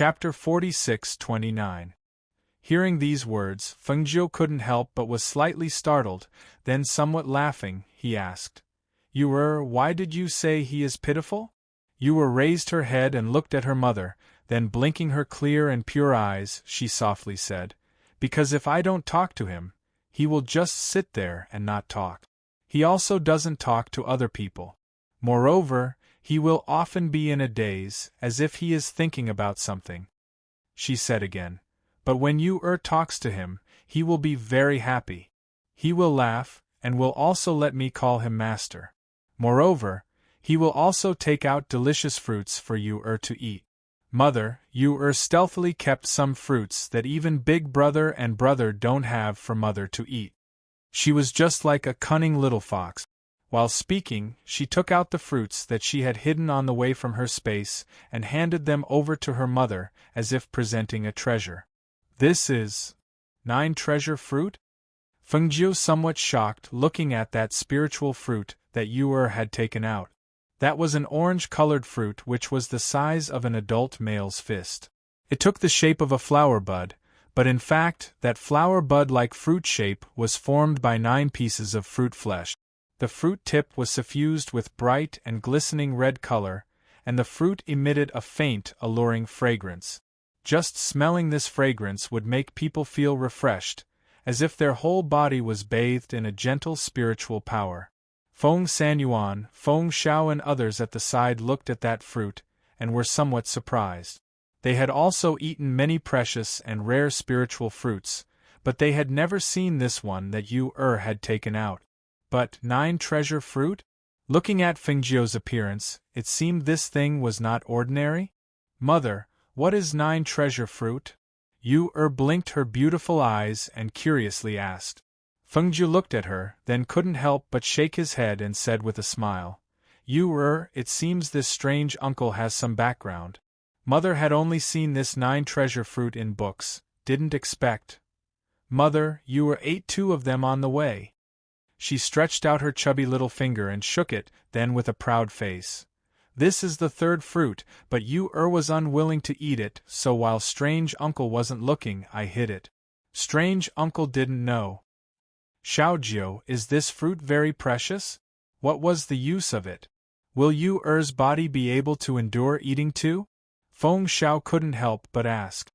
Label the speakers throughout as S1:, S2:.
S1: Chapter 46:29. Hearing these words, Fengjiu couldn't help but was slightly startled, then somewhat laughing, he asked, why did you say he is pitiful? Yu raised her head and looked at her mother, then blinking her clear and pure eyes, she softly said, because if I don't talk to him, he will just sit there and not talk. He also doesn't talk to other people. Moreover, he will often be in a daze, as if he is thinking about something. She said again, but when Yu talks to him, he will be very happy. He will laugh, and will also let me call him master. Moreover, he will also take out delicious fruits for Yu to eat. Mother, Yu stealthily kept some fruits that even big brother and brother don't have for mother to eat. She was just like a cunning little fox. While speaking, she took out the fruits that she had hidden on the way from her space and handed them over to her mother, as if presenting a treasure. This is 9 treasure fruit? Fengjiu somewhat shocked looking at that spiritual fruit that Yu had taken out. That was an orange-colored fruit which was the size of an adult male's fist. It took the shape of a flower bud, but in fact that flower bud-like fruit shape was formed by 9 pieces of fruit flesh. The fruit tip was suffused with bright and glistening red color, and the fruit emitted a faint, alluring fragrance. Just smelling this fragrance would make people feel refreshed, as if their whole body was bathed in a gentle spiritual power. Feng Sanyuan, Feng Xiao and others at the side looked at that fruit, and were somewhat surprised. They had also eaten many precious and rare spiritual fruits, but they had never seen this one that Yu had taken out. But 9 treasure fruit? Looking at Fengjiu's appearance, it seemed this thing was not ordinary. Mother, what is 9 treasure fruit? Yu blinked her beautiful eyes and curiously asked. Fengjiu looked at her, then couldn't help but shake his head and said with a smile, Yu it seems this strange uncle has some background. Mother had only seen this 9 treasure fruit in books, didn't expect. Mother, Yu ate 2 of them on the way. She stretched out her chubby little finger and shook it, then with a proud face. This is the 3rd fruit, but Yu was unwilling to eat it, so while strange uncle wasn't looking, I hid it. Strange uncle didn't know. Xiaojiu, is this fruit very precious? What was the use of it? Will Yu's body be able to endure eating 2? Feng Xiao couldn't help but ask.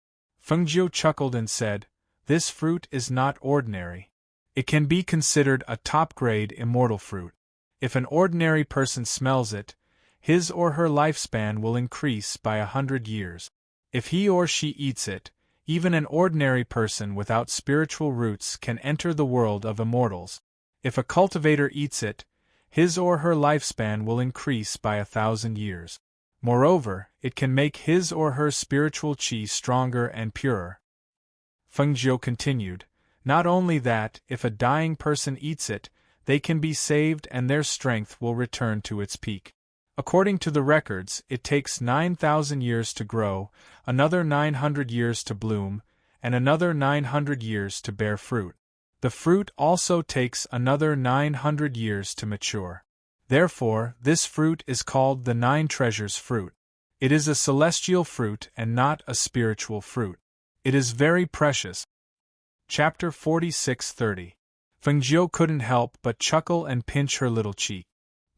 S1: Fengjiu chuckled and said, this fruit is not ordinary. It can be considered a top-grade immortal fruit. If an ordinary person smells it, his or her lifespan will increase by 100 years. If he or she eats it, even an ordinary person without spiritual roots can enter the world of immortals. If a cultivator eats it, his or her lifespan will increase by 1,000 years. Moreover, it can make his or her spiritual qi stronger and purer. Fengjiu continued, not only that, if a dying person eats it, they can be saved and their strength will return to its peak. According to the records, it takes 9,000 years to grow, another 900 years to bloom, and another 900 years to bear fruit. The fruit also takes another 900 years to mature. Therefore, this fruit is called the 9 treasures fruit. It is a celestial fruit and not a spiritual fruit. It is very precious. Chapter 46:30. Fengjiu couldn't help but chuckle and pinch her little cheek.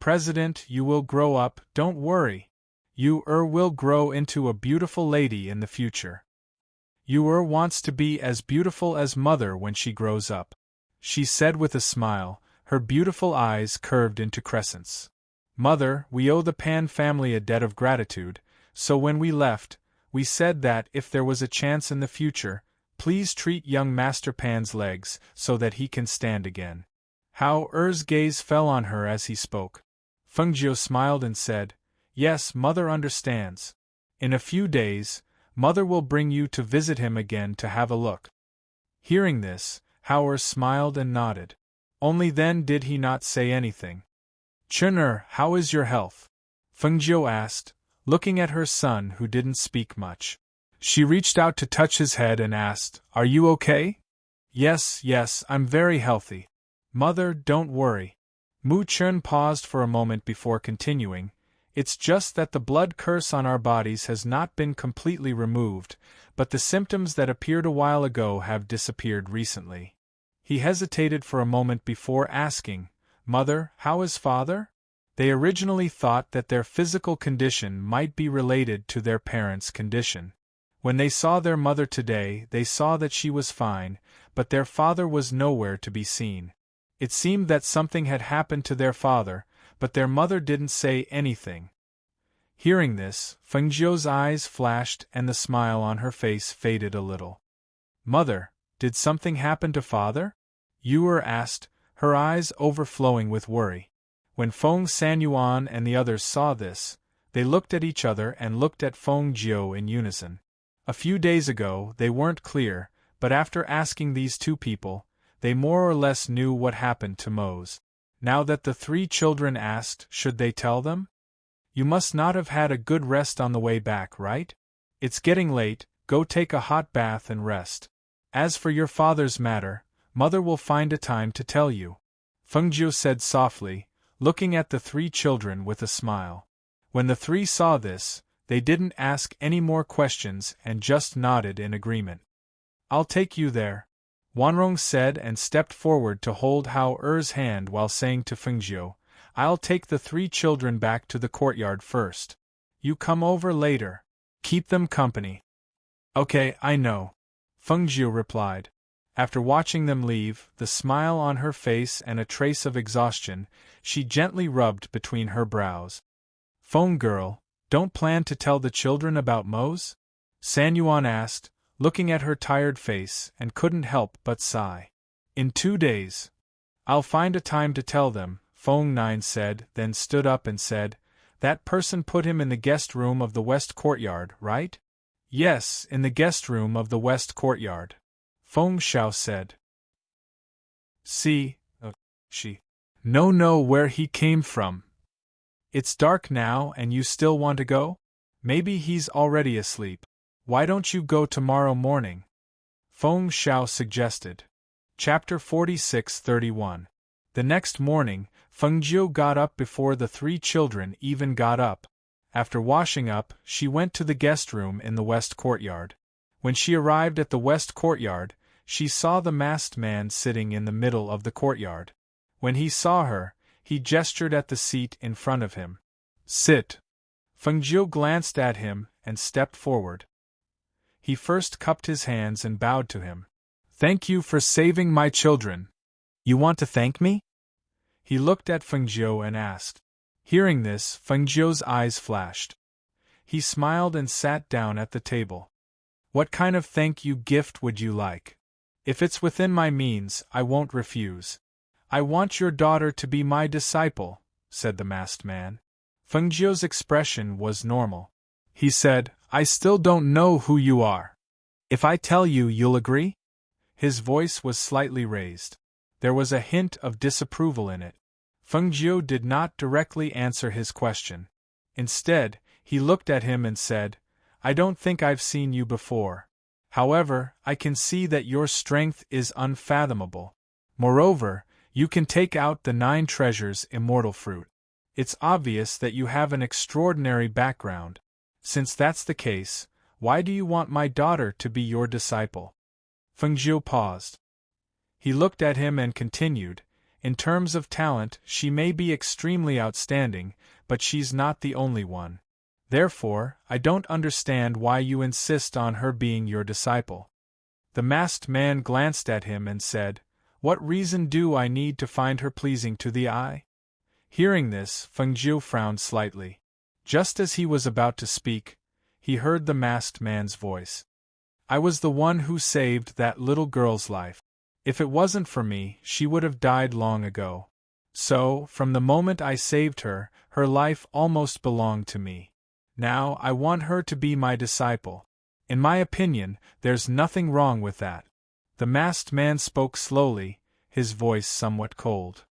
S1: President, you will grow up, don't worry. Yu will grow into a beautiful lady in the future. Yu wants to be as beautiful as mother when she grows up, she said with a smile, her beautiful eyes curved into crescents. Mother, we owe the Pan family a debt of gratitude, so when we left, we said that if there was a chance in the future, please treat young Master Pan's legs so that he can stand again. How gaze fell on her as he spoke. Fengjiu smiled and said, yes, mother understands. In a few days, mother will bring you to visit him again to have a look. Hearing this, Hao smiled and nodded. Only then did he not say anything. Chen how is your health? Fengjiu asked, looking at her son who didn't speak much. She reached out to touch his head and asked, are you okay? Yes, I'm very healthy. Mother, don't worry. Mu Chen paused for a moment before continuing, It's just that the blood curse on our bodies has not been completely removed, but the symptoms that appeared a while ago have disappeared recently. He hesitated for a moment before asking, Mother, how is father? They originally thought that their physical condition might be related to their parents' condition. When they saw their mother today, they saw that she was fine, but their father was nowhere to be seen. It seemed that something had happened to their father, but their mother didn't say anything. Hearing this, Fengjiu's eyes flashed and the smile on her face faded a little. Mother, did something happen to father? Yuer asked, her eyes overflowing with worry. When Feng Sanyuan and the others saw this, they looked at each other and looked at Feng Jiu in unison. A few days ago, they weren't clear, but after asking these two people, they more or less knew what happened to Mose. Now that the three children asked, should they tell them? You must not have had a good rest on the way back, right? It's getting late, go take a hot bath and rest. As for your father's matter, Mother will find a time to tell you. Fengjiu said softly, looking at the three children with a smile. When the three saw this, they didn't ask any more questions and just nodded in agreement. I'll take you there, Wanrong said and stepped forward to hold Hao Er's hand while saying to Fengjiu, I'll take the three children back to the courtyard first. You come over later. Keep them company. Okay, I know, Fengjiu replied. After watching them leave, the smile on her face and a trace of exhaustion, she gently rubbed between her brows. Feng girl, don't plan to tell the children about Mose? Sanyuan asked, looking at her tired face, and couldn't help but sigh. In 2 days. I'll find a time to tell them, Feng Nine said, then stood up and said, That person put him in the guest room of the West Courtyard, right? Yes, in the guest room of the West Courtyard, Feng Xiao said. See, she. No, where he came from. It's dark now and you still want to go? Maybe he's already asleep. Why don't you go tomorrow morning? Feng Xiao suggested. Chapter 46:31. The next morning, Fengjiu got up before the three children even got up. After washing up, she went to the guest room in the West Courtyard. When she arrived at the West Courtyard, she saw the masked man sitting in the middle of the courtyard. When he saw her, he gestured at the seat in front of him. Sit. Fengjiu glanced at him and stepped forward. He first cupped his hands and bowed to him. Thank you for saving my children. You want to thank me? He looked at Fengjiu and asked. Hearing this, Fengjiu's eyes flashed. He smiled and sat down at the table. What kind of thank you gift would you like? If it's within my means, I won't refuse. I want your daughter to be my disciple, said the masked man. Fengjiu's expression was normal. He said, I still don't know who you are. If I tell you, you'll agree? His voice was slightly raised. There was a hint of disapproval in it. Fengjiu did not directly answer his question. Instead, he looked at him and said, I don't think I've seen you before. However, I can see that your strength is unfathomable. Moreover, you can take out the 9 treasures immortal fruit. It's obvious that you have an extraordinary background. Since that's the case, why do you want my daughter to be your disciple? Fengjiu paused. He looked at him and continued, in terms of talent, she may be extremely outstanding, but she's not the only one. Therefore, I don't understand why you insist on her being your disciple. The masked man glanced at him and said, What reason do I need to find her pleasing to the eye? Hearing this, Fengjiu frowned slightly. Just as he was about to speak, he heard the masked man's voice. I was the one who saved that little girl's life. If it wasn't for me, she would have died long ago. So, from the moment I saved her, her life almost belonged to me. Now, I want her to be my disciple. In my opinion, there's nothing wrong with that. The masked man spoke slowly, his voice somewhat cold.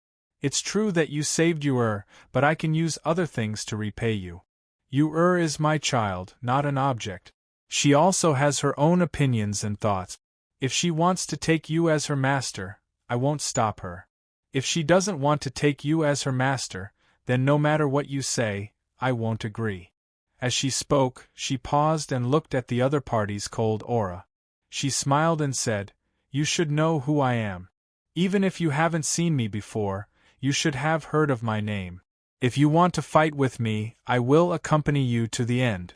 S1: It's true that you saved Yuer, but I can use other things to repay you. Yuer is my child, not an object. She also has her own opinions and thoughts. If she wants to take you as her master, I won't stop her. If she doesn't want to take you as her master, then no matter what you say, I won't agree. As she spoke, she paused and looked at the other party's cold aura. She smiled and said, "You should know who I am. Even if you haven't seen me before, you should have heard of my name. If you want to fight with me, I will accompany you to the end."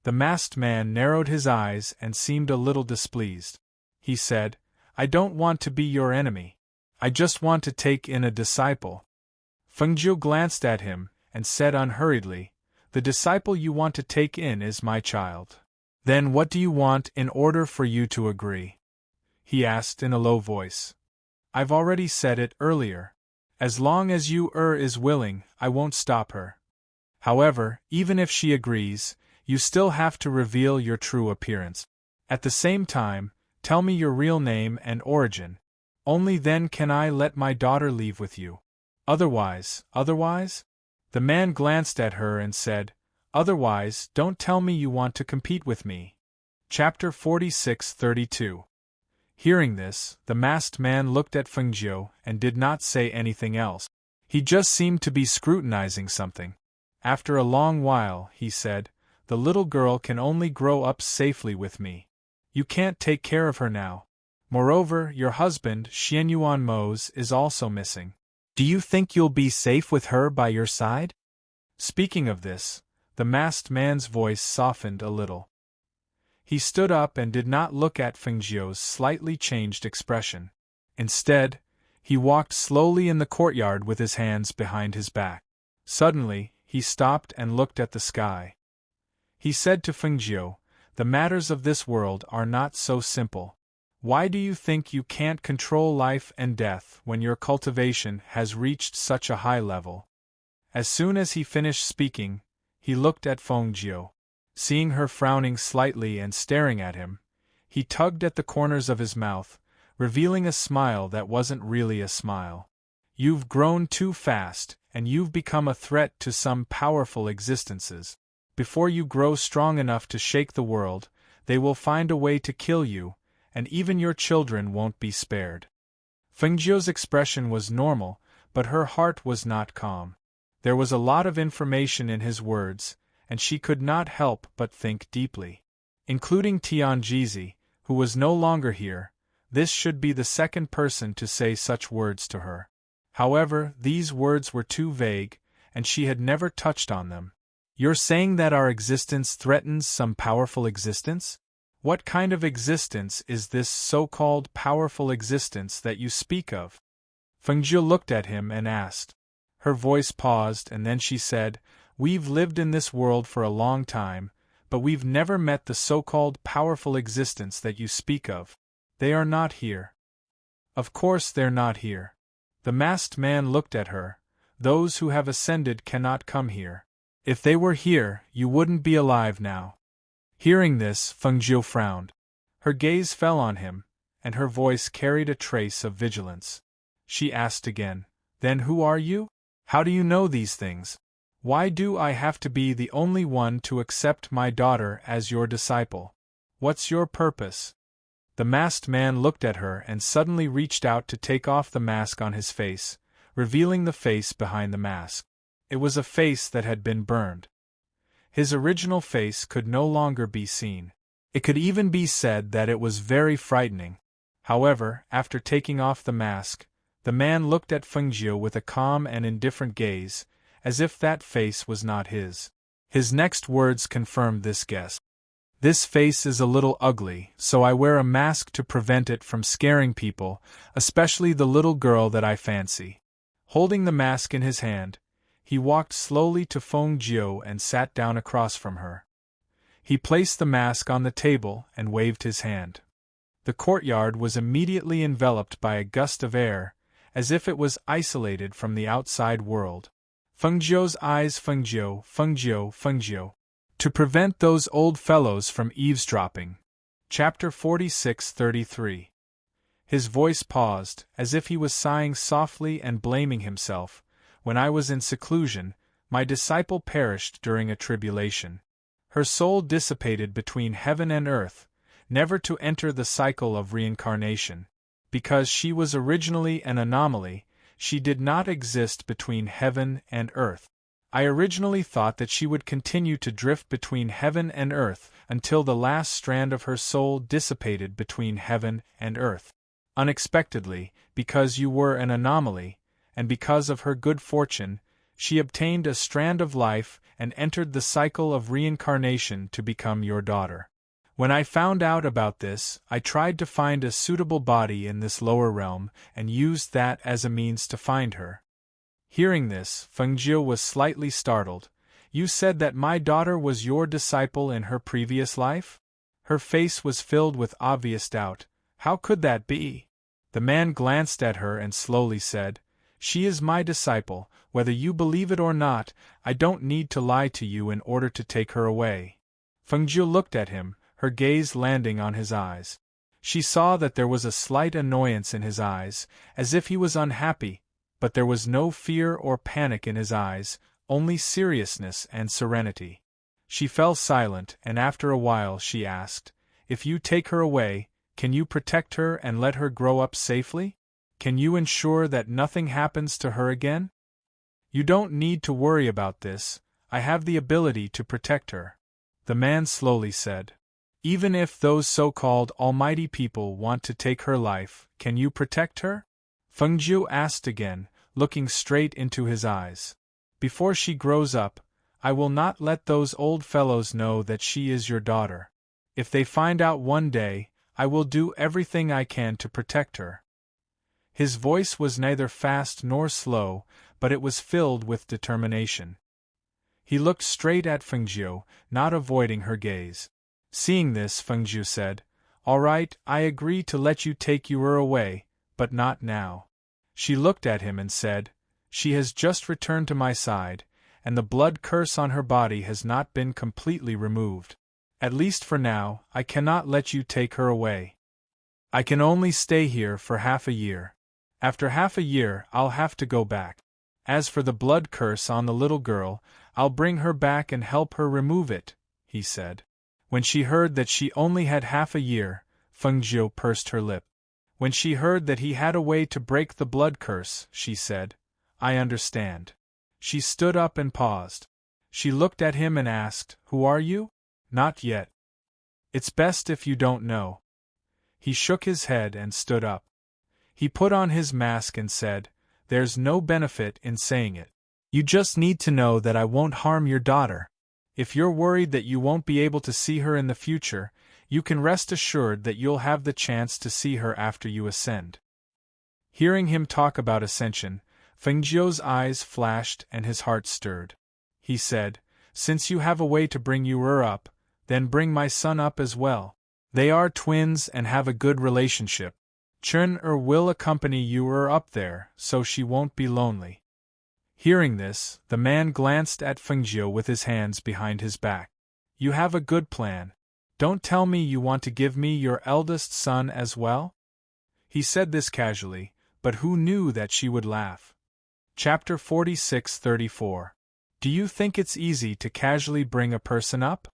S1: The masked man narrowed his eyes and seemed a little displeased. He said, "I don't want to be your enemy. I just want to take in a disciple." Fengjiu glanced at him and said unhurriedly, "The disciple you want to take in is my child." "Then what do you want in order for you to agree?" he asked in a low voice. "I've already said it earlier. As long as is willing, I won't stop her. However, even if she agrees, you still have to reveal your true appearance. At the same time, tell me your real name and origin. Only then can I let my daughter leave with you. Otherwise? The man glanced at her and said, "Otherwise, don't tell me you want to compete with me." Chapter 46:32. Hearing this, the masked man looked at Fengjiu and did not say anything else. He just seemed to be scrutinizing something. After a long while, he said, "The little girl can only grow up safely with me. You can't take care of her now. Moreover, your husband, Xianyuan Mose, is also missing. Do you think you'll be safe with her by your side?" Speaking of this, the masked man's voice softened a little. He stood up and did not look at Fengjiu's slightly changed expression. Instead, he walked slowly in the courtyard with his hands behind his back. Suddenly, he stopped and looked at the sky. He said to Fengjiu, "The matters of this world are not so simple. Why do you think you can't control life and death when your cultivation has reached such a high level?" As soon as he finished speaking, he looked at Fengjiu. Seeing her frowning slightly and staring at him, he tugged at the corners of his mouth, revealing a smile that wasn't really a smile. "You've grown too fast, and you've become a threat to some powerful existences. Before you grow strong enough to shake the world, they will find a way to kill you, and even your children won't be spared." Fengjiu's expression was normal, but her heart was not calm. There was a lot of information in his words, and she could not help but think deeply. Including Tianjizi, who was no longer here, this should be the second person to say such words to her. However, these words were too vague, and she had never touched on them. "You're saying that our existence threatens some powerful existence? What kind of existence is this so-called powerful existence that you speak of?" Fengjiu looked at him and asked. Her voice paused and then she said, "We've lived in this world for a long time, but we've never met the so-called powerful existence that you speak of. They are not here." "Of course they're not here." The masked man looked at her. "Those who have ascended cannot come here. If they were here, you wouldn't be alive now." Hearing this, Fengjiu frowned. Her gaze fell on him, and her voice carried a trace of vigilance. She asked again, "Then who are you? How do you know these things? Why do I have to be the only one to accept my daughter as your disciple? What's your purpose?" The masked man looked at her and suddenly reached out to take off the mask on his face, revealing the face behind the mask. It was a face that had been burned. His original face could no longer be seen. It could even be said that it was very frightening. However, after taking off the mask, the man looked at Fengjiu with a calm and indifferent gaze, as if that face was not his. His next words confirmed this guess. "This face is a little ugly, so I wear a mask to prevent it from scaring people, especially the little girl that I fancy." Holding the mask in his hand, he walked slowly to Fengjiu and sat down across from her. He placed the mask on the table and waved his hand. The courtyard was immediately enveloped by a gust of air, as if it was isolated from the outside world. Fengjiu's eyes Fengjiu. To prevent those old fellows from eavesdropping. Chapter 46:33. His voice paused, as if he was sighing softly and blaming himself. "When I was in seclusion, my disciple perished during a tribulation. Her soul dissipated between heaven and earth, never to enter the cycle of reincarnation. Because she was originally an anomaly, she did not exist between heaven and earth. I originally thought that she would continue to drift between heaven and earth until the last strand of her soul dissipated between heaven and earth. Unexpectedly, because you were an anomaly, and because of her good fortune, she obtained a strand of life and entered the cycle of reincarnation to become your daughter. When I found out about this, I tried to find a suitable body in this lower realm and used that as a means to find her. Hearing this, Fengjiu was slightly startled. You said that my daughter was your disciple in her previous life? Her face was filled with obvious doubt. How could that be? The man glanced at her and slowly said, She is my disciple, whether you believe it or not. I don't need to lie to you in order to take her away. Fengjiu looked at him, her gaze landing on his eyes. She saw that there was a slight annoyance in his eyes, as if he was unhappy, but there was no fear or panic in his eyes, only seriousness and serenity. She fell silent, and after a while she asked, If you take her away, can you protect her and let her grow up safely? Can you ensure that nothing happens to her again? You don't need to worry about this. I have the ability to protect her. The man slowly said. Even if those so-called almighty people want to take her life, can you protect her? Fengjiu asked again, looking straight into his eyes. Before she grows up, I will not let those old fellows know that she is your daughter. If they find out one day, I will do everything I can to protect her. His voice was neither fast nor slow, but it was filled with determination. He looked straight at Fengjiu, not avoiding her gaze. Seeing this, Fengjiu said, All right, I agree to let you take Yu away, but not now. She looked at him and said, She has just returned to my side, and the blood curse on her body has not been completely removed. At least for now, I cannot let you take her away. I can only stay here for half a year. After half a year, I'll have to go back. As for the blood curse on the little girl, I'll bring her back and help her remove it, he said. When she heard that she only had half a year, Fengjiu pursed her lip. When she heard that he had a way to break the blood curse, she said, I understand. She stood up and paused. She looked at him and asked, Who are you? Not yet. It's best if you don't know. He shook his head and stood up. He put on his mask and said, There's no benefit in saying it. You just need to know that I won't harm your daughter. If you're worried that you won't be able to see her in the future, you can rest assured that you'll have the chance to see her after you ascend. Hearing him talk about ascension, Fengjiu's eyes flashed and his heart stirred. He said, Since you have a way to bring Yu up, then bring my son up as well. They are twins and have a good relationship. Chen will accompany Yu up there, so she won't be lonely. Hearing this, the man glanced at Fengjiu with his hands behind his back. You have a good plan. Don't tell me you want to give me your eldest son as well? He said this casually, but who knew that she would laugh? Chapter 46-34. Do you think it's easy to casually bring a person up?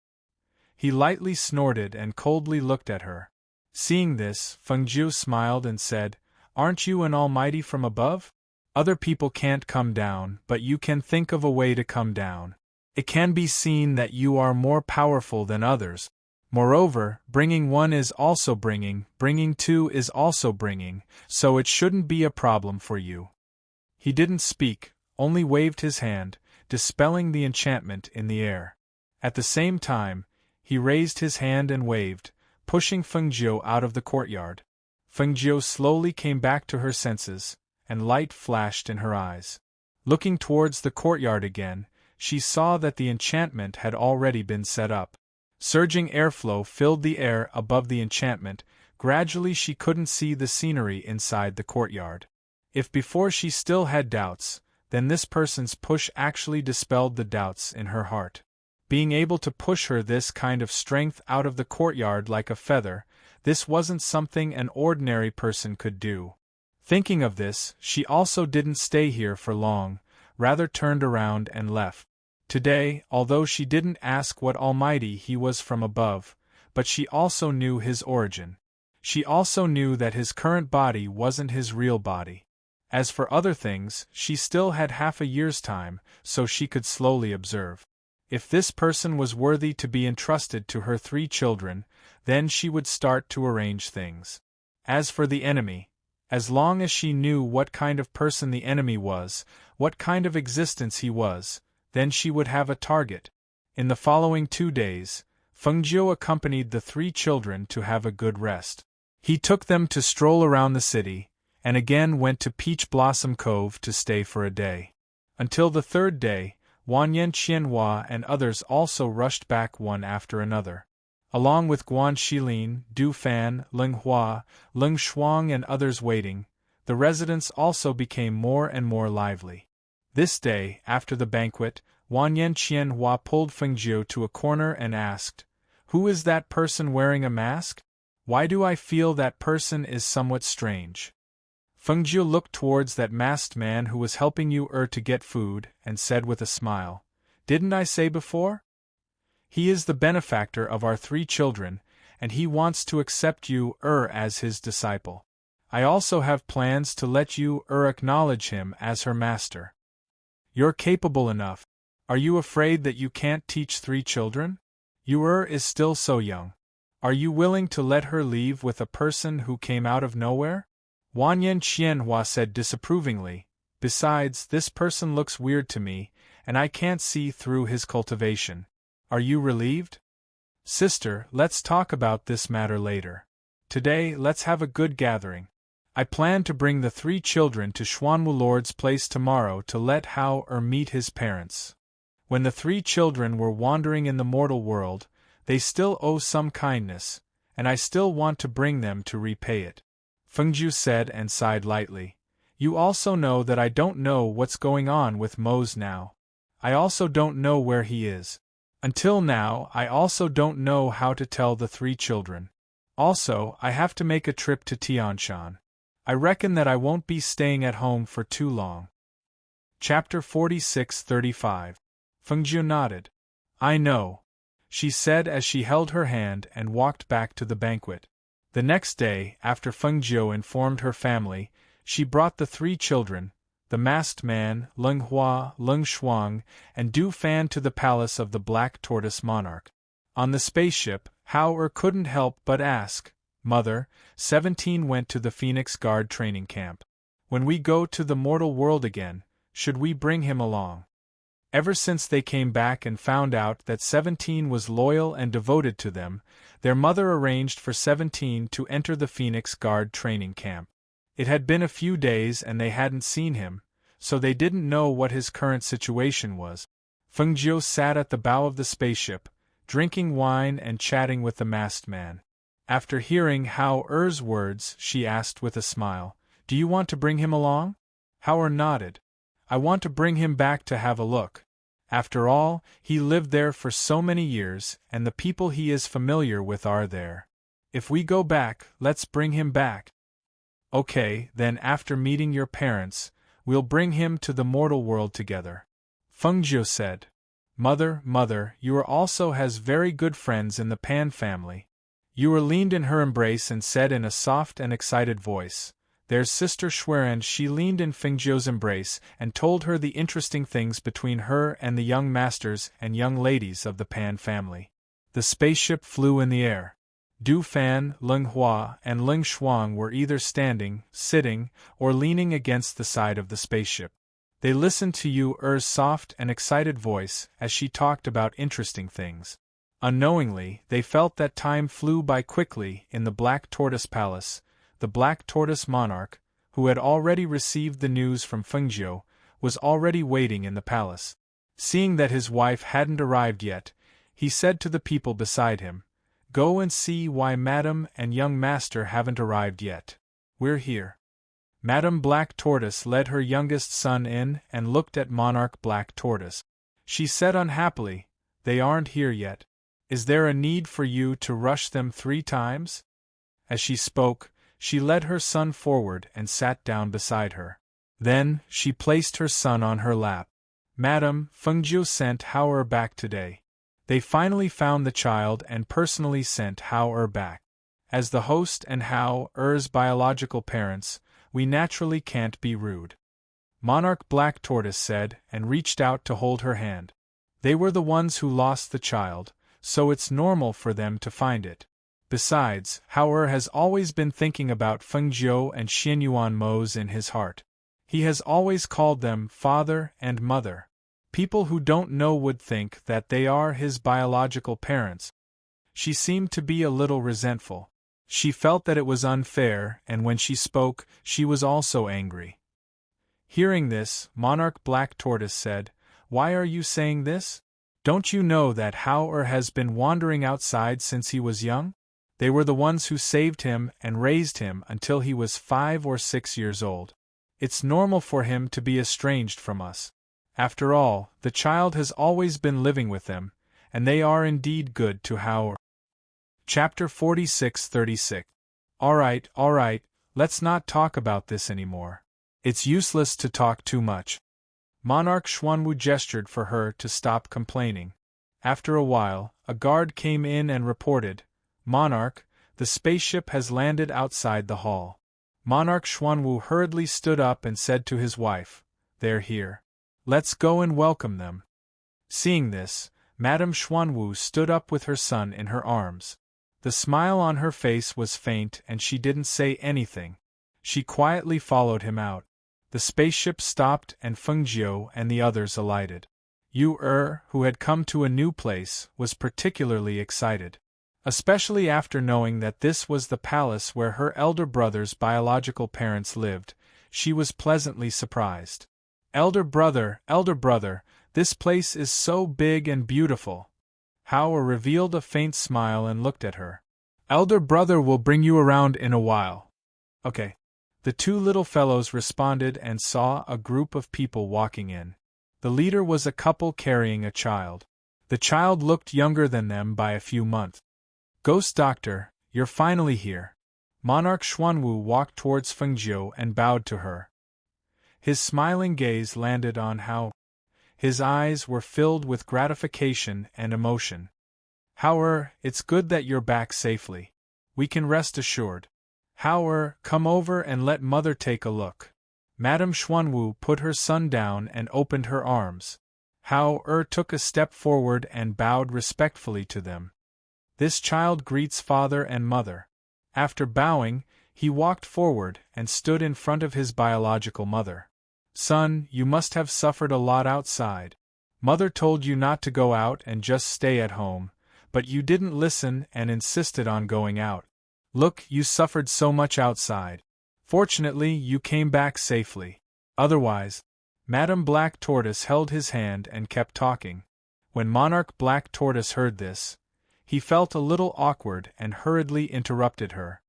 S1: He lightly snorted and coldly looked at her. Seeing this, Fengjiu smiled and said, Aren't you an almighty from above? Other people can't come down, but you can think of a way to come down. It can be seen that you are more powerful than others. Moreover, bringing one is also bringing two is also bringing, so it shouldn't be a problem for you. He didn't speak, only waved his hand, dispelling the enchantment in the air. At the same time, he raised his hand and waved, pushing Fengjiu out of the courtyard. Fengjiu slowly came back to her senses, and light flashed in her eyes. Looking towards the courtyard again, she saw that the enchantment had already been set up. Surging airflow filled the air above the enchantment. Gradually she couldn't see the scenery inside the courtyard. If before she still had doubts, then this person's push actually dispelled the doubts in her heart. Being able to push her this kind of strength out of the courtyard like a feather, this wasn't something an ordinary person could do. Thinking of this, she also didn't stay here for long, rather turned around and left. Today, although she didn't ask what almighty he was from above, but she also knew his origin. She also knew that his current body wasn't his real body. As for other things, she still had half a year's time, so she could slowly observe. If this person was worthy to be entrusted to her 3 children, then she would start to arrange things. As for the enemy, as long as she knew what kind of person the enemy was, what kind of existence he was, then she would have a target. In the following 2 days, Fengjiu accompanied the 3 children to have a good rest. He took them to stroll around the city, and again went to Peach Blossom Cove to stay for a day. Until the 3rd day, Wanyan Qianhua and others also rushed back one after another. Along with Guan Shilin, Du Fan, Ling Hua, Ling Shuang and others waiting, the residents also became more and more lively. This day, after the banquet, Wanyan Qianhua pulled Fengjiu to a corner and asked, "Who is that person wearing a mask? Why do I feel that person is somewhat strange?" Fengjiu looked towards that masked man who was helping you to get food, and said with a smile, "Didn't I say before? He is the benefactor of our 3 children, and he wants to accept you as his disciple. I also have plans to let you acknowledge him as her master. You're capable enough. Are you afraid that you can't teach 3 children? You is still so young. Are you willing to let her leave with a person who came out of nowhere?" Wanyan Qianhua said disapprovingly, "Besides, this person looks weird to me, and I can't see through his cultivation. Are you relieved? Sister, let's talk about this matter later. Today, let's have a good gathering. I plan to bring the 3 children to Xuanwu Lord's place tomorrow to let Hao meet his parents." When the 3 children were wandering in the mortal world, they still owe some kindness, and I still want to bring them to repay it. Fengjiu said and sighed lightly. "You also know that I don't know what's going on with Mose now. I also don't know where he is. Until now, I also don't know how to tell the 3 children. Also, I have to make a trip to Tianshan. I reckon that I won't be staying at home for too long." Chapter 46-35. Fengjiu nodded. "I know," she said as she held her hand and walked back to the banquet. The next day, after Fengjiu informed her family, she brought the 3 children, the masked man, Ling Hua, Ling Shuang, and Du Fan to the palace of the Black Tortoise Monarch. On the spaceship, Hao couldn't help but ask, "Mother, 17 went to the Phoenix Guard training camp. When we go to the mortal world again, should we bring him along?" Ever since they came back and found out that 17 was loyal and devoted to them, their mother arranged for 17 to enter the Phoenix Guard training camp. It had been a few days and they hadn't seen him, so they didn't know what his current situation was. Fengjiu sat at the bow of the spaceship, drinking wine and chatting with the masked man. After hearing Hao-er's words, she asked with a smile, "Do you want to bring him along?" Hao-er nodded. "I want to bring him back to have a look. After all, he lived there for so many years, and the people he is familiar with are there. If we go back, let's bring him back." "Okay, then after meeting your parents, we'll bring him to the mortal world together." Fengjiu said. Mother, you also has very good friends in the Pan family." Yu leaned in her embrace and said in a soft and excited voice, "There's Sister Xueren." She leaned in Fengjiu's embrace and told her the interesting things between her and the young masters and young ladies of the Pan family. The spaceship flew in the air. Du Fan, Ling Hua, and Ling Shuang were either standing, sitting, or leaning against the side of the spaceship. They listened to Yu-er's soft and excited voice as she talked about interesting things. Unknowingly, they felt that time flew by quickly in the Black Tortoise Palace. The Black Tortoise Monarch, who had already received the news from Fengjiu, was already waiting in the palace. Seeing that his wife hadn't arrived yet, he said to the people beside him, "Go and see why Madam and young master haven't arrived yet. We're here." Madam Black Tortoise led her youngest son in and looked at Monarch Black Tortoise. She said unhappily, "They aren't here yet. Is there a need for you to rush them 3 times?" As she spoke, she led her son forward and sat down beside her. Then, she placed her son on her lap. "Madam, Fengjiu sent Hao back today. They finally found the child and personally sent Hao back. As the host and Hao-er's biological parents, we naturally can't be rude. Monarch Black Tortoise said, and reached out to hold her hand. They were the ones who lost the child, so it's normal for them to find it. Besides, Hao has always been thinking about Feng Jiu and Xianyuan Mo's in his heart. He has always called them father and mother. People who don't know would think that they are his biological parents. She seemed to be a little resentful. She felt that it was unfair, and when she spoke, she was also angry. Hearing this, Monarch Black Tortoise said, "Why are you saying this? Don't you know that Hao has been wandering outside since he was young? They were the ones who saved him and raised him until he was 5 or 6 years old. It's normal for him to be estranged from us. After all, the child has always been living with them, and they are indeed good to Hao." Chapter 46-36. All right, let's not talk about this anymore. It's useless to talk too much. Monarch Xuanwu gestured for her to stop complaining. After a while, a guard came in and reported, "Monarch, the spaceship has landed outside the hall." Monarch Xuanwu hurriedly stood up and said to his wife, "They're here. Let's go and welcome them." Seeing this, Madame Xuanwu stood up with her son in her arms. The smile on her face was faint and she didn't say anything. She quietly followed him out. The spaceship stopped and Feng Jiu and the others alighted. Yu, who had come to a new place, was particularly excited. Especially after knowing that this was the palace where her elder brother's biological parents lived, she was pleasantly surprised. Elder brother, this place is so big and beautiful." Hao revealed a faint smile and looked at her. "Elder brother will bring you around in a while." "Okay." The two little fellows responded and saw a group of people walking in. The leader was a couple carrying a child. The child looked younger than them by a few months. "Ghost Doctor, you're finally here." Monarch Xuanwu walked towards Feng Jiu and bowed to her. His smiling gaze landed on Hao. His eyes were filled with gratification and emotion. "Hao, it's good that you're back safely. We can rest assured. Hao, come over and let mother take a look." Madame Xuanwu put her son down and opened her arms. Hao took a step forward and bowed respectfully to them. This child greets father and mother. After bowing, he walked forward and stood in front of his biological mother. "Son, you must have suffered a lot outside. Mother told you not to go out and just stay at home, but you didn't listen and insisted on going out. Look, you suffered so much outside. Fortunately, you came back safely. Otherwise..." Madame Black Tortoise held his hand and kept talking. When Monarch Black Tortoise heard this, he felt a little awkward and hurriedly interrupted her.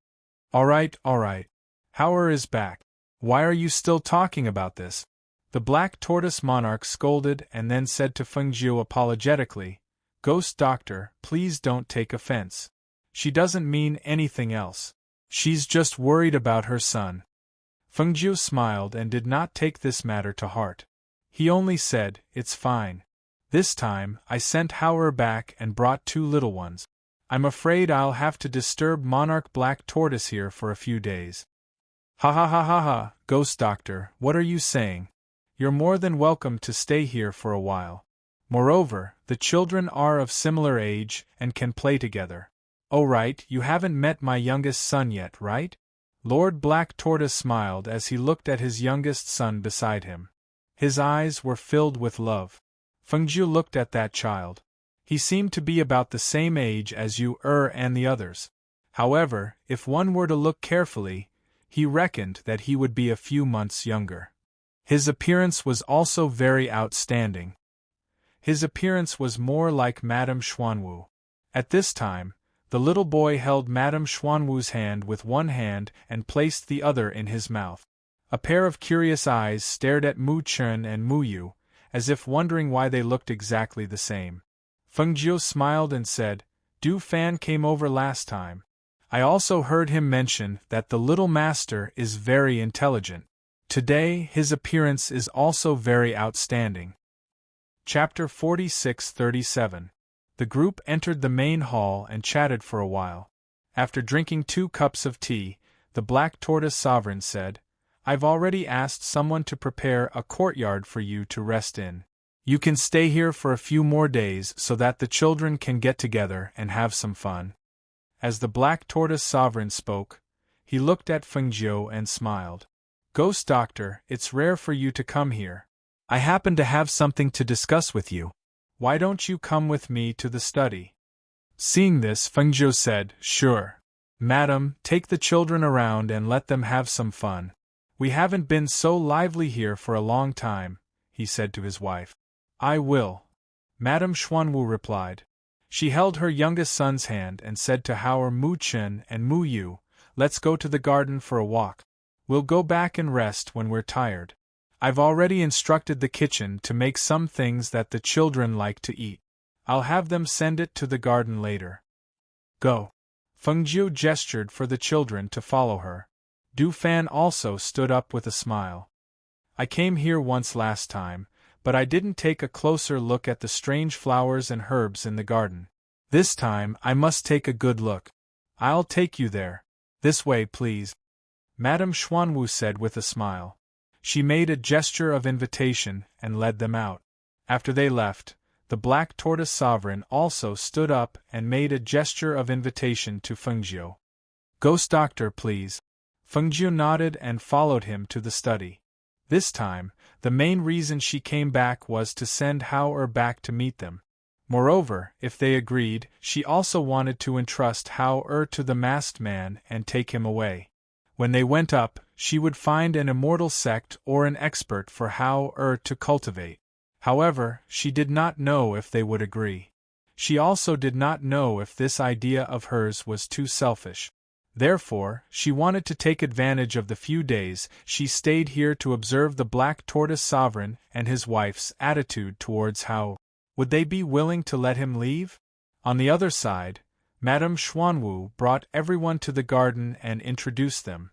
S1: All right. Hao is back. Why are you still talking about this?" The Black Tortoise monarch scolded and then said to Feng Jiu apologetically, "Ghost Doctor, please don't take offense. She doesn't mean anything else. She's just worried about her son." Feng Jiu smiled and did not take this matter to heart. He only said, "It's fine. This time, I sent Hao back and brought 2 little ones. I'm afraid I'll have to disturb Monarch Black Tortoise here for a few days." Ha, Ghost Doctor, what are you saying? You're more than welcome to stay here for a while. Moreover, the children are of similar age and can play together. Oh right, you haven't met my youngest son yet, right? Lord Black Tortoise smiled as he looked at his youngest son beside him. His eyes were filled with love. Feng Jiu looked at that child. He seemed to be about the same age as Yu and the others. However, if one were to look carefully, he reckoned that he would be a few months younger. His appearance was also very outstanding. His appearance was more like Madame Xuanwu. At this time, the little boy held Madame Xuanwu's hand with one hand and placed the other in his mouth. A pair of curious eyes stared at Mu Chen and Mu Yu, as if wondering why they looked exactly the same. Feng Jiu smiled and said, "Du Fan came over last time. I also heard him mention that the little master is very intelligent. Today, his appearance is also very outstanding." Chapter 46-37. The group entered the main hall and chatted for a while. After drinking 2 cups of tea, the Black Tortoise Sovereign said, I've already asked someone to prepare a courtyard for you to rest in. You can stay here for a few more days so that the children can get together and have some fun." As the Black Tortoise Sovereign spoke, he looked at Fengjiu and smiled. "Ghost Doctor, it's rare for you to come here. I happen to have something to discuss with you. Why don't you come with me to the study?" Seeing this, Fengjiu said, "Sure. Madam, take the children around and let them have some fun. We haven't been so lively here for a long time," he said to his wife. "I will," Madame Xuanwu replied. She held her youngest son's hand and said to Hao Mu Chen and Mu Yu, "Let's go to the garden for a walk. We'll go back and rest when we're tired. I've already instructed the kitchen to make some things that the children like to eat. I'll have them send it to the garden later. Go." Fengjiu gestured for the children to follow her. Du Fan also stood up with a smile. "I came here once last time, but I didn't take a closer look at the strange flowers and herbs in the garden. This time I must take a good look. I'll take you there. This way, please," Madame Xuanwu said with a smile. She made a gesture of invitation and led them out. After they left, the Black Tortoise Sovereign also stood up and made a gesture of invitation to Fengjiu. "Ghost Doctor, please." Fengjiu nodded and followed him to the study. This time, the main reason she came back was to send Hao back to meet them. Moreover, if they agreed, she also wanted to entrust Hao to the masked man and take him away. When they went up, she would find an immortal sect or an expert for Hao to cultivate. However, she did not know if they would agree. She also did not know if this idea of hers was too selfish. Therefore, she wanted to take advantage of the few days she stayed here to observe the Black Tortoise Sovereign and his wife's attitude towards Hao. Would they be willing to let him leave? On the other side, Madame Xuanwu brought everyone to the garden and introduced them.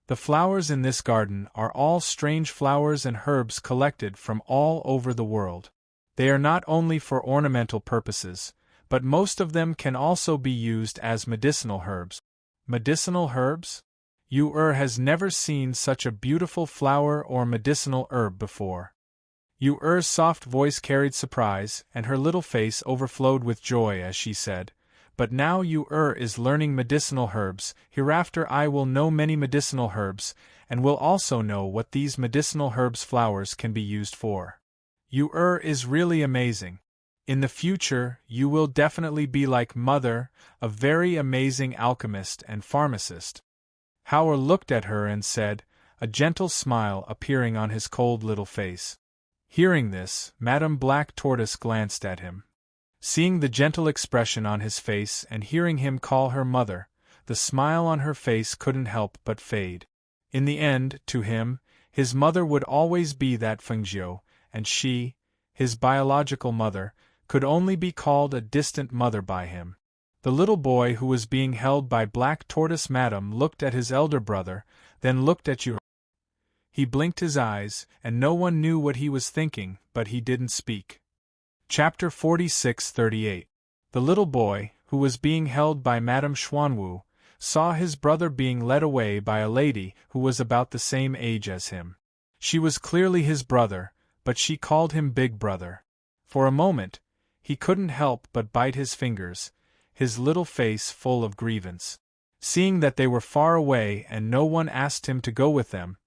S1: The flowers in this garden are all strange flowers and herbs collected from all over the world. They are not only for ornamental purposes, but most of them can also be used as medicinal herbs. Medicinal herbs? Yu has never seen such a beautiful flower or medicinal herb before. Yu's soft voice carried surprise, and her little face overflowed with joy as she said, "But now Yu is learning medicinal herbs, hereafter I will know many medicinal herbs, and will also know what these medicinal herbs flowers can be used for. Yu is really amazing. In the future, you will definitely be like Mother, a very amazing alchemist and pharmacist." Hao looked at her and said, a gentle smile appearing on his cold little face. Hearing this, Madame Black Tortoise glanced at him. Seeing the gentle expression on his face and hearing him call her mother, the smile on her face couldn't help but fade. In the end, to him, his mother would always be that Fengjiu, and she, his biological mother, could only be called a distant mother by him. The little boy who was being held by Black Tortoise Madam looked at his elder brother, then looked at Yu. He blinked his eyes, and no one knew what he was thinking, but he didn't speak. Chapter 46-38. The little boy, who was being held by Madame Xuanwu, saw his brother being led away by a lady who was about the same age as him. She was clearly his brother, but she called him Big Brother. For a moment, he couldn't help but bite his fingers, his little face full of grievance. Seeing that they were far away and no one asked him to go with them,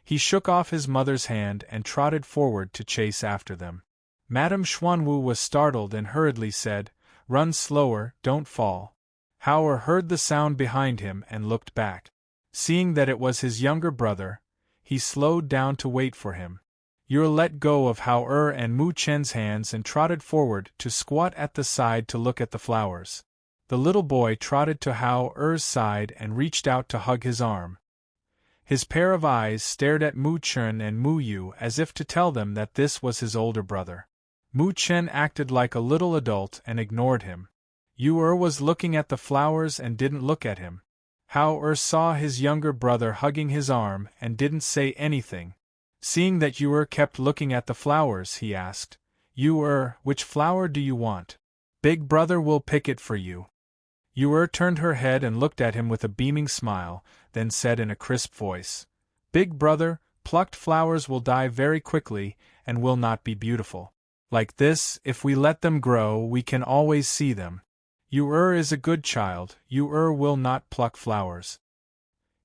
S1: he shook off his mother's hand and trotted forward to chase after them. Madame Xuanwu was startled and hurriedly said, "Run slower, don't fall." Hao heard the sound behind him and looked back. Seeing that it was his younger brother, he slowed down to wait for him. Yu let go of Hao and Mu Chen's hands and trotted forward to squat at the side to look at the flowers. The little boy trotted to Hao's side and reached out to hug his arm. His pair of eyes stared at Mu Chen and Mu Yu as if to tell them that this was his older brother. Mu Chen acted like a little adult and ignored him. Yu was looking at the flowers and didn't look at him. Hao saw his younger brother hugging his arm and didn't say anything. Seeing that Yu kept looking at the flowers, he asked, "Yu, which flower do you want? Big brother will pick it for you." Yu turned her head and looked at him with a beaming smile, then said in a crisp voice, Big brother, plucked flowers will die very quickly and will not be beautiful. Like this, if we let them grow, we can always see them. You is a good child, you will not pluck flowers.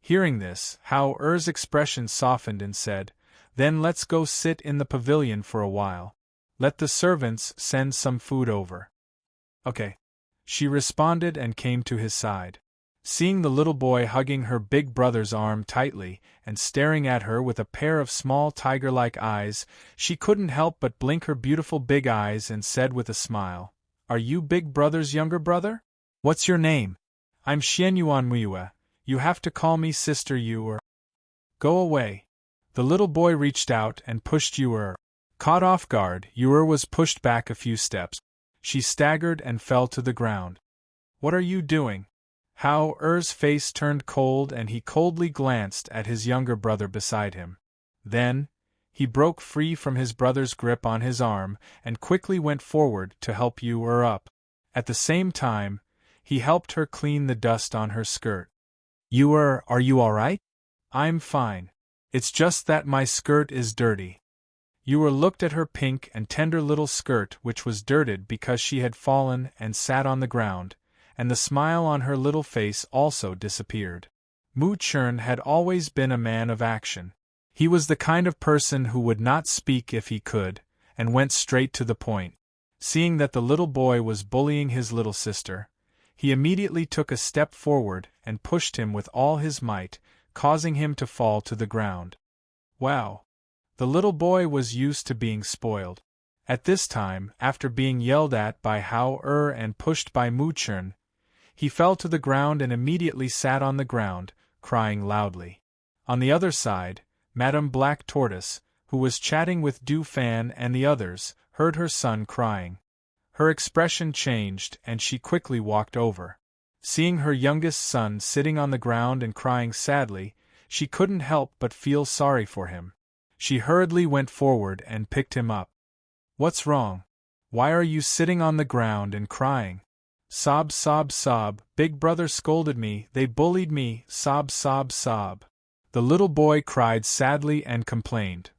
S1: Hearing this, How-er's expression softened and said, Then let's go sit in the pavilion for a while. Let the servants send some food over. Okay. She responded and came to his side. Seeing the little boy hugging her big brother's arm tightly and staring at her with a pair of small tiger-like eyes, she couldn't help but blink her beautiful big eyes and said with a smile, Are you big brother's younger brother? What's your name? I'm Xianyuan Muiwa. You have to call me sister Yu. Go away. The little boy reached out and pushed Yu. Caught off guard, Yu was pushed back a few steps. She staggered and fell to the ground. What are you doing? How-er's face turned cold and he coldly glanced at his younger brother beside him. Then, he broke free from his brother's grip on his arm and quickly went forward to help Yu up. At the same time, he helped her clean the dust on her skirt. Yu, are you all right? I'm fine. It's just that my skirt is dirty. Yu looked at her pink and tender little skirt, which was dirted because she had fallen and sat on the ground, and the smile on her little face also disappeared. Mu Chun had always been a man of action. He was the kind of person who would not speak if he could, and went straight to the point. Seeing that the little boy was bullying his little sister, he immediately took a step forward and pushed him with all his might, causing him to fall to the ground. Wow! The little boy was used to being spoiled. At this time, after being yelled at by How-er and pushed by Mu Chun, he fell to the ground and immediately sat on the ground, crying loudly. On the other side, Madame Black Tortoise, who was chatting with Du Fan and the others, heard her son crying. Her expression changed and she quickly walked over. Seeing her youngest son sitting on the ground and crying sadly, she couldn't help but feel sorry for him. She hurriedly went forward and picked him up. What's wrong? Why are you sitting on the ground and crying? Sob, sob, sob, big brother scolded me, they bullied me, sob, sob, sob. The little boy cried sadly and complained.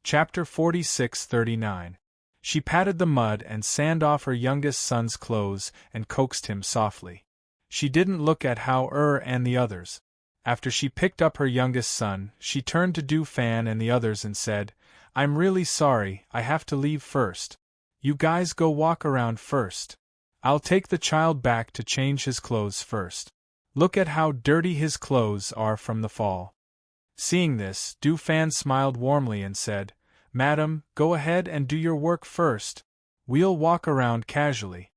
S1: Chapter 46:39. She patted the mud and sand off her youngest son's clothes and coaxed him softly. She didn't look at How-er and the others. After she picked up her youngest son, she turned to Du Fan and the others and said, I'm really sorry, I have to leave first. You guys go walk around first. I'll take the child back to change his clothes first. Look at how dirty his clothes are from the fall. Seeing this, Du Fan smiled warmly and said, Madam, go ahead and do your work first. We'll walk around casually.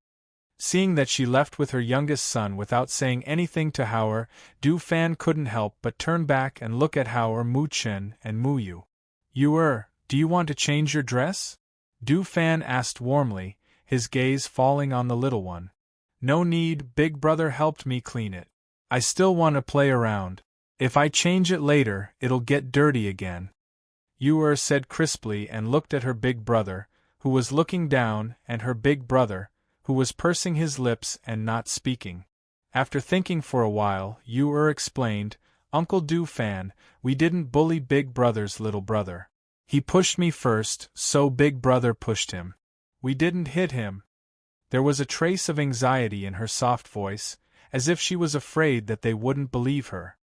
S1: Seeing that she left with her youngest son without saying anything to How-er, Du Fan couldn't help but turn back and look at How-er, Mu Chun, and Mu Yu. Yu, do you want to change your dress? Du Fan asked warmly, his gaze falling on the little one. No need, big brother helped me clean it. I still want to play around. If I change it later, it'll get dirty again. Yu said crisply and looked at her big brother, who was looking down, and her big brother, who was pursing his lips and not speaking. After thinking for a while, Yu explained, Uncle Du Fan, we didn't bully big brother's little brother. He pushed me first, so big brother pushed him. We didn't hit him. There was a trace of anxiety in her soft voice, as if she was afraid that they wouldn't believe her.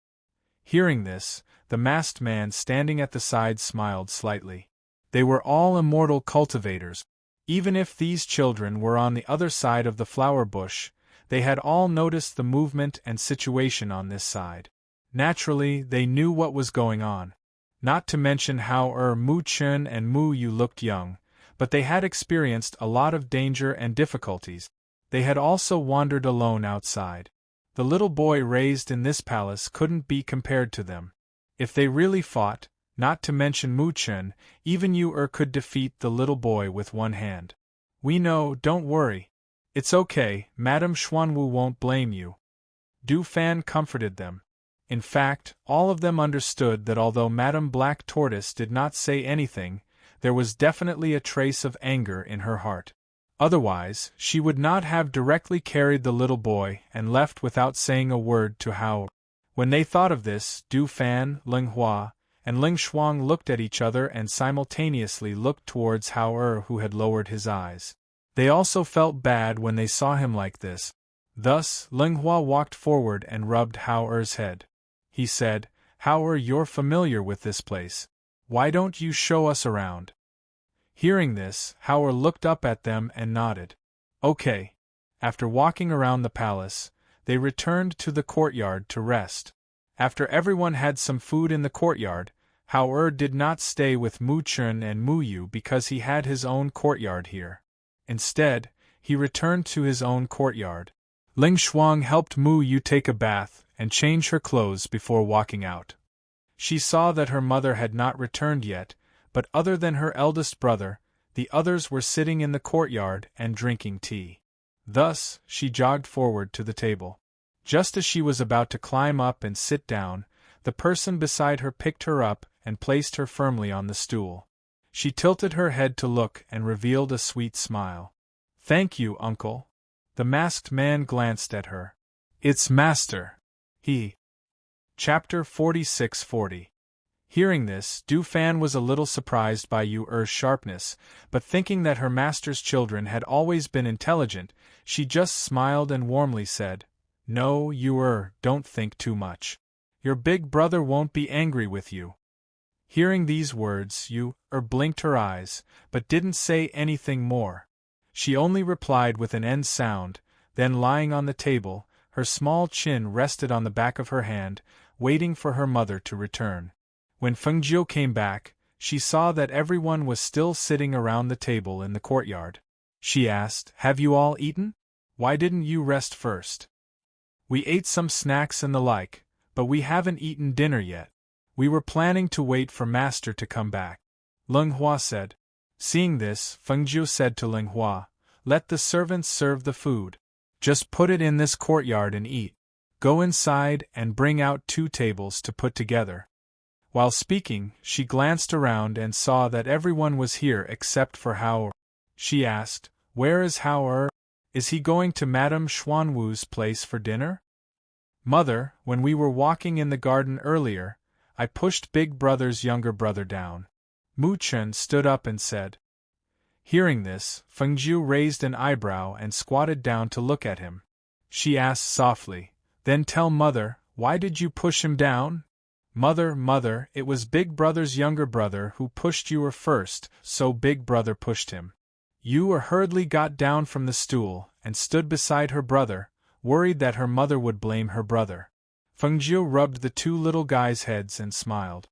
S1: Hearing this, the masked man standing at the side smiled slightly. They were all immortal cultivators. Even if these children were on the other side of the flower bush, they had all noticed the movement and situation on this side. Naturally, they knew what was going on. Not to mention how Mu Chun and Mu Yu looked young, but they had experienced a lot of danger and difficulties. They had also wandered alone outside. The little boy raised in this palace couldn't be compared to them. If they really fought, not to mention Mu Chun, even Yu could defeat the little boy with one hand. We know, don't worry. It's okay, Madame Xuanwu won't blame you. Du Fan comforted them. In fact, all of them understood that although Madame Black Tortoise did not say anything, there was definitely a trace of anger in her heart. Otherwise, she would not have directly carried the little boy and left without saying a word to Hao. When they thought of this, Du Fan, Ling Hua, and Ling Shuang looked at each other and simultaneously looked towards Hao who had lowered his eyes. They also felt bad when they saw him like this. Thus, Ling Hua walked forward and rubbed Hao-er's head. He said, Hao-er, you're familiar with this place. Why don't you show us around? Hearing this, Hao-er looked up at them and nodded. Okay. After walking around the palace, they returned to the courtyard to rest. After everyone had some food in the courtyard, Hao-er did not stay with Mu Chun and Mu Yu because he had his own courtyard here. Instead, he returned to his own courtyard. Ling Shuang helped Mu Yu take a bath and change her clothes before walking out. She saw that her mother had not returned yet, but other than her eldest brother, the others were sitting in the courtyard and drinking tea. Thus, she jogged forward to the table. Just as she was about to climb up and sit down, the person beside her picked her up and placed her firmly on the stool. She tilted her head to look and revealed a sweet smile. Thank you, uncle. The masked man glanced at her. It's master. He. Chapter 46-40. Hearing this, Du Fan was a little surprised by Yu-er's sharpness, but thinking that her master's children had always been intelligent, she just smiled and warmly said, No, Yu-er, don't think too much. Your big brother won't be angry with you. Hearing these words, Yu-er blinked her eyes, but didn't say anything more. She only replied with an end sound, then lying on the table, her small chin rested on the back of her hand, waiting for her mother to return. When Fengjiu came back, she saw that everyone was still sitting around the table in the courtyard. She asked, Have you all eaten? Why didn't you rest first? We ate some snacks and the like, but we haven't eaten dinner yet. We were planning to wait for Master to come back. Ling Hua said. Seeing this, Fengjiu said to Ling Hua, Let the servants serve the food. Just put it in this courtyard and eat. Go inside and bring out 2 tables to put together. While speaking, she glanced around and saw that everyone was here except for Hao-er. She asked, Where is Hao-er? Is he going to Madame Xuanwu's place for dinner? Mother, when we were walking in the garden earlier, I pushed Big Brother's younger brother down. Mu Chun stood up and said. Hearing this, Fengjiu raised an eyebrow and squatted down to look at him. She asked softly, Then tell Mother, why did you push him down? Mother, it was Big Brother's younger brother who pushed you first, so Big Brother pushed him. You hurriedly got down from the stool and stood beside her brother, worried that her mother would blame her brother. Fengjiu rubbed the 2 little guys' heads and smiled.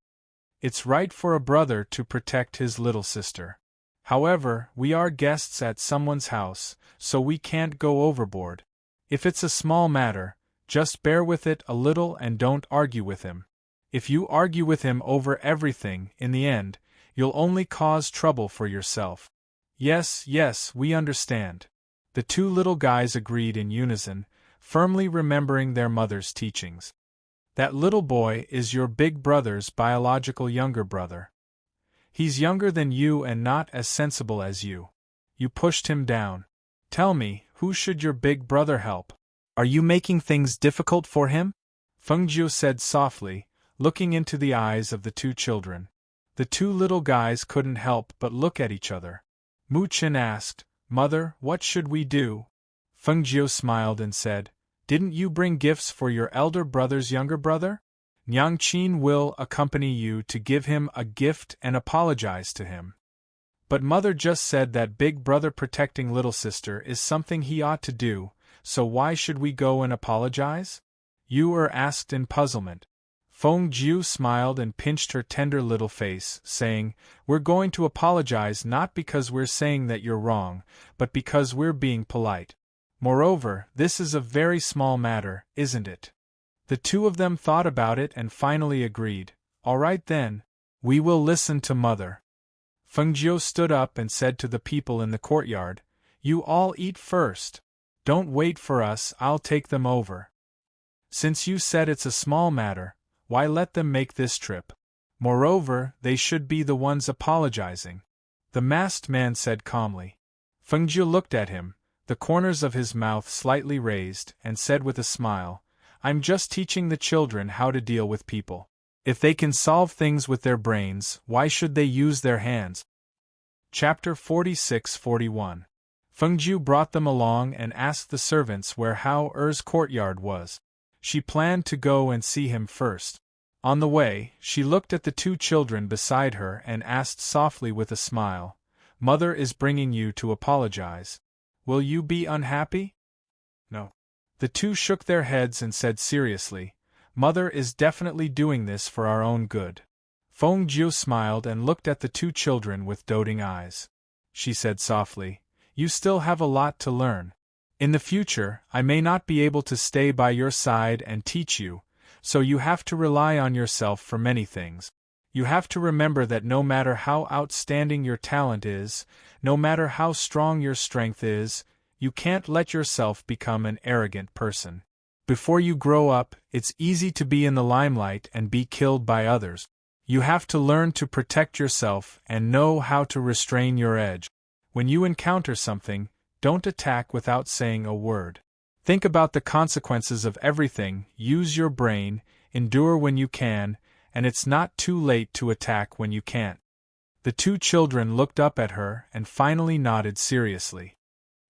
S1: It's right for a brother to protect his little sister. However, we are guests at someone's house, so we can't go overboard. If it's a small matter, just bear with it a little and don't argue with him. If you argue with him over everything, in the end, you'll only cause trouble for yourself. Yes, we understand. The 2 little guys agreed in unison, firmly remembering their mother's teachings. That little boy is your big brother's biological younger brother. He's younger than you and not as sensible as you. You pushed him down. Tell me, who should your big brother help? Are you making things difficult for him? Fengjiu said softly, looking into the eyes of the 2 children. The 2 little guys couldn't help but look at each other. Mu Chun asked, Mother, what should we do? Fengjiu smiled and said, Didn't you bring gifts for your elder brother's younger brother? Nyang Qin will accompany you to give him a gift and apologize to him. But Mother just said that Big Brother protecting little sister is something he ought to do, so why should we go and apologize? Yu-er asked in puzzlement. Fengjiu smiled and pinched her tender little face, saying, We're going to apologize not because we're saying that you're wrong, but because we're being polite. Moreover, this is a very small matter, isn't it? The 2 of them thought about it and finally agreed. All right then, we will listen to Mother. Fengjiu stood up and said to the people in the courtyard, You all eat first. Don't wait for us, I'll take them over. Since you said it's a small matter, why let them make this trip? Moreover, they should be the ones apologizing. The masked man said calmly. Fengjiu looked at him, the corners of his mouth slightly raised, and said with a smile, I'm just teaching the children how to deal with people. If they can solve things with their brains, why should they use their hands? Chapter 46-41. Fengjiu brought them along and asked the servants where Hao Er's courtyard was. She planned to go and see him first. On the way, she looked at the two children beside her and asked softly with a smile, "Mother is bringing you to apologize. Will you be unhappy?" "No." The two shook their heads and said seriously, "Mother is definitely doing this for our own good." Fengjiu smiled and looked at the two children with doting eyes. She said softly, "You still have a lot to learn. In the future, I may not be able to stay by your side and teach you, so you have to rely on yourself for many things. You have to remember that no matter how outstanding your talent is, no matter how strong your strength is, you can't let yourself become an arrogant person. Before you grow up, it's easy to be in the limelight and be killed by others. You have to learn to protect yourself and know how to restrain your edge. When you encounter something, don't attack without saying a word. Think about the consequences of everything, use your brain, endure when you can, and it's not too late to attack when you can't." The two children looked up at her and finally nodded seriously.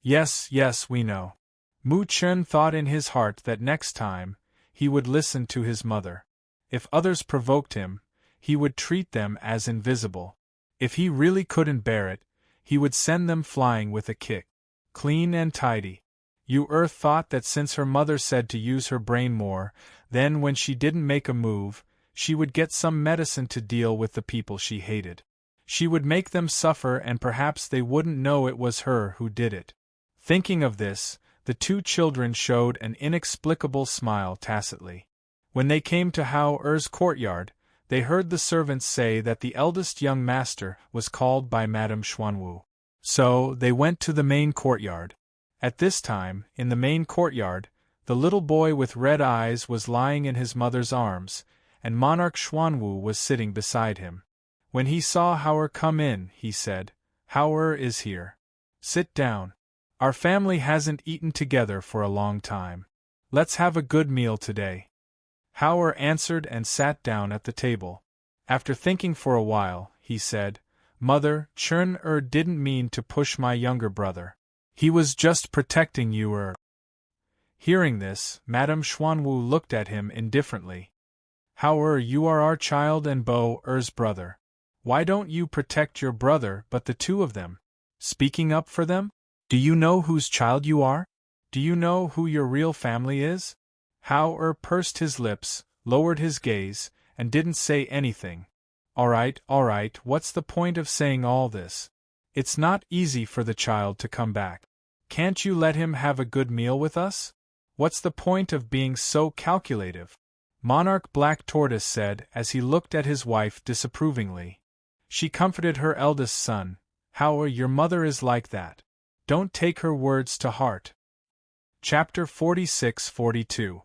S1: "Yes, yes, we know." Mu Chen thought in his heart that next time, he would listen to his mother. If others provoked him, he would treat them as invisible. If he really couldn't bear it, he would send them flying with a kick. Clean and tidy. Yu thought that since her mother said to use her brain more, then when she didn't make a move, she would get some medicine to deal with the people she hated. She would make them suffer and perhaps they wouldn't know it was her who did it. Thinking of this, the two children showed an inexplicable smile tacitly. When they came to Hao Er's courtyard, they heard the servants say that the eldest young master was called by Madame Xuanwu. So, they went to the main courtyard. At this time, in the main courtyard, the little boy with red eyes was lying in his mother's arms, and Monarch Xuanwu was sitting beside him. When he saw Hao Er come in, he said, "Hao Er is here. Sit down. Our family hasn't eaten together for a long time. Let's have a good meal today." Hao Er answered and sat down at the table. After thinking for a while, he said, "Mother, Chen didn't mean to push my younger brother. He was just protecting you." Hearing this, Madame Xuanwu looked at him indifferently. "Hao you are our child and Bo Er's brother. Why don't you protect your brother but the two of them? Speaking up for them? Do you know whose child you are? Do you know who your real family is?" Hao pursed his lips, lowered his gaze, and didn't say anything. All right, what's the point of saying all this? It's not easy for the child to come back. Can't you let him have a good meal with us? What's the point of being so calculative?" Monarch Black Tortoise said as he looked at his wife disapprovingly. She comforted her eldest son, "Hao your mother is like that. Don't take her words to heart." Chapter 46-42.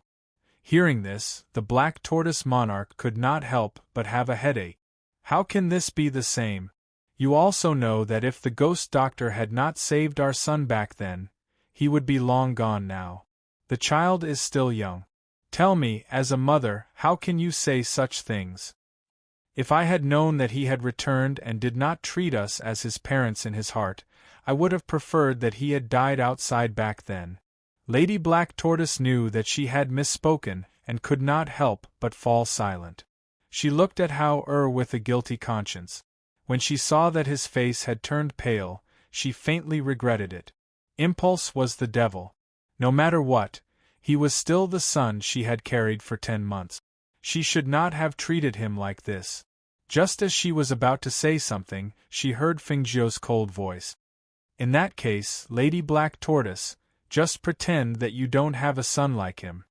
S1: Hearing this, the Black Tortoise monarch could not help but have a headache. How can this be the same? You also know that if the ghost doctor had not saved our son back then, he would be long gone now. The child is still young. Tell me, as a mother, how can you say such things? If I had known that he had returned and did not treat us as his parents in his heart, I would have preferred that he had died outside back then. Lady Black Tortoise knew that she had misspoken and could not help but fall silent. She looked at Hao with a guilty conscience. When she saw that his face had turned pale, she faintly regretted it. Impulse was the devil. No matter what, he was still the son she had carried for 10 months. She should not have treated him like this. Just as she was about to say something, she heard Fengjiu's cold voice. "In that case, Lady Black Tortoise, just pretend that you don't have a son like him."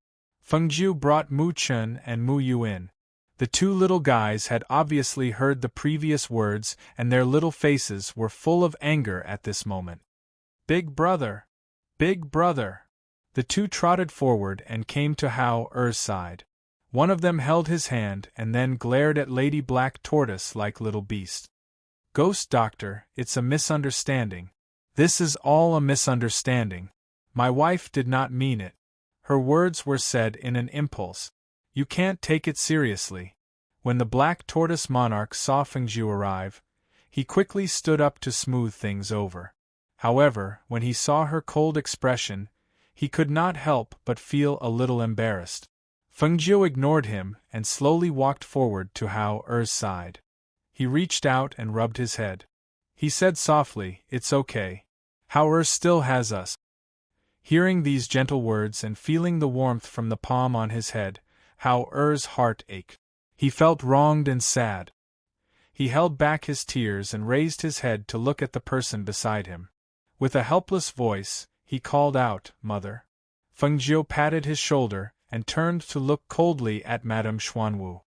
S1: Fengjiu brought Mu Chen and Mu Yu in. The two little guys had obviously heard the previous words and their little faces were full of anger at this moment. "Big brother! Big brother!" The two trotted forward and came to Hao Er's side. One of them held his hand and then glared at Lady Black Tortoise like little beast. "Ghost Doctor, it's a misunderstanding. This is all a misunderstanding. My wife did not mean it. Her words were said in an impulse. You can't take it seriously. When the black tortoise monarch saw Fengjiu arrive, he quickly stood up to smooth things over. However, when he saw her cold expression, he could not help but feel a little embarrassed. Fengjiu ignored him and slowly walked forward to Hao Er's side. He reached out and rubbed his head. He said softly, "It's okay. Hao Er still has us." Hearing these gentle words and feeling the warmth from the palm on his head, Hao Er's heart ached. He felt wronged and sad. He held back his tears and raised his head to look at the person beside him. With a helpless voice, he called out, "Mother." Fengjiu patted his shoulder and turned to look coldly at Madame Xuanwu.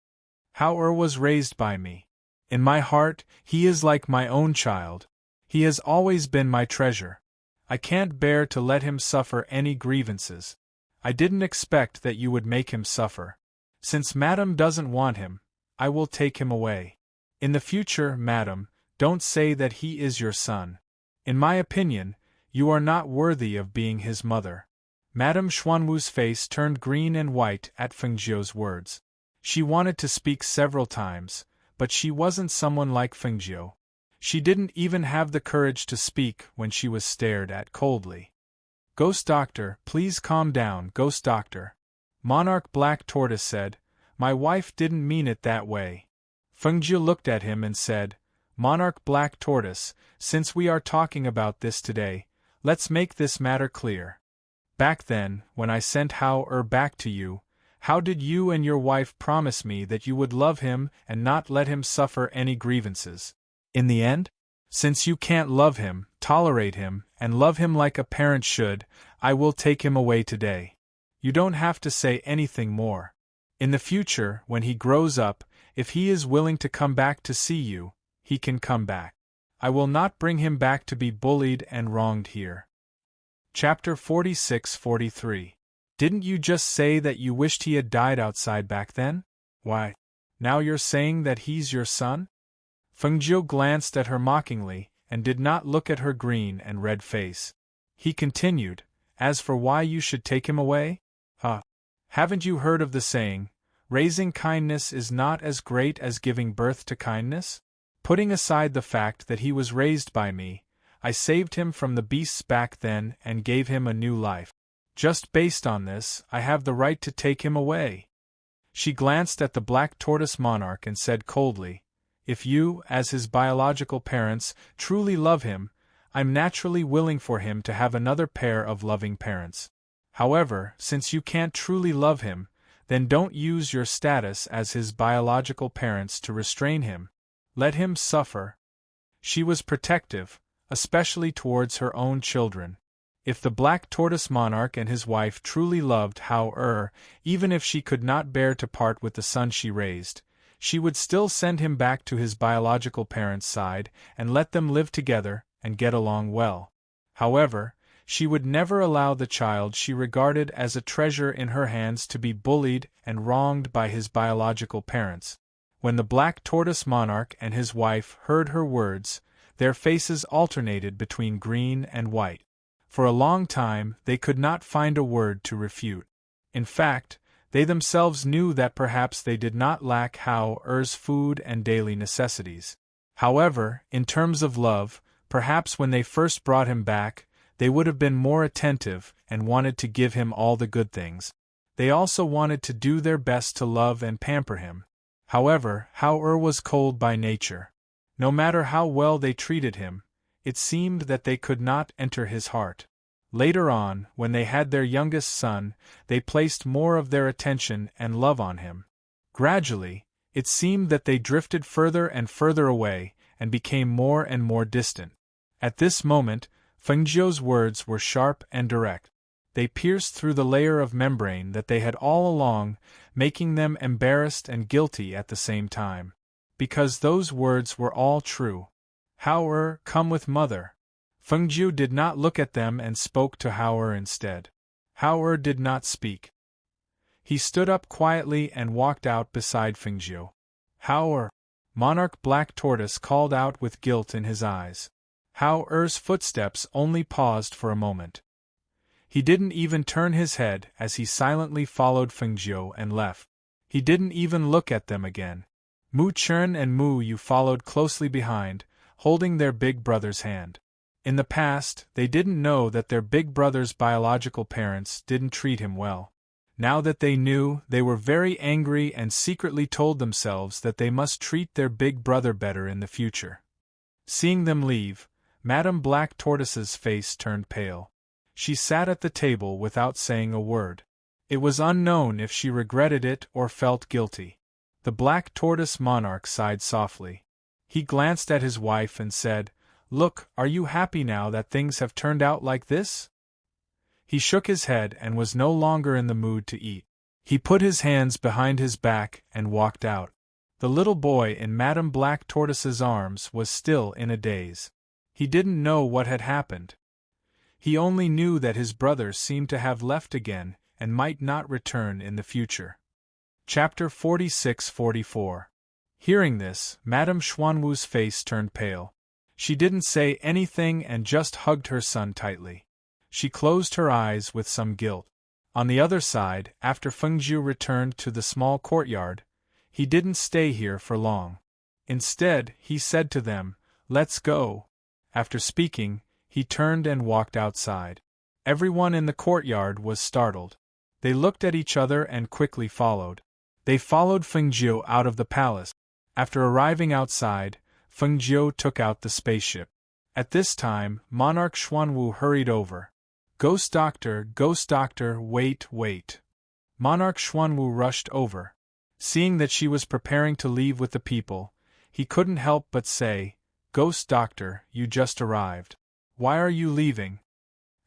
S1: "Hao Er was raised by me. In my heart, he is like my own child. He has always been my treasure. I can't bear to let him suffer any grievances. I didn't expect that you would make him suffer. Since Madame doesn't want him, I will take him away. In the future, Madame, don't say that he is your son. In my opinion, you are not worthy of being his mother." Madame Xuanwu's face turned green and white at Fengjiu's words. She wanted to speak several times, but she wasn't someone like Fengjiu. She didn't even have the courage to speak when she was stared at coldly. "Ghost Doctor, please calm down, Ghost Doctor." Monarch Black Tortoise said, "My wife didn't mean it that way." Fengjiu looked at him and said, "Monarch Black Tortoise, since we are talking about this today, let's make this matter clear. Back then, when I sent Hao Er back to you, how did you and your wife promise me that you would love him and not let him suffer any grievances? In the end, since you can't love him, tolerate him, and love him like a parent should, I will take him away today. You don't have to say anything more. In the future, when he grows up, if he is willing to come back to see you, he can come back. I will not bring him back to be bullied and wronged here." Chapter 46-43. Didn't you just say that you wished he had died outside back then? Why, now you're saying that he's your son? Fengjiu glanced at her mockingly and did not look at her green and red face. He continued, "As for why you should take him away? Haven't you heard of the saying, raising kindness is not as great as giving birth to kindness? Putting aside the fact that he was raised by me, I saved him from the beasts back then and gave him a new life. Just based on this, I have the right to take him away." She glanced at the black tortoise monarch and said coldly, "If you, as his biological parents, truly love him, I'm naturally willing for him to have another pair of loving parents. However, since you can't truly love him, then don't use your status as his biological parents to restrain him. Let him suffer." She was protective, especially towards her own children. If the black tortoise monarch and his wife truly loved Hao Er, even if she could not bear to part with the son she raised, she would still send him back to his biological parents' side and let them live together and get along well. However, she would never allow the child she regarded as a treasure in her hands to be bullied and wronged by his biological parents. When the black tortoise monarch and his wife heard her words, their faces alternated between green and white. For a long time they could not find a word to refute. In fact, they themselves knew that perhaps they did not lack Hao Er's food and daily necessities. However, in terms of love, perhaps when they first brought him back, they would have been more attentive and wanted to give him all the good things. They also wanted to do their best to love and pamper him. However, Hao Er was cold by nature. No matter how well they treated him, it seemed that they could not enter his heart. Later on, when they had their youngest son, they placed more of their attention and love on him. Gradually, it seemed that they drifted further and further away and became more and more distant. At this moment, Fengjiu's words were sharp and direct. They pierced through the layer of membrane that they had all along, making them embarrassed and guilty at the same time. Because those words were all true. "Hao Er, come with mother." Fengjiu did not look at them and spoke to Hao Er instead. Hao Er did not speak. He stood up quietly and walked out beside Fengjiu. "Hao Er!" Monarch Black Tortoise called out with guilt in his eyes. Hao Er's footsteps only paused for a moment. He didn't even turn his head as he silently followed Fengjiu and left. He didn't even look at them again. Mu Chern and Mu Yu followed closely behind, holding their big brother's hand. In the past, they didn't know that their big brother's biological parents didn't treat him well. Now that they knew, they were very angry and secretly told themselves that they must treat their big brother better in the future. Seeing them leave, Madame Black Tortoise's face turned pale. She sat at the table without saying a word. It was unknown if she regretted it or felt guilty. The Black Tortoise monarch sighed softly. He glanced at his wife and said, "Look, are you happy now that things have turned out like this?" He shook his head and was no longer in the mood to eat. He put his hands behind his back and walked out. The little boy in Madame Black Tortoise's arms was still in a daze. He didn't know what had happened. He only knew that his brother seemed to have left again and might not return in the future. Chapter 46-44. Hearing this, Madame Xuanwu's face turned pale. She didn't say anything and just hugged her son tightly. She closed her eyes with some guilt. On the other side, after Fengjiu returned to the small courtyard, he didn't stay here for long. Instead, he said to them, "Let's go." After speaking, he turned and walked outside. Everyone in the courtyard was startled. They looked at each other and quickly followed. They followed Fengjiu out of the palace. After arriving outside, Fengjiu took out the spaceship. At this time, Monarch Xuanwu hurried over. Ghost Doctor, wait. Monarch Xuanwu rushed over. Seeing that she was preparing to leave with the people, he couldn't help but say, "Ghost Doctor, you just arrived. Why are you leaving?"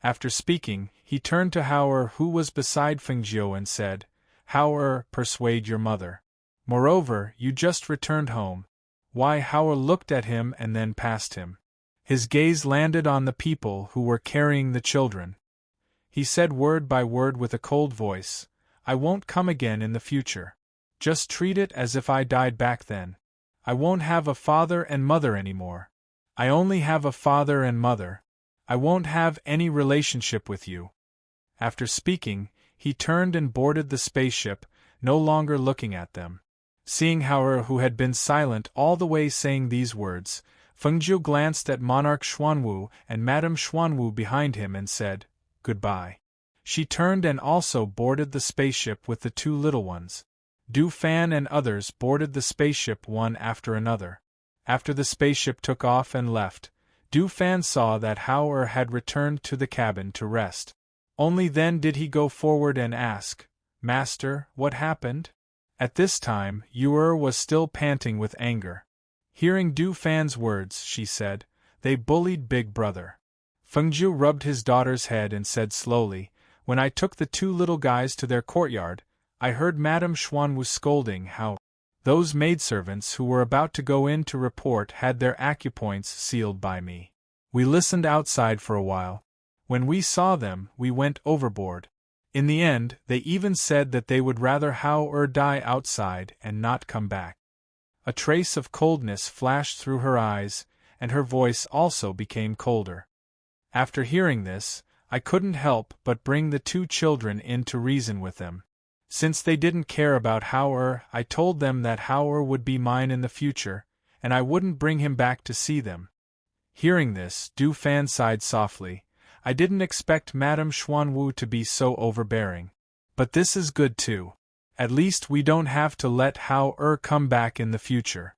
S1: After speaking, he turned to Hao who was beside Fengjiu and said, "Hao, persuade your mother. Moreover, you just returned home." Why? Hao looked at him and then past him. His gaze landed on the people who were carrying the children. He said word by word with a cold voice, "I won't come again in the future. Just treat it as if I died back then. I won't have a father and mother anymore. I only have a father and mother. I won't have any relationship with you." After speaking, he turned and boarded the spaceship, no longer looking at them. Seeing Hao who had been silent all the way saying these words, Fengjiu glanced at Monarch Xuanwu and Madame Xuanwu behind him and said, "Goodbye." She turned and also boarded the spaceship with the two little ones. Du Fan and others boarded the spaceship one after another. After the spaceship took off and left, Du Fan saw that Hao had returned to the cabin to rest. Only then did he go forward and ask, "Master, what happened?" At this time, Yu was still panting with anger. Hearing Du Fan's words, she said, "They bullied Big Brother." Fengjiu rubbed his daughter's head and said slowly, "When I took the two little guys to their courtyard, I heard Madame Xuanwu scolding how those maidservants who were about to go in to report had their acupoints sealed by me. We listened outside for a while. When we saw them, we went overboard. In the end, they even said that they would rather Hao die outside and not come back." A trace of coldness flashed through her eyes, and her voice also became colder. After hearing this, I couldn't help but bring the two children in to reason with them. Since they didn't care about Hao, I told them that Hao would be mine in the future, and I wouldn't bring him back to see them. Hearing this, Du Fan sighed softly. I didn't expect Madame Xuanwu to be so overbearing. But this is good too. At least we don't have to let Hao come back in the future.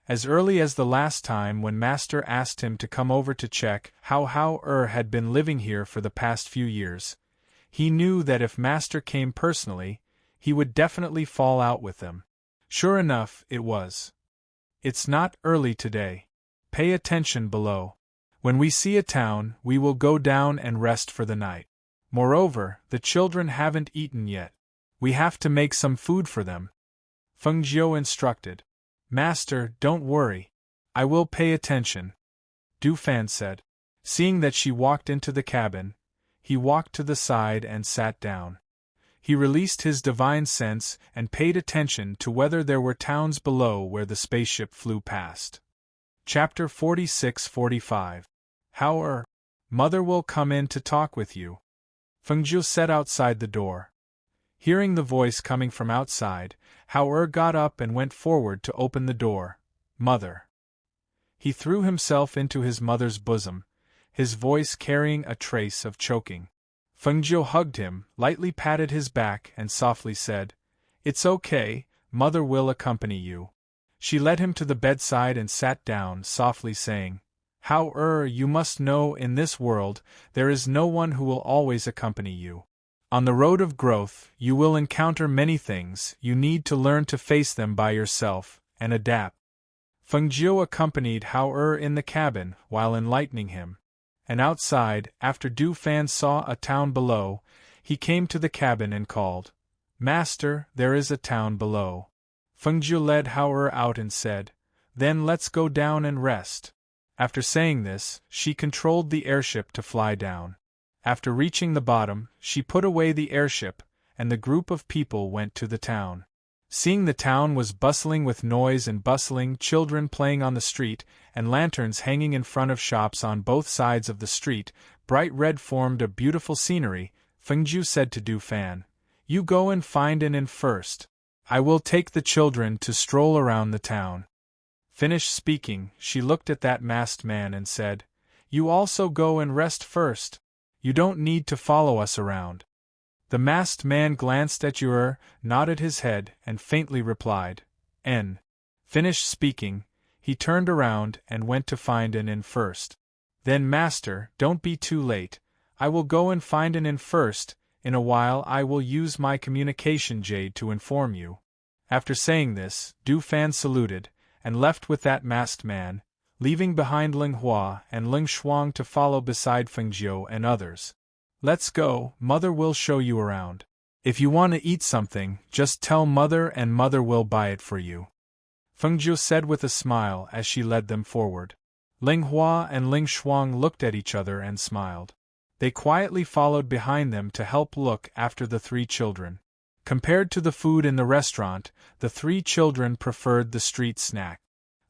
S1: As early as the last time when Master asked him to come over to check how Hao had been living here for the past few years, he knew that if Master came personally, he would definitely fall out with them. Sure enough, it was. It's not early today. Pay attention below. When we see a town, we will go down and rest for the night. Moreover, the children haven't eaten yet. We have to make some food for them. Fengjiu instructed. Master, don't worry. I will pay attention. Du Fan said. Seeing that she walked into the cabin, he walked to the side and sat down. He released his divine sense and paid attention to whether there were towns below where the spaceship flew past. Chapter 46-45. Hao Mother will come in to talk with you. Fengjiu said outside the door. Hearing the voice coming from outside, Hao got up and went forward to open the door. Mother. He threw himself into his mother's bosom, his voice carrying a trace of choking. Fengjiu hugged him, lightly patted his back, and softly said, "It's okay, mother will accompany you." She led him to the bedside and sat down, softly saying, "Hao you must know in this world there is no one who will always accompany you. On the road of growth, you will encounter many things, you need to learn to face them by yourself, and adapt." Fengjiu accompanied Hao in the cabin, while enlightening him. And outside, after Du Fan saw a town below, he came to the cabin and called, "Master, there is a town below." Fengjiu led Hao out and said, "Then let's go down and rest." After saying this, she controlled the airship to fly down. After reaching the bottom, she put away the airship, and the group of people went to the town. Seeing the town was bustling with noise and bustling children playing on the street, and lanterns hanging in front of shops on both sides of the street, bright red formed a beautiful scenery, Fengjiu said to Du Fan, "You go and find an inn first. I will take the children to stroll around the town." Finished speaking, she looked at that masked man and said, "You also go and rest first. You don't need to follow us around." The masked man glanced at Ur, nodded his head, and faintly replied, "N." Finished speaking, he turned around and went to find an inn first. "Then, master, don't be too late. I will go and find an inn first. In a while I will use my communication jade to inform you." After saying this, Du Fan saluted, and left with that masked man, leaving behind Ling Hua and Ling Shuang to follow beside Fengjiu and others. "Let's go, mother will show you around. If you want to eat something, just tell mother and mother will buy it for you," Fengjiu said with a smile as she led them forward. Ling Hua and Ling Shuang looked at each other and smiled. They quietly followed behind them to help look after the three children. Compared to the food in the restaurant, the three children preferred the street snack.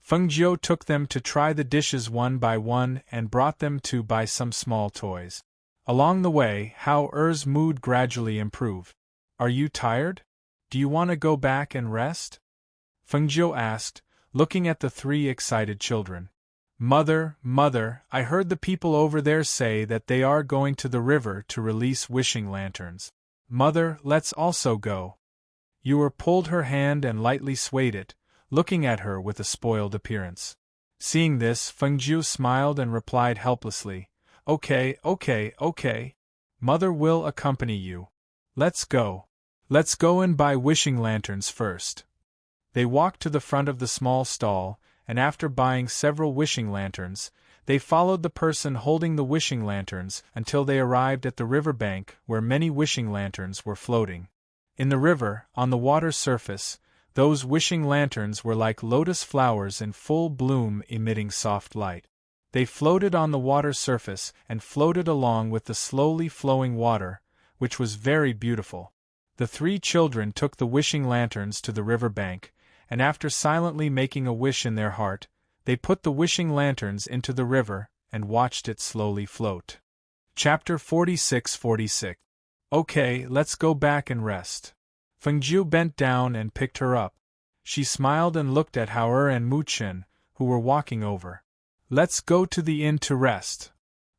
S1: Fengjiu took them to try the dishes one by one and brought them to buy some small toys. Along the way, Hao Er's mood gradually improved. "Are you tired? Do you want to go back and rest?" Fengjiu asked, looking at the three excited children. "Mother, mother, I heard the people over there say that they are going to the river to release wishing lanterns. Mother, let's also go." Ur pulled her hand and lightly swayed it, looking at her with a spoiled appearance. Seeing this, Fengjiu smiled and replied helplessly, Okay. Mother will accompany you. Let's go. Let's go and buy wishing lanterns first." They walked to the front of the small stall, and after buying several wishing lanterns, they followed the person holding the wishing lanterns until they arrived at the river bank where many wishing lanterns were floating. In the river, on the water surface, those wishing lanterns were like lotus flowers in full bloom emitting soft light. They floated on the water surface and floated along with the slowly flowing water, which was very beautiful. The three children took the wishing lanterns to the river bank, and after silently making a wish in their heart, they put the wishing lanterns into the river and watched it slowly float. Chapter 46. Okay, let's go back and rest. Fengjiu bent down and picked her up. She smiled and looked at Hao and Mu Chen, who were walking over. "Let's go to the inn to rest."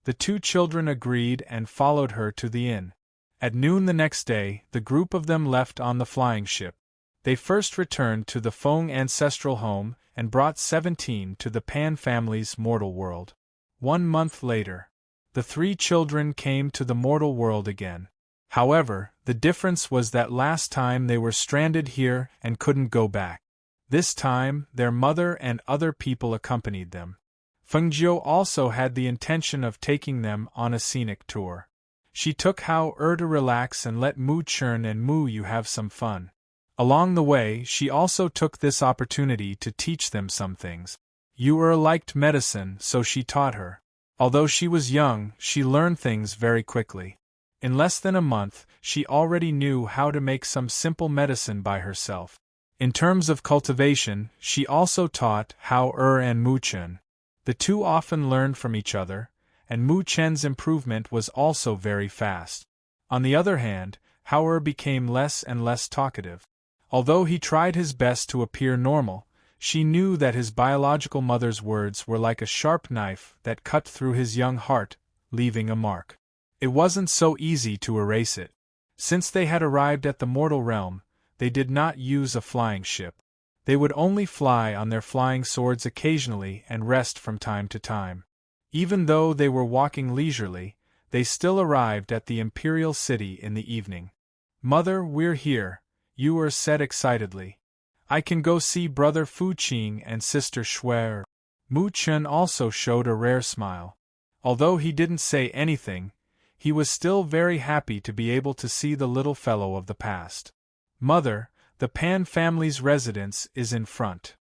S1: The two children agreed and followed her to the inn. At noon the next day, the group of them left on the flying ship. They first returned to the Feng ancestral home and brought 17 to the Pan family's mortal world. 1 month later, the three children came to the mortal world again. However, the difference was that last time they were stranded here and couldn't go back. This time, their mother and other people accompanied them. Fengjiu also had the intention of taking them on a scenic tour. She took Hao to relax and let Mu Chen and Mu Yu have some fun. Along the way, she also took this opportunity to teach them some things. Yu liked medicine, so she taught her. Although she was young, she learned things very quickly. In less than a month, she already knew how to make some simple medicine by herself. In terms of cultivation, she also taught Hao and Mu Chen. The two often learned from each other, and Mu Chen's improvement was also very fast. On the other hand, Hao became less and less talkative. Although he tried his best to appear normal, she knew that his biological mother's words were like a sharp knife that cut through his young heart, leaving a mark. It wasn't so easy to erase it. Since they had arrived at the mortal realm, they did not use a flying ship. They would only fly on their flying swords occasionally and rest from time to time. Even though they were walking leisurely, they still arrived at the imperial city in the evening. "Mother, we're here," Yu said excitedly. "I can go see brother Fuqing and sister Shuer." Mu Chen also showed a rare smile. Although he didn't say anything, he was still very happy to be able to see the little fellow of the past. "Mother, the Pan family's residence is in front."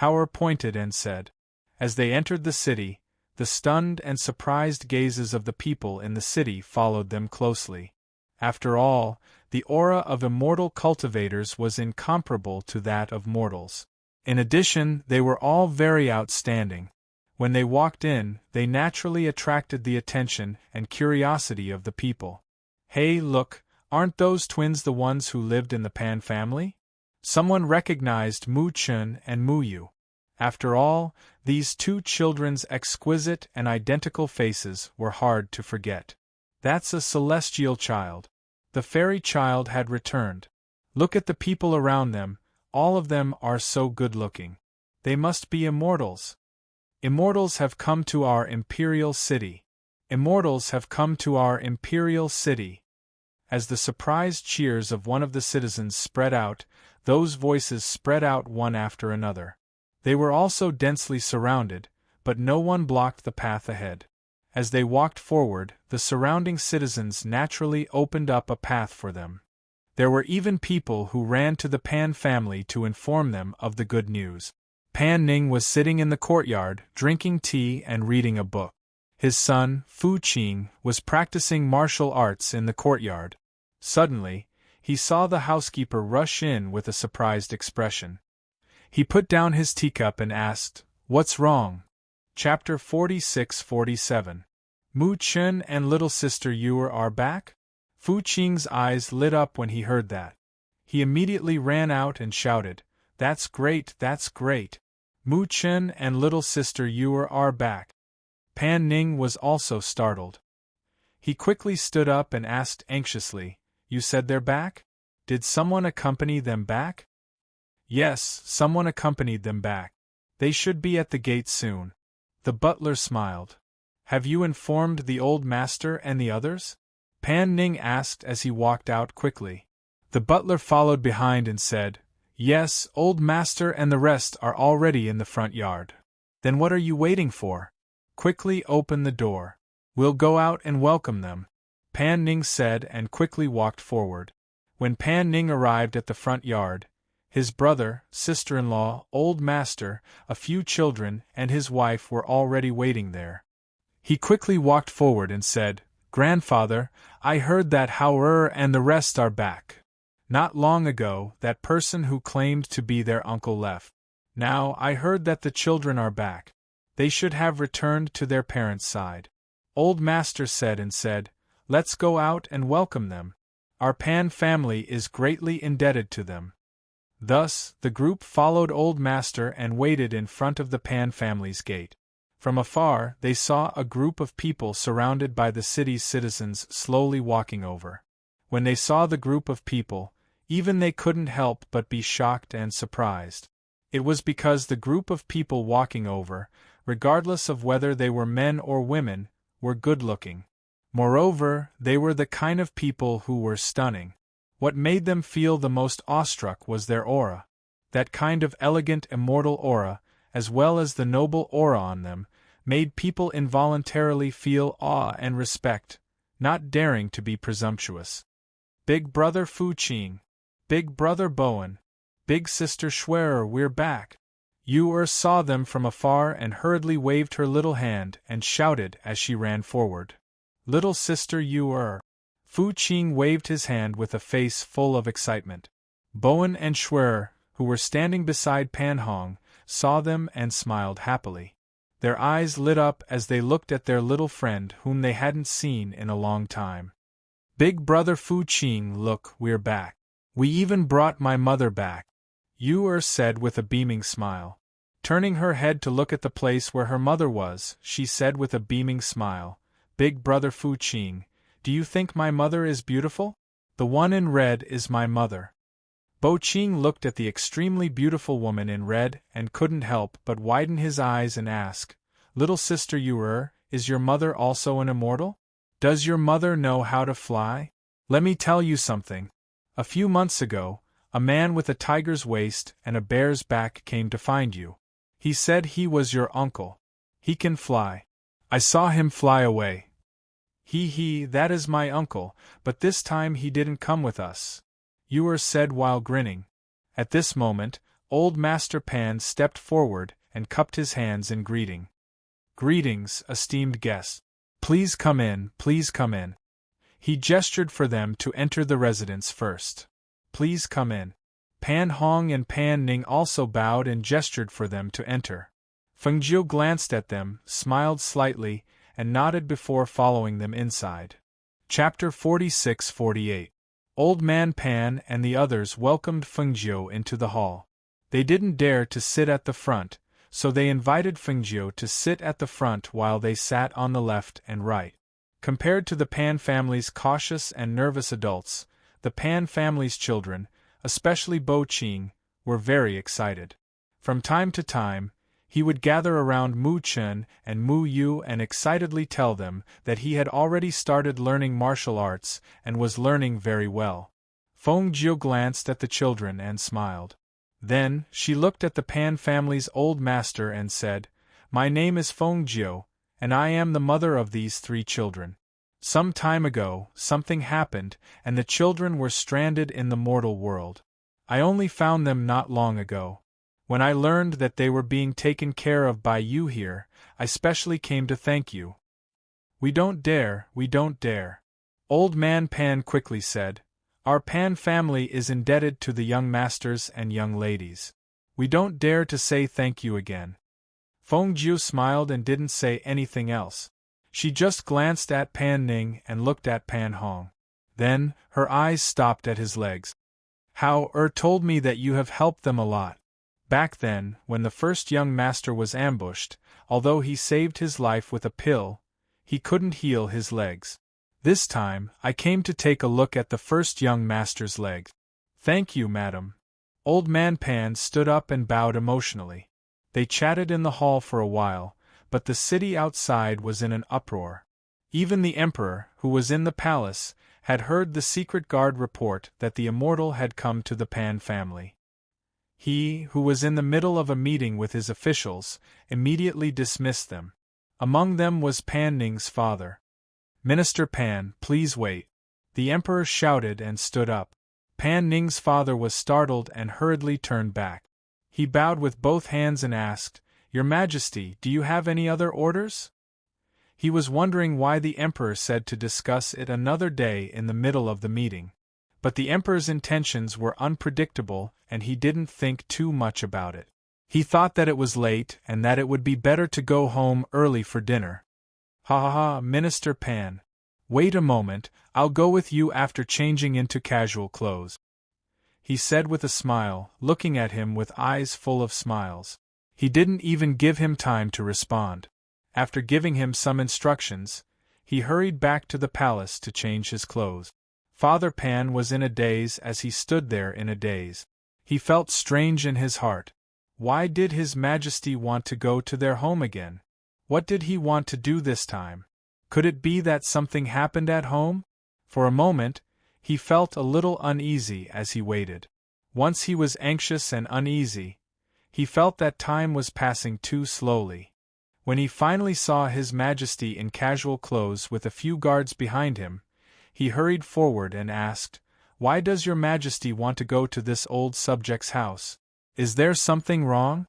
S1: Hauer pointed and said. As they entered the city, the stunned and surprised gazes of the people in the city followed them closely. After all, the aura of immortal cultivators was incomparable to that of mortals. In addition, they were all very outstanding. When they walked in, they naturally attracted the attention and curiosity of the people. "Hey, look, aren't those twins the ones who lived in the Pan family?" Someone recognized Mu Chen and Mu Yu. After all, these two children's exquisite and identical faces were hard to forget. "That's a celestial child." The fairy child had returned. "Look at the people around them, all of them are so good-looking. They must be immortals. Immortals have come to our imperial city. Immortals have come to our imperial city." As the surprised cheers of one of the citizens spread out, those voices spread out one after another. They were also densely surrounded, but no one blocked the path ahead. As they walked forward, the surrounding citizens naturally opened up a path for them. There were even people who ran to the Pan family to inform them of the good news. Pan Ning was sitting in the courtyard, drinking tea and reading a book. His son, Fuqing, was practicing martial arts in the courtyard. Suddenly, he saw the housekeeper rush in with a surprised expression. He put down his teacup and asked, "What's wrong?" Chapter 46-47. Mu Chen and little sister Yu are back? Fuqing's eyes lit up when he heard that. He immediately ran out and shouted, "That's great, that's great! Mu Chen and little sister Yu are back." Pan Ning was also startled. He quickly stood up and asked anxiously, "You said they're back? Did someone accompany them back?" "Yes, someone accompanied them back. They should be at the gate soon." The butler smiled. "Have you informed the old master and the others?" Pan Ning asked as he walked out quickly. The butler followed behind and said, "Yes, old master and the rest are already in the front yard." "Then what are you waiting for? Quickly open the door. We'll go out and welcome them," Pan Ning said and quickly walked forward. When Pan Ning arrived at the front yard, his brother, sister-in-law, old master, a few children, and his wife were already waiting there. He quickly walked forward and said, "Grandfather, I heard that Hauer and the rest are back. Not long ago, that person who claimed to be their uncle left. Now, I heard that the children are back. They should have returned to their parents' side." Old master said, "Let's go out and welcome them. Our Pan family is greatly indebted to them." Thus, the group followed old master and waited in front of the Pan family's gate. From afar, they saw a group of people surrounded by the city's citizens slowly walking over. When they saw the group of people, even they couldn't help but be shocked and surprised. It was because the group of people walking over, regardless of whether they were men or women, were good-looking. Moreover, they were the kind of people who were stunning. What made them feel the most awestruck was their aura. That kind of elegant immortal aura, as well as the noble aura on them, made people involuntarily feel awe and respect, not daring to be presumptuous. "Big brother Fuqing, big brother Bowen, big sister Shuer, we're back." Yu saw them from afar and hurriedly waved her little hand and shouted as she ran forward, "Little sister Yu." Fuqing waved his hand with a face full of excitement. Bowen and Shuer, who were standing beside Pan Hong, saw them and smiled happily. Their eyes lit up as they looked at their little friend whom they hadn't seen in a long time. "Big brother Fuqing, look, we're back." We even brought my mother back, Yu said with a beaming smile. Turning her head to look at the place where her mother was, she said with a beaming smile, Big brother Fu Qing, do you think my mother is beautiful? The one in red is my mother. Bo Qing looked at the extremely beautiful woman in red and couldn't help but widen his eyes and ask, Little sister Yu, is your mother also an immortal? Does your mother know how to fly? Let me tell you something. A few months ago, a man with a tiger's waist and a bear's back came to find you. He said he was your uncle. He can fly. I saw him fly away. That is my uncle, but this time he didn't come with us, Yu said while grinning. At this moment, old Master Pan stepped forward and cupped his hands in greeting. Greetings, esteemed guests. Please come in, please come in. He gestured for them to enter the residence first. Please come in. Pan Hong and Pan Ning also bowed and gestured for them to enter. Feng Jiu glanced at them, smiled slightly, and nodded before following them inside. Chapter 46-48. Old Man Pan and the others welcomed Feng Jiu into the hall. They didn't dare to sit at the front, so they invited Feng Jiu to sit at the front while they sat on the left and right. Compared to the Pan family's cautious and nervous adults, the Pan family's children, especially Bo Qing, were very excited. From time to time, he would gather around Mu Chen and Mu Yu and excitedly tell them that he had already started learning martial arts and was learning very well. Feng Jiu glanced at the children and smiled. Then, she looked at the Pan family's old master and said, My name is Feng Jiu, and I am the mother of these 3 children. Some time ago, something happened, and the children were stranded in the mortal world. I only found them not long ago. When I learned that they were being taken care of by you here, I specially came to thank you. We don't dare. Old Man Pan quickly said. Our Pan family is indebted to the young masters and young ladies. We don't dare to say thank you again. Feng Jiu smiled and didn't say anything else. She just glanced at Pan Ning and looked at Pan Hong. Then, her eyes stopped at his legs. How told me that you have helped them a lot. Back then, when the first young master was ambushed, although he saved his life with a pill, he couldn't heal his legs. This time, I came to take a look at the first young master's legs. Thank you, madam. Old Man Pan stood up and bowed emotionally. They chatted in the hall for a while, but the city outside was in an uproar. Even the emperor, who was in the palace, had heard the secret guard report that the immortal had come to the Pan family. He, who was in the middle of a meeting with his officials, immediately dismissed them. Among them was Pan Ning's father. Minister Pan, please wait. The emperor shouted and stood up. Pan Ning's father was startled and hurriedly turned back. He bowed with both hands and asked, Your Majesty, do you have any other orders? He was wondering why the emperor said to discuss it another day in the middle of the meeting. But the emperor's intentions were unpredictable and he didn't think too much about it. He thought that it was late and that it would be better to go home early for dinner. Minister Pan. Wait a moment, I'll go with you after changing into casual clothes, he said with a smile, looking at him with eyes full of smiles. He didn't even give him time to respond. After giving him some instructions, he hurried back to the palace to change his clothes. Father Pan was in a daze as he stood there in a daze. He felt strange in his heart. Why did His Majesty want to go to their home again? What did he want to do this time? Could it be that something happened at home? For a moment, he felt a little uneasy as he waited. Once he was anxious and uneasy. He felt that time was passing too slowly. When he finally saw His Majesty in casual clothes with a few guards behind him, he hurried forward and asked, Why does Your Majesty want to go to this old subject's house? Is there something wrong?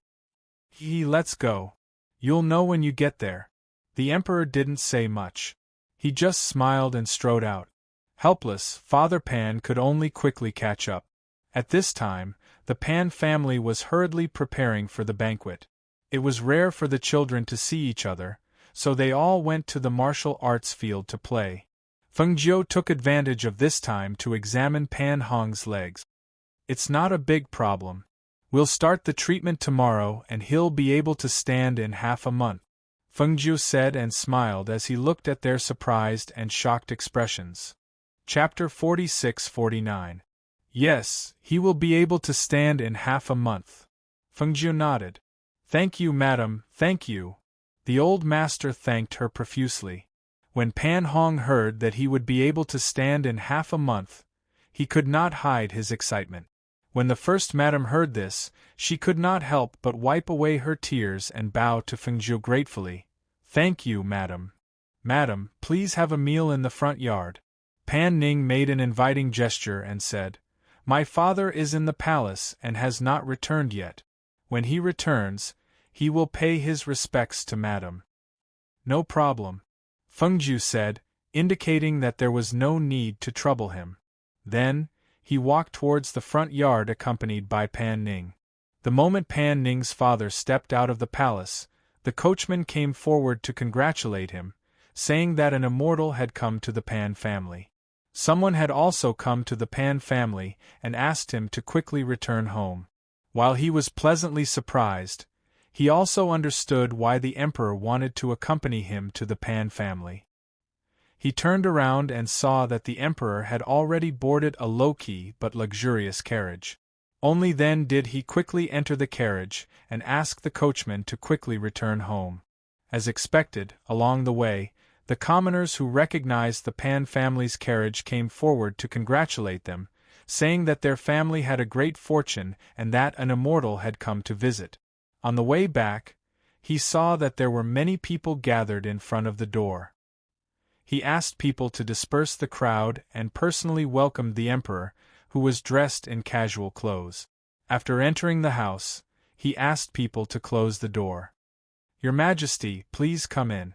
S1: Let's go. You'll know when you get there. The emperor didn't say much. He just smiled and strode out. Helpless, Father Pan could only quickly catch up. At this time, the Pan family was hurriedly preparing for the banquet. It was rare for the children to see each other, so they all went to the martial arts field to play. Feng Jiu took advantage of this time to examine Pan Hong's legs. It's not a big problem. We'll start the treatment tomorrow and he'll be able to stand in half a month, Fengjiu said and smiled as he looked at their surprised and shocked expressions. Chapter 46-49. Yes, he will be able to stand in half a month. Fengjiu nodded. Thank you, madam, thank you. The old master thanked her profusely. When Pan Hong heard that he would be able to stand in half a month, he could not hide his excitement. When the first madam heard this, she could not help but wipe away her tears and bow to Fengjiu gratefully. Thank you, madam. Madam, please have a meal in the front yard. Pan Ning made an inviting gesture and said, My father is in the palace and has not returned yet. When he returns, he will pay his respects to madam. No problem, Fengjiu said, indicating that there was no need to trouble him. Then, he walked towards the front yard accompanied by Pan Ning. The moment Pan Ning's father stepped out of the palace, the coachman came forward to congratulate him, saying that an immortal had come to the Pan family. Someone had also come to the Pan family and asked him to quickly return home. While he was pleasantly surprised, he also understood why the emperor wanted to accompany him to the Pan family. He turned around and saw that the emperor had already boarded a low-key but luxurious carriage. Only then did he quickly enter the carriage and ask the coachman to quickly return home. As expected, along the way, the commoners who recognized the Pan family's carriage came forward to congratulate them, saying that their family had a great fortune and that an immortal had come to visit. On the way back, he saw that there were many people gathered in front of the door. He asked people to disperse the crowd and personally welcomed the emperor, who was dressed in casual clothes. After entering the house, he asked people to close the door. Your Majesty, please come in.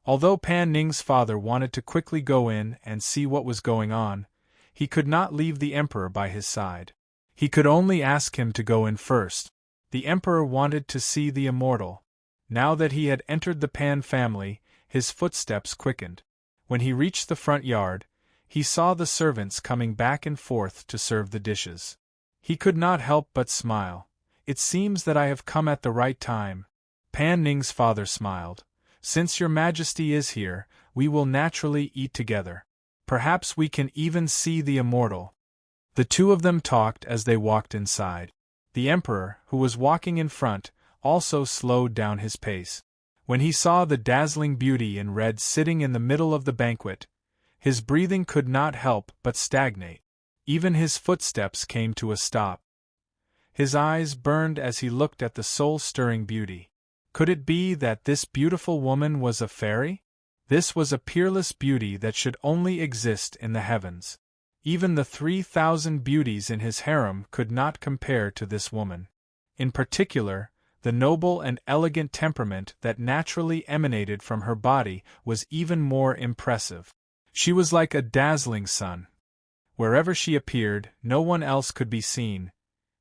S1: Although Pan Ning's father wanted to quickly go in and see what was going on, he could not leave the emperor by his side. He could only ask him to go in first. The emperor wanted to see the immortal. Now that he had entered the Pan family, his footsteps quickened. When he reached the front yard, he saw the servants coming back and forth to serve the dishes. He could not help but smile. It seems that I have come at the right time. Pan Ning's father smiled. Since your Majesty is here, we will naturally eat together. Perhaps we can even see the immortal. The two of them talked as they walked inside. The emperor, who was walking in front, also slowed down his pace. When he saw the dazzling beauty in red sitting in the middle of the banquet, his breathing could not help but stagnate. Even his footsteps came to a stop. His eyes burned as he looked at the soul-stirring beauty. Could it be that this beautiful woman was a fairy? This was a peerless beauty that should only exist in the heavens. Even the 3,000 beauties in his harem could not compare to this woman. In particular, the noble and elegant temperament that naturally emanated from her body was even more impressive. She was like a dazzling sun. Wherever she appeared, no one else could be seen.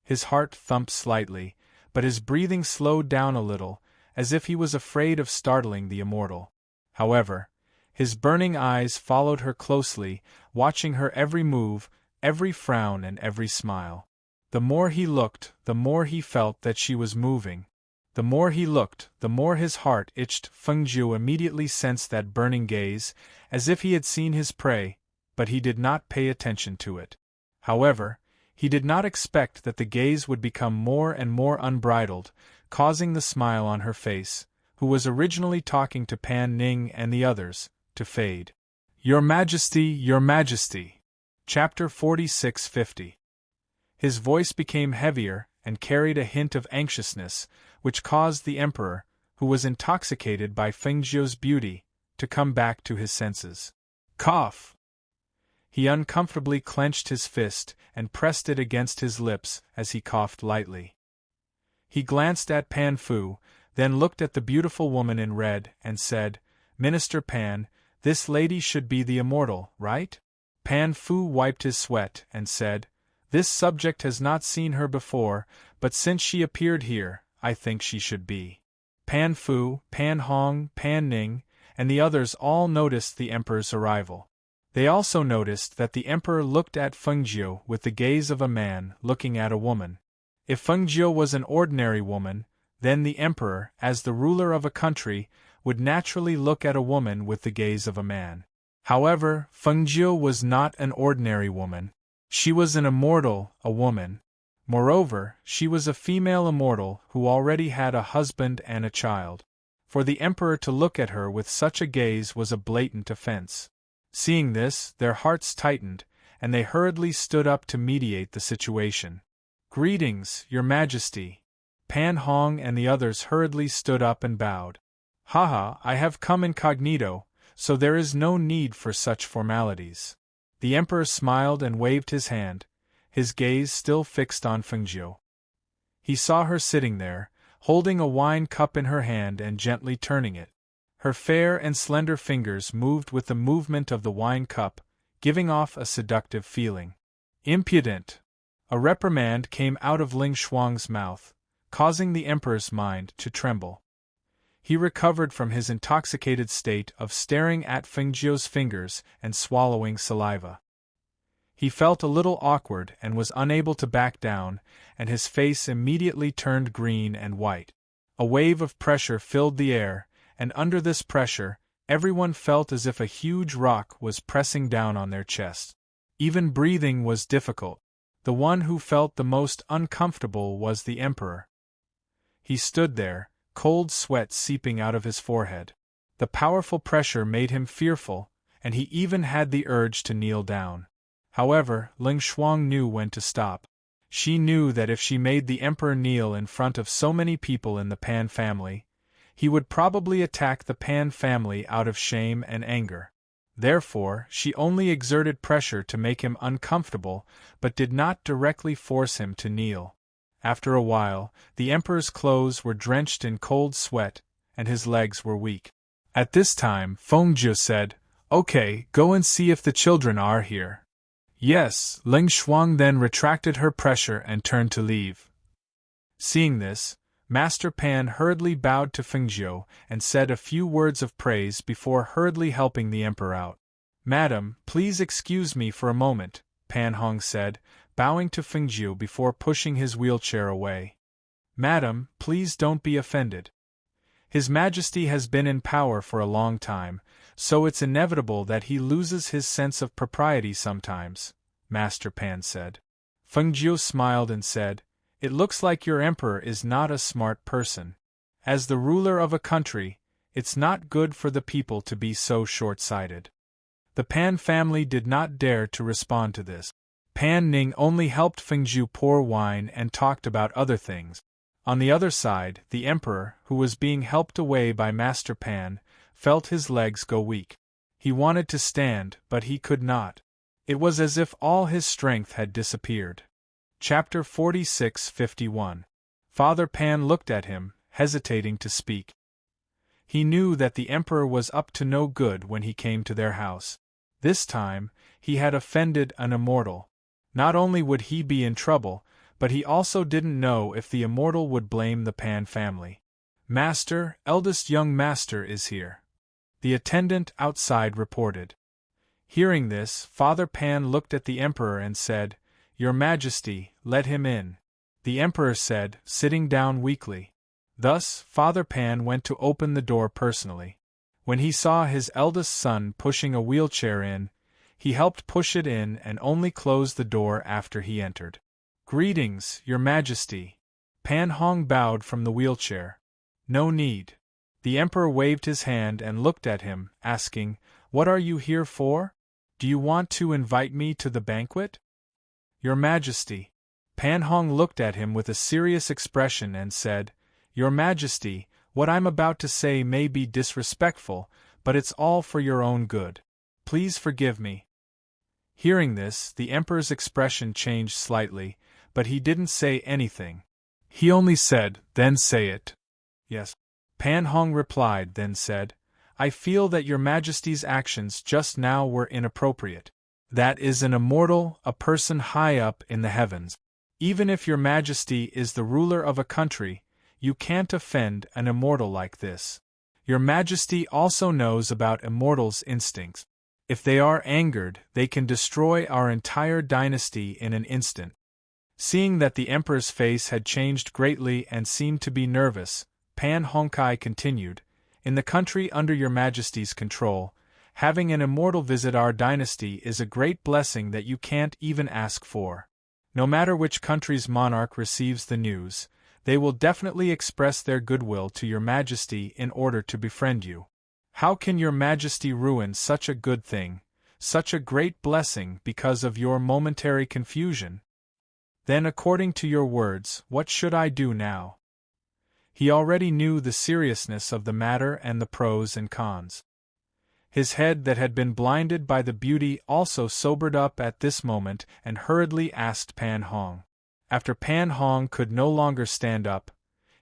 S1: His heart thumped slightly, but his breathing slowed down a little, as if he was afraid of startling the immortal. However, his burning eyes followed her closely, watching her every move, every frown and every smile. The more he looked, the more he felt that she was moving. The more he looked, the more his heart itched. Fengjiu immediately sensed that burning gaze, as if he had seen his prey, but he did not pay attention to it. However, he did not expect that the gaze would become more and more unbridled, causing the smile on her face, who was originally talking to Pan Ning and the others, to fade. Your Majesty, Your Majesty! Chapter 46-50. His voice became heavier and carried a hint of anxiousness, which caused the emperor, who was intoxicated by Fengjiu's beauty, to come back to his senses. Cough! He uncomfortably clenched his fist and pressed it against his lips as he coughed lightly. He glanced at Pan Fu, then looked at the beautiful woman in red and said, Minister Pan, this lady should be the immortal, right? Pan Fu wiped his sweat and said, This subject has not seen her before, but since she appeared here, I think she should be. Pan Fu, Pan Hong, Pan Ning, and the others all noticed the emperor's arrival. They also noticed that the emperor looked at Fengjiu with the gaze of a man looking at a woman. If Fengjiu was an ordinary woman, then the emperor, as the ruler of a country, would naturally look at a woman with the gaze of a man. However, Fengjiu was not an ordinary woman. She was an immortal, a woman. Moreover, she was a female immortal who already had a husband and a child. For the emperor to look at her with such a gaze was a blatant offense. Seeing this, their hearts tightened, and they hurriedly stood up to mediate the situation. "Greetings, Your Majesty." Pan Hong and the others hurriedly stood up and bowed. "Haha, I have come incognito, so there is no need for such formalities." The emperor smiled and waved his hand, his gaze still fixed on Fengjiu. He saw her sitting there, holding a wine cup in her hand and gently turning it. Her fair and slender fingers moved with the movement of the wine cup, giving off a seductive feeling. "Impudent!" A reprimand came out of Ling Shuang's mouth, causing the emperor's mind to tremble. He recovered from his intoxicated state of staring at Fengjiu's fingers and swallowing saliva. He felt a little awkward and was unable to back down, and his face immediately turned green and white. A wave of pressure filled the air, and under this pressure, everyone felt as if a huge rock was pressing down on their chest. Even breathing was difficult. The one who felt the most uncomfortable was the emperor. He stood there, cold sweat seeping out of his forehead. The powerful pressure made him fearful, and he even had the urge to kneel down. However, Ling Shuang knew when to stop. She knew that if she made the emperor kneel in front of so many people in the Pan family, he would probably attack the Pan family out of shame and anger. Therefore, she only exerted pressure to make him uncomfortable, but did not directly force him to kneel. After a while, the emperor's clothes were drenched in cold sweat, and his legs were weak. At this time, Fengjiu said, "Okay, go and see if the children are here." "Yes." Ling Shuang then retracted her pressure and turned to leave. Seeing this, Master Pan hurriedly bowed to Fengjiu and said a few words of praise before hurriedly helping the emperor out. "Madam, please excuse me for a moment," Pan Hong said, bowing to Fengjiu before pushing his wheelchair away. "Madam, please don't be offended. His Majesty has been in power for a long time, so it's inevitable that he loses his sense of propriety sometimes," Master Pan said. Fengjiu smiled and said, "It looks like your emperor is not a smart person. As the ruler of a country, it's not good for the people to be so short-sighted." The Pan family did not dare to respond to this. Pan Ning only helped Fengjiu pour wine and talked about other things. On the other side, the emperor, who was being helped away by Master Pan, felt his legs go weak. He wanted to stand, but he could not. It was as if all his strength had disappeared. Chapter 46-51. Father Pan looked at him, hesitating to speak. He knew that the emperor was up to no good when he came to their house. This time, he had offended an immortal. Not only would he be in trouble, but he also didn't know if the immortal would blame the Pan family. "Master, eldest young master is here," the attendant outside reported. Hearing this, Father Pan looked at the emperor and said, "Your Majesty, let him in," the emperor said, sitting down weakly. Thus, Father Pan went to open the door personally. When he saw his eldest son pushing a wheelchair in, he helped push it in and only closed the door after he entered. "Greetings, Your Majesty." Pan Hong bowed from the wheelchair. "No need." The emperor waved his hand and looked at him, asking, "What are you here for? Do you want to invite me to the banquet?" "Your Majesty." Pan Hong looked at him with a serious expression and said, "Your Majesty, what I'm about to say may be disrespectful, but it's all for your own good. Please forgive me." Hearing this, the emperor's expression changed slightly, but he didn't say anything. He only said, "Then say it." "Yes." Pan Hong replied, then said, "I feel that Your Majesty's actions just now were inappropriate. That is an immortal, a person high up in the heavens. Even if Your Majesty is the ruler of a country, you can't offend an immortal like this. Your Majesty also knows about immortals' instincts. If they are angered, they can destroy our entire dynasty in an instant. Seeing that the emperor's face had changed greatly and seemed to be nervous, Pan Honkai continued, "In the country under your majesty's control, having an immortal visit our dynasty is a great blessing that you can't even ask for. No matter which country's monarch receives the news, they will definitely express their goodwill to your majesty in order to befriend you. How can your majesty ruin such a good thing, such a great blessing because of your momentary confusion? Then according to your words, what should I do now?" He already knew the seriousness of the matter and the pros and cons. His head that had been blinded by the beauty also sobered up at this moment and hurriedly asked Pan Hong. After Pan Hong could no longer stand up,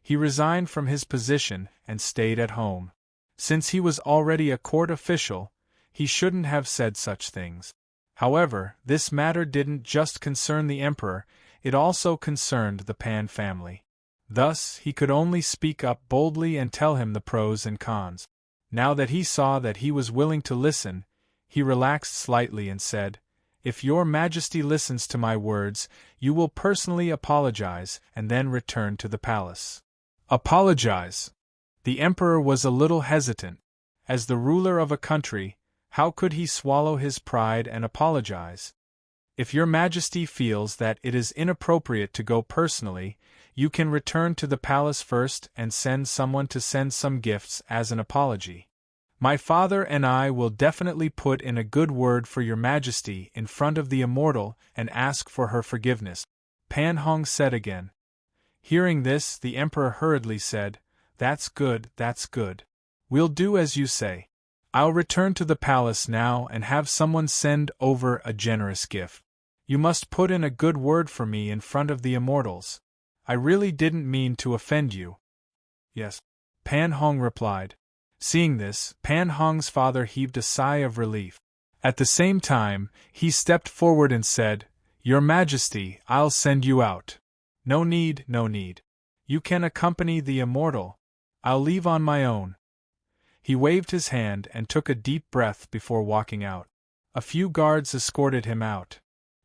S1: he resigned from his position and stayed at home. Since he was already a court official, he shouldn't have said such things. However, this matter didn't just concern the emperor, it also concerned the Pan family. Thus, he could only speak up boldly and tell him the pros and cons. Now that he saw that he was willing to listen, he relaxed slightly and said, "If your majesty listens to my words, you will personally apologize and then return to the palace." Apologize? The emperor was a little hesitant. As the ruler of a country, how could he swallow his pride and apologize? "If your majesty feels that it is inappropriate to go personally, you can return to the palace first and send someone to send some gifts as an apology. My father and I will definitely put in a good word for your majesty in front of the immortal and ask for her forgiveness," Pan Hong said again. Hearing this, the emperor hurriedly said, that's good. We'll do as you say. I'll return to the palace now and have someone send over a generous gift. You must put in a good word for me in front of the immortals. I really didn't mean to offend you." "Yes," Pan Hong replied. Seeing this, Pan Hong's father heaved a sigh of relief. At the same time, he stepped forward and said, "Your Majesty, I'll send you out." No need. You can accompany the immortal. I'll leave on my own." He waved his hand and took a deep breath before walking out. A few guards escorted him out.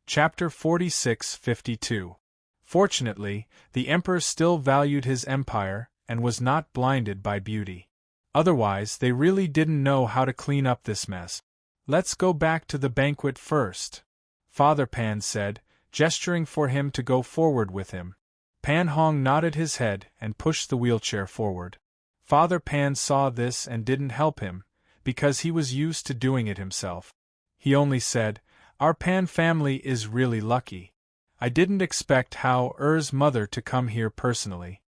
S1: Chapter 46-52. Fortunately, the emperor still valued his empire and was not blinded by beauty. Otherwise, they really didn't know how to clean up this mess. "Let's go back to the banquet first," Father Pan said, gesturing for him to go forward with him. Pan Hong nodded his head and pushed the wheelchair forward. Father Pan saw this and didn't help him, because he was used to doing it himself. He only said, "Our Pan family is really lucky. I didn't expect Hao-er's mother to come here personally."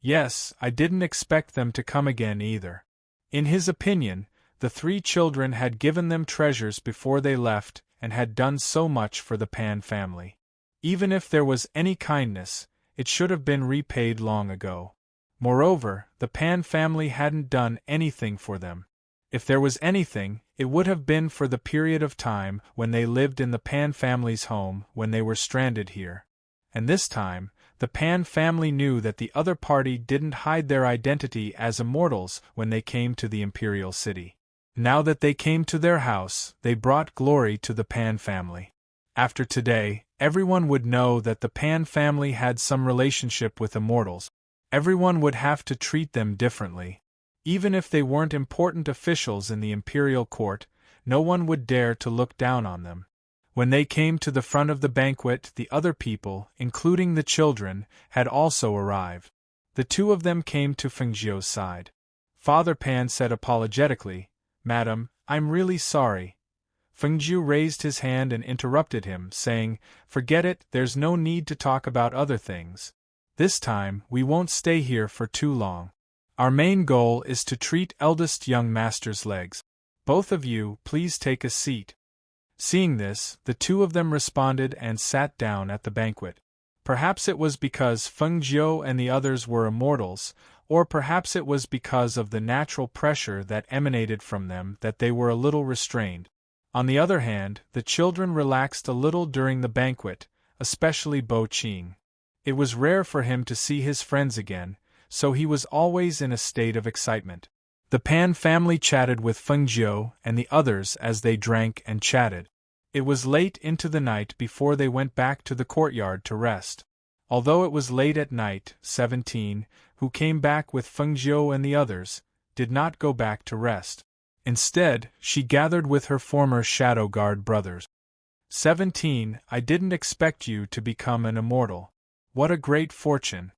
S1: Yes, I didn't expect them to come again either. In his opinion, the three children had given them treasures before they left and had done so much for the Pan family. Even if there was any kindness, it should have been repaid long ago. Moreover, the Pan family hadn't done anything for them. If there was anything, it would have been for the period of time when they lived in the Pan family's home when they were stranded here. And this time, the Pan family knew that the other party didn't hide their identity as immortals when they came to the imperial city. Now that they came to their house, they brought glory to the Pan family. After today, everyone would know that the Pan family had some relationship with immortals. Everyone would have to treat them differently. Even if they weren't important officials in the imperial court, no one would dare to look down on them. When they came to the front of the banquet, the other people, including the children, had also arrived. The two of them came to Fengzhou's side. Father Pan said apologetically, "Madam, I'm really sorry." Fengzhou raised his hand and interrupted him, saying, "Forget it, there's no need to talk about other things. This time, we won't stay here for too long. Our main goal is to treat eldest young master's legs. Both of you, please take a seat." Seeing this, the two of them responded and sat down at the banquet. Perhaps it was because Fengzhou and the others were immortals, or perhaps it was because of the natural pressure that emanated from them that they were a little restrained. On the other hand, the children relaxed a little during the banquet, especially Bo Qing. It was rare for him to see his friends again, so he was always in a state of excitement. The Pan family chatted with Feng Jiu and the others as they drank and chatted. It was late into the night before they went back to the courtyard to rest. Although it was late at night, 17, who came back with Feng Jiu and the others, did not go back to rest. Instead, she gathered with her former Shadow Guard brothers. 17, I didn't expect you to become an immortal. What a great fortune.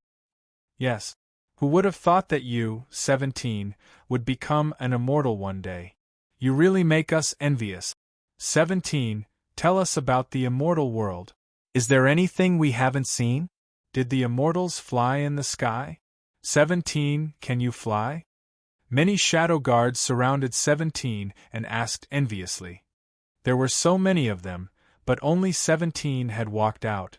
S1: Yes. Who would have thought that you, 17, would become an immortal one day? You really make us envious. 17, tell us about the immortal world. Is there anything we haven't seen? Did the immortals fly in the sky? 17, can you fly? Many shadow guards surrounded 17 and asked enviously. There were so many of them, but only 17 had walked out.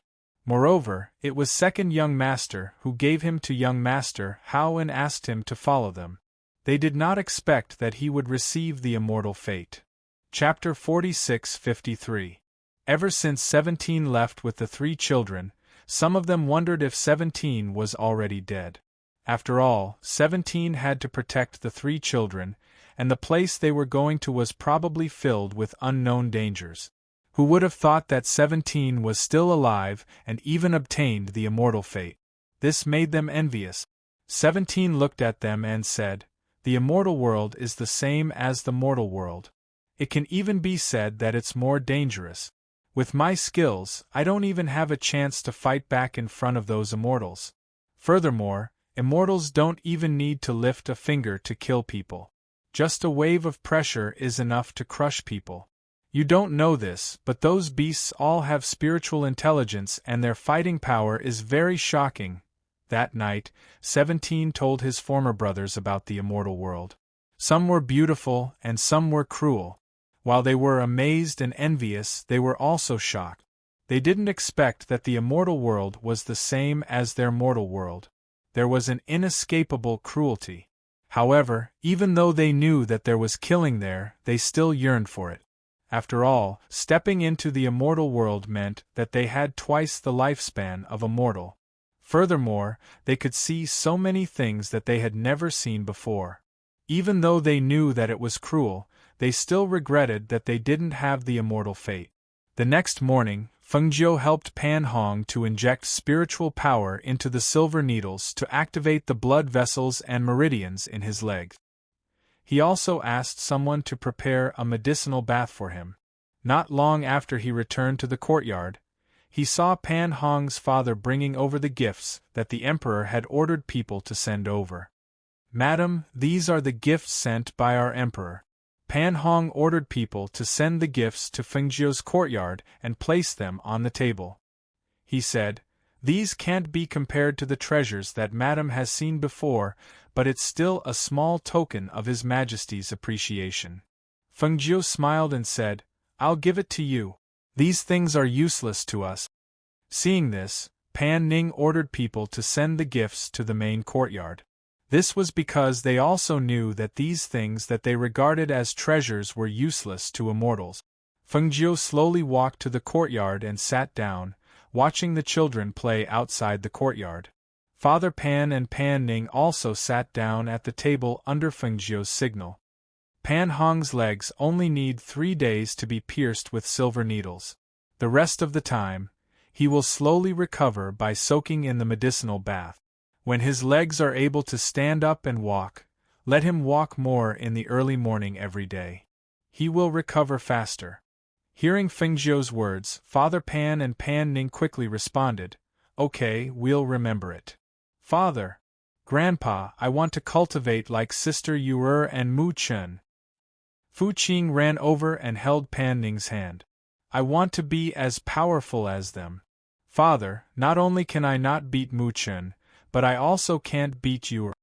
S1: Moreover, it was second young master who gave him to young master Hao and asked him to follow them. They did not expect that he would receive the immortal fate. Chapter 46-53. Ever since 17 left with the 3 children, some of them wondered if 17 was already dead. After all, 17 had to protect the 3 children, and the place they were going to was probably filled with unknown dangers. Who would have thought that 17 was still alive and even obtained the immortal fate? This made them envious. 17 looked at them and said, "The immortal world is the same as the mortal world. It can even be said that it's more dangerous. With my skills, I don't even have a chance to fight back in front of those immortals. Furthermore, immortals don't even need to lift a finger to kill people. Just a wave of pressure is enough to crush people. You don't know this, but those beasts all have spiritual intelligence and their fighting power is very shocking." That night, 17 told his former brothers about the immortal world. Some were beautiful and some were cruel. While they were amazed and envious, they were also shocked. They didn't expect that the immortal world was the same as their mortal world. There was an inescapable cruelty. However, even though they knew that there was killing there, they still yearned for it. After all, stepping into the immortal world meant that they had twice the lifespan of a mortal. Furthermore, they could see so many things that they had never seen before. Even though they knew that it was cruel, they still regretted that they didn't have the immortal fate. The next morning, Feng Jiu helped Pan Hong to inject spiritual power into the silver needles to activate the blood vessels and meridians in his legs. He also asked someone to prepare a medicinal bath for him. Not long after he returned to the courtyard, he saw Pan Hong's father bringing over the gifts that the emperor had ordered people to send over. "Madam, these are the gifts sent by our emperor." Pan Hong ordered people to send the gifts to Feng Jiu's courtyard and place them on the table. He said, "These can't be compared to the treasures that Madam has seen before, but it's still a small token of His Majesty's appreciation." Feng Jiu smiled and said, "I'll give it to you. These things are useless to us." Seeing this, Pan Ning ordered people to send the gifts to the main courtyard. This was because they also knew that these things that they regarded as treasures were useless to immortals. Feng Jiu slowly walked to the courtyard and sat down, watching the children play outside the courtyard. Father Pan and Pan Ning also sat down at the table under Feng Jiu's signal. Pan Hong's legs only need 3 days to be pierced with silver needles. The rest of the time, he will slowly recover by soaking in the medicinal bath. When his legs are able to stand up and walk, let him walk more in the early morning every day. He will recover faster. Hearing Feng Jiu's words, Father Pan and Pan Ning quickly responded, "Okay, we'll remember it." "Father! Grandpa, I want to cultivate like Sister Yu and Mu Chun." Fu Qing ran over and held Pan Ning's hand. "I want to be as powerful as them. Father, not only can I not beat Mu Chun, but I also can't beat Yu."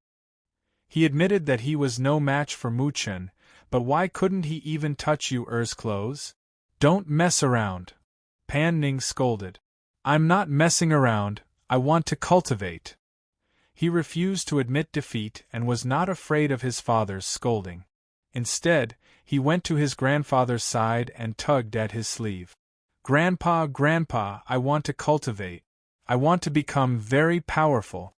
S1: He admitted that he was no match for Mu Chun, but why couldn't he even touch Yu's clothes? "Don't mess around," Pan Ning scolded. "I'm not messing around, I want to cultivate." He refused to admit defeat and was not afraid of his father's scolding. Instead, he went to his grandfather's side and tugged at his sleeve. "Grandpa, Grandpa, I want to cultivate. I want to become very powerful."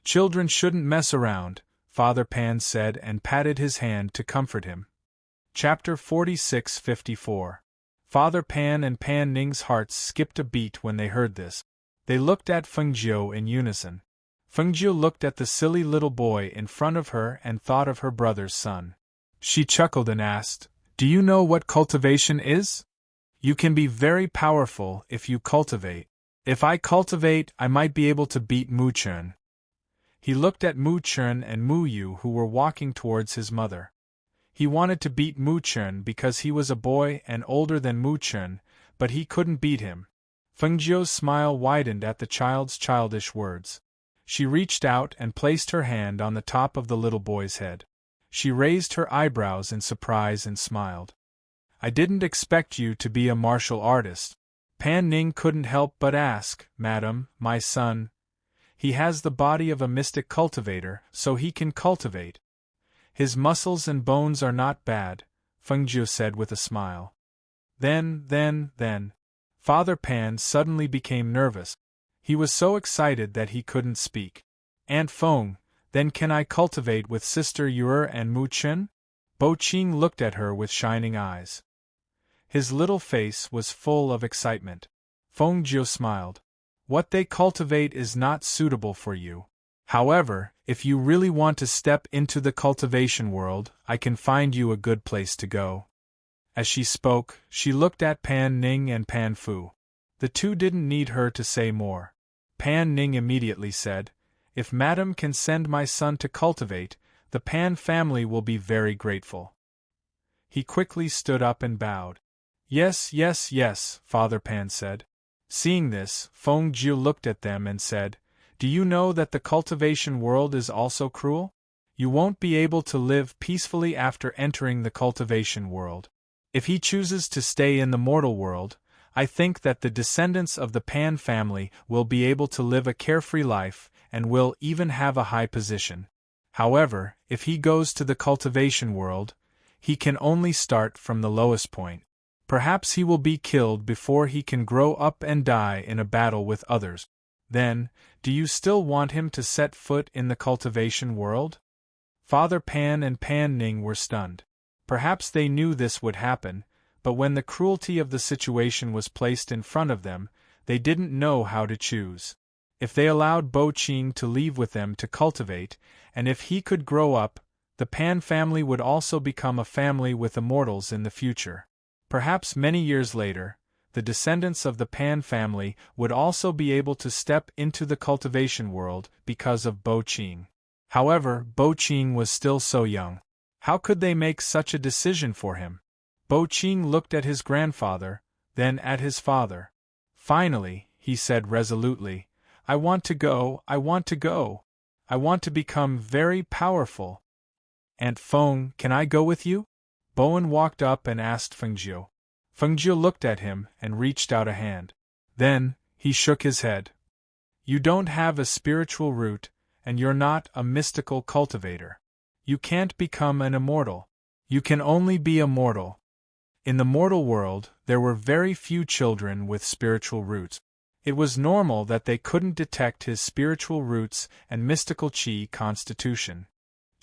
S1: "Children shouldn't mess around," Father Pan said and patted his hand to comfort him. Chapter 46:54. Father Pan and Pan Ning's hearts skipped a beat when they heard this. They looked at Fengjiu in unison. Fengjiu looked at the silly little boy in front of her and thought of her brother's son. She chuckled and asked, "Do you know what cultivation is? You can be very powerful if you cultivate. If I cultivate, I might be able to beat Mu Chun." He looked at Mu Chun and Mu Yu, who were walking towards his mother. He wanted to beat Mu Chun because he was a boy and older than Mu Chun, but he couldn't beat him. Fengjiu's smile widened at the child's childish words. She reached out and placed her hand on the top of the little boy's head. She raised her eyebrows in surprise and smiled. "I didn't expect you to be a martial artist." Pan Ning couldn't help but ask, "Madam, my son, he has the body of a mystic cultivator, so he can cultivate. His muscles and bones are not bad," Fengjiu said with a smile. Then, Father Pan suddenly became nervous. He was so excited that he couldn't speak. "Aunt Feng, then can I cultivate with Sister Yu and Mu Chun?" Bo Qing looked at her with shining eyes. His little face was full of excitement. Fengjiu smiled. "What they cultivate is not suitable for you. However, if you really want to step into the cultivation world, I can find you a good place to go." As she spoke, she looked at Pan Ning and Pan Fu. The two didn't need her to say more. Pan Ning immediately said, "If Madam can send my son to cultivate, the Pan family will be very grateful." He quickly stood up and bowed. Yes, Father Pan said. Seeing this, Fengjiu looked at them and said, "Do you know that the cultivation world is also cruel? You won't be able to live peacefully after entering the cultivation world. If he chooses to stay in the mortal world, I think that the descendants of the Pan family will be able to live a carefree life and will even have a high position. However, if he goes to the cultivation world, he can only start from the lowest point. Perhaps he will be killed before he can grow up and die in a battle with others. Then, do you still want him to set foot in the cultivation world?" Father Pan and Pan Ning were stunned. Perhaps they knew this would happen, but when the cruelty of the situation was placed in front of them, they didn't know how to choose. If they allowed Bo Qing to leave with them to cultivate, and if he could grow up, the Pan family would also become a family with immortals in the future. Perhaps many years later, the descendants of the Pan family would also be able to step into the cultivation world because of Bo Qing. However, Bo Qing was still so young. How could they make such a decision for him? Bo Qing looked at his grandfather, then at his father. Finally, he said resolutely, I want to go. I want to become very powerful. Aunt Feng, can I go with you? Bowen walked up and asked Fengjiu. Fengjiu looked at him and reached out a hand. Then, he shook his head. You don't have a spiritual root, and you're not a mystical cultivator. You can't become an immortal. You can only be a mortal. In the mortal world, there were very few children with spiritual roots. It was normal that they couldn't detect his spiritual roots and mystical qi constitution.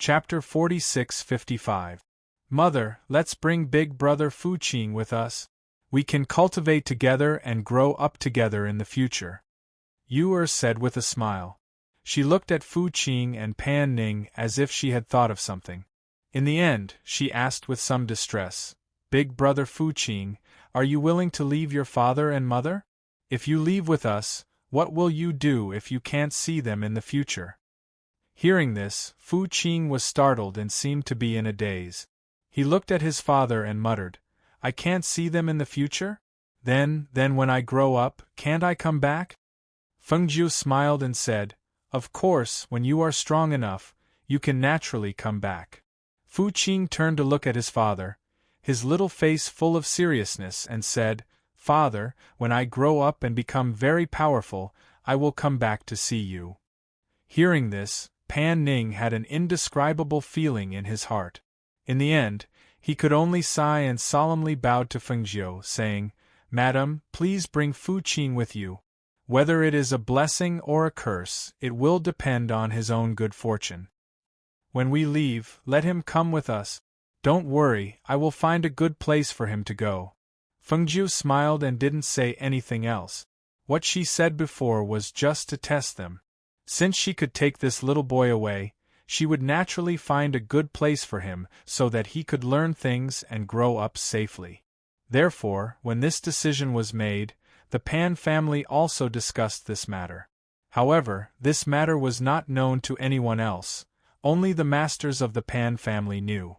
S1: Chapter 46:55. Mother, let's bring big brother Fu Qing with us. We can cultivate together and grow up together in the future. Yu said with a smile. She looked at Fu Qing and Pan Ning as if she had thought of something. In the end, she asked with some distress, Big brother Fu Qing, are you willing to leave your father and mother? If you leave with us, what will you do if you can't see them in the future? Hearing this, Fu Qing was startled and seemed to be in a daze. He looked at his father and muttered, I can't see them in the future? Then when I grow up, can't I come back? Fengjiu smiled and said, Of course, when you are strong enough, you can naturally come back. Fu Qing turned to look at his father, his little face full of seriousness, and said, Father, when I grow up and become very powerful, I will come back to see you. Hearing this, Pan Ning had an indescribable feeling in his heart. In the end, he could only sigh and solemnly bowed to Fengjiu, saying, Madam, please bring Fu Qing with you. Whether it is a blessing or a curse, it will depend on his own good fortune. When we leave, let him come with us. Don't worry, I will find a good place for him to go. Fengjiu smiled and didn't say anything else. What she said before was just to test them. Since she could take this little boy away, she would naturally find a good place for him so that he could learn things and grow up safely. Therefore, when this decision was made, the Pan family also discussed this matter. However, this matter was not known to anyone else, only the masters of the Pan family knew.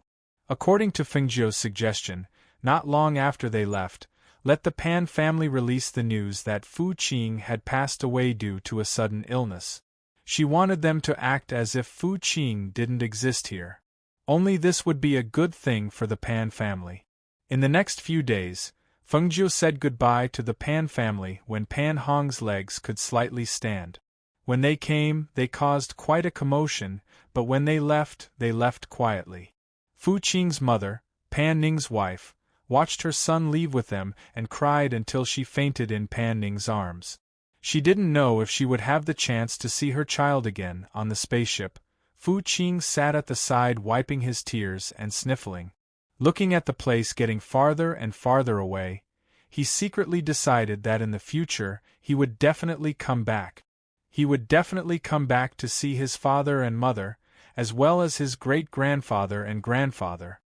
S1: According to Fengjiu's suggestion, not long after they left, let the Pan family release the news that Fu Qing had passed away due to a sudden illness. She wanted them to act as if Fu Qing didn't exist here. Only this would be a good thing for the Pan family. In the next few days, Fengjiu said goodbye to the Pan family when Pan Hong's legs could slightly stand. When they came, they caused quite a commotion, but when they left quietly. Fu Qing's mother, Pan Ning's wife, watched her son leave with them and cried until she fainted in Pan Ning's arms. She didn't know if she would have the chance to see her child again on the spaceship. Fu Qing sat at the side wiping his tears and sniffling. Looking at the place getting farther and farther away, he secretly decided that in the future he would definitely come back. He would definitely come back to see his father and mother, as well as his great-grandfather and grandfather.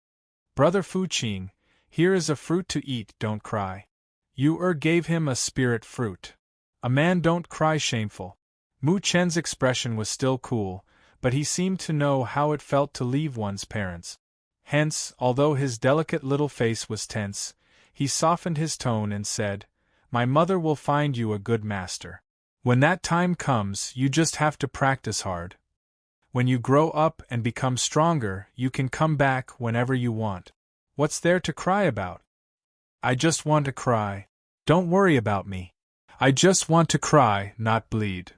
S1: Brother Fu Qing, here is a fruit to eat, don't cry. You gave him a spirit fruit. A man don't cry shameful. Mu Chen's expression was still cool, but he seemed to know how it felt to leave one's parents. Hence, although his delicate little face was tense, he softened his tone and said, "My mother will find you a good master. When that time comes, you just have to practice hard. When you grow up and become stronger, you can come back whenever you want. What's there to cry about?" "I just want to cry. Don't worry about me. I just want to cry, not bleed."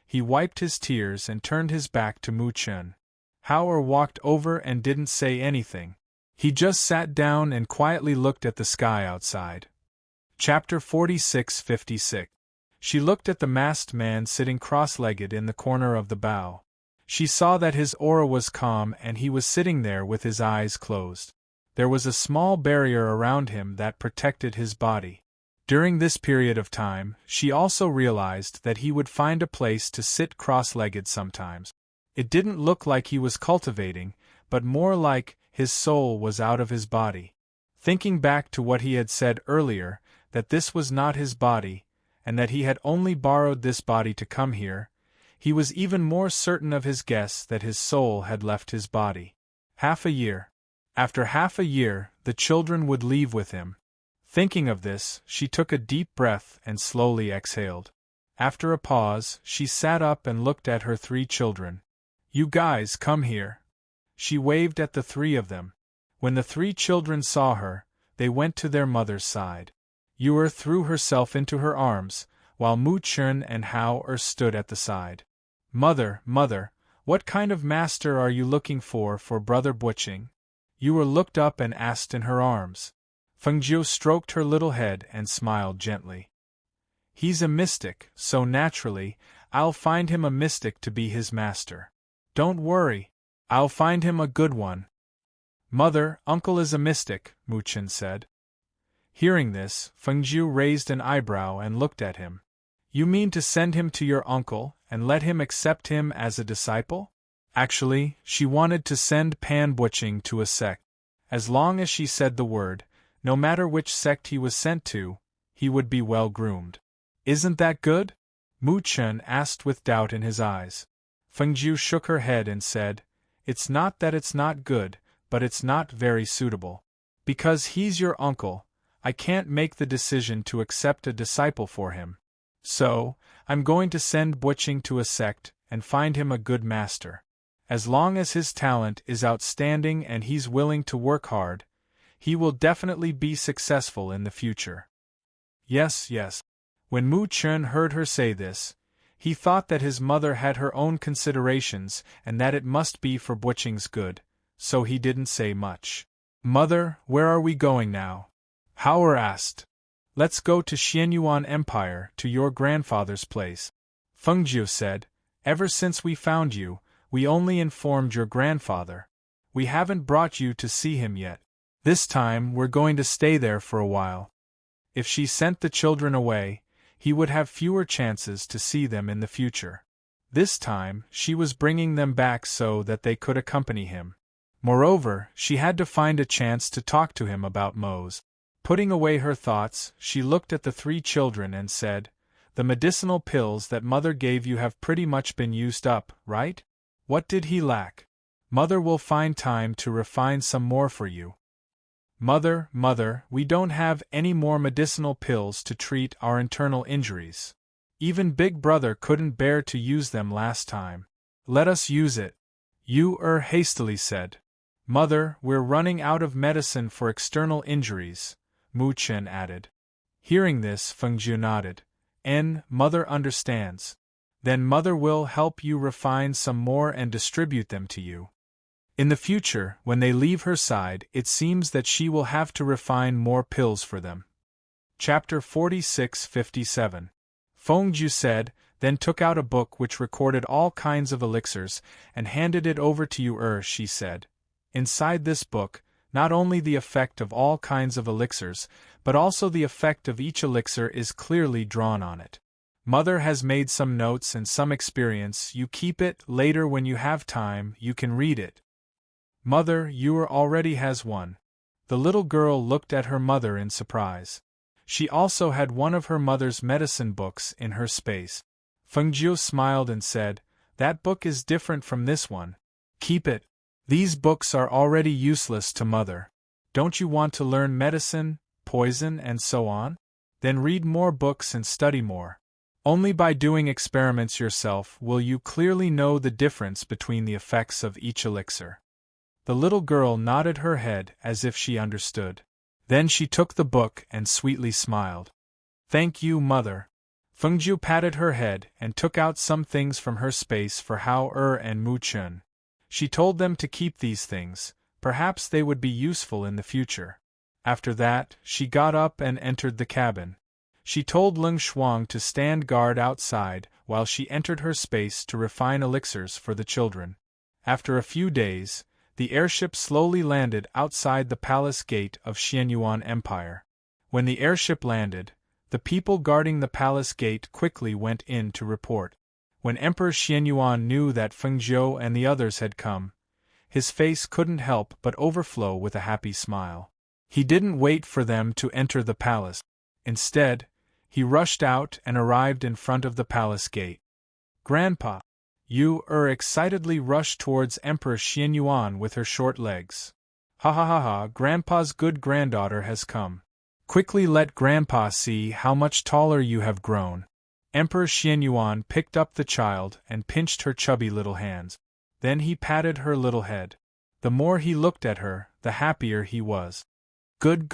S1: He wiped his tears and turned his back to Mu Chen. Howard walked over and didn't say anything. He just sat down and quietly looked at the sky outside. Chapter 46-56. She looked at the masked man sitting cross-legged in the corner of the bow. She saw that his aura was calm and he was sitting there with his eyes closed. There was a small barrier around him that protected his body. During this period of time, she also realized that he would find a place to sit cross-legged sometimes. It didn't look like he was cultivating, but more like his soul was out of his body. Thinking back to what he had said earlier, that this was not his body, and that he had only borrowed this body to come here, he was even more certain of his guess that his soul had left his body. Half a year. After half a year, the children would leave with him. Thinking of this, she took a deep breath and slowly exhaled. After a pause, she sat up and looked at her 3 children. "You guys, come here." She waved at the 3 of them. When the 3 children saw her, they went to their mother's side. Yu threw herself into her arms, while Mu Chen and Hao stood at the side. Mother, what kind of master are you looking for Brother Buqing?" Yu looked up and asked in her arms. Fengjiu stroked her little head and smiled gently. "He's a mystic, so naturally, I'll find him a mystic to be his master. Don't worry, I'll find him a good one." "Mother, uncle is a mystic," Mu Chen said. Hearing this, Fengjiu raised an eyebrow and looked at him. "You mean to send him to your uncle, and let him accept him as a disciple?" Actually, she wanted to send Pan Buqing to a sect. As long as she said the word, no matter which sect he was sent to, he would be well groomed. "Isn't that good?" Mu Chen asked with doubt in his eyes. Fengjiu shook her head and said, "It's not that it's not good, but it's not very suitable. Because he's your uncle, I can't make the decision to accept a disciple for him. So, I'm going to send Buqing to a sect and find him a good master. As long as his talent is outstanding and he's willing to work hard, he will definitely be successful in the future." Yes. When Mu Chen heard her say this, he thought that his mother had her own considerations and that it must be for Buqing's good, so he didn't say much. "Mother, where are we going now?" Hao asked. "Let's go to Xianyuan Empire, to your grandfather's place." Fengjiu said, "Ever since we found you, We only informed your grandfather. We haven't brought you to see him yet. This time we're going to stay there for a while." If she sent the children away, he would have fewer chances to see them in the future. This time, she was bringing them back so that they could accompany him. Moreover, she had to find a chance to talk to him about Mose. Putting away her thoughts, she looked at the 3 children and said, "The medicinal pills that Mother gave you have pretty much been used up, right? What did he lack? Mother will find time to refine some more for you." "Mother, we don't have any more medicinal pills to treat our internal injuries. Even Big Brother couldn't bear to use them last time. Let us use it." You hastily said. "Mother, we're running out of medicine for external injuries," Mu Chen added. Hearing this, Fengjiu nodded. Mother understands. Then Mother will help you refine some more and distribute them to you. In the future, when they leave her side, it seems that she will have to refine more pills for them. Chapter 46-57. Fengjiu said, then took out a book which recorded all kinds of elixirs, and handed it over to you. She said. Inside this book, not only the effect of all kinds of elixirs, but also the effect of each elixir is clearly drawn on it. Mother has made some notes and some experience. You keep it. Later when you have time, you can read it. Mother, you already has one. The little girl looked at her mother in surprise. She also had one of her mother's medicine books in her space. Fengjiu smiled and said, "That book is different from this one. Keep it. These books are already useless to Mother. Don't you want to learn medicine, poison, and so on? Then read more books and study more. Only by doing experiments yourself will you clearly know the difference between the effects of each elixir." The little girl nodded her head as if she understood. Then she took the book and sweetly smiled. "Thank you, Mother." Fengjiu patted her head and took out some things from her space for Hao and Mu Chun. She told them to keep these things, perhaps they would be useful in the future. After that, she got up and entered the cabin. She told Ling Shuang to stand guard outside while she entered her space to refine elixirs for the children. After a few days, the airship slowly landed outside the palace gate of Xianyuan Empire. When the airship landed, the people guarding the palace gate quickly went in to report. When Emperor Xianyuan knew that Fengjiu and the others had come, his face couldn't help but overflow with a happy smile. He didn't wait for them to enter the palace. Instead, he rushed out and arrived in front of the palace gate. "Grandpa!" Yu excitedly rushed towards Emperor Xianyuan with her short legs. "Ha ha ha ha, Grandpa's good granddaughter has come. Quickly let Grandpa see how much taller you have grown." Emperor Xianyuan picked up the child and pinched her chubby little hands. Then he patted her little head. The more he looked at her, the happier he was. Good.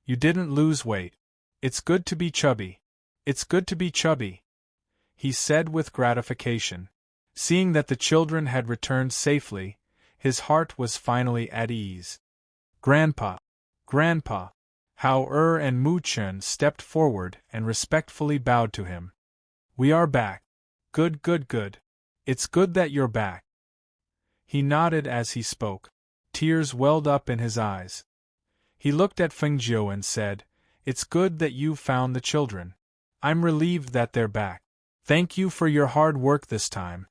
S1: You didn't lose weight. It's good to be chubby. It's good to be chubby," he said with gratification. Seeing that the children had returned safely, his heart was finally at ease. Grandpa! Hao and Mu Chun stepped forward and respectfully bowed to him. "We are back. Good. It's good that you're back." He nodded as he spoke. Tears welled up in his eyes. He looked at Fengjiu and said, "It's good that you've found the children. I'm relieved that they're back. Thank you for your hard work this time."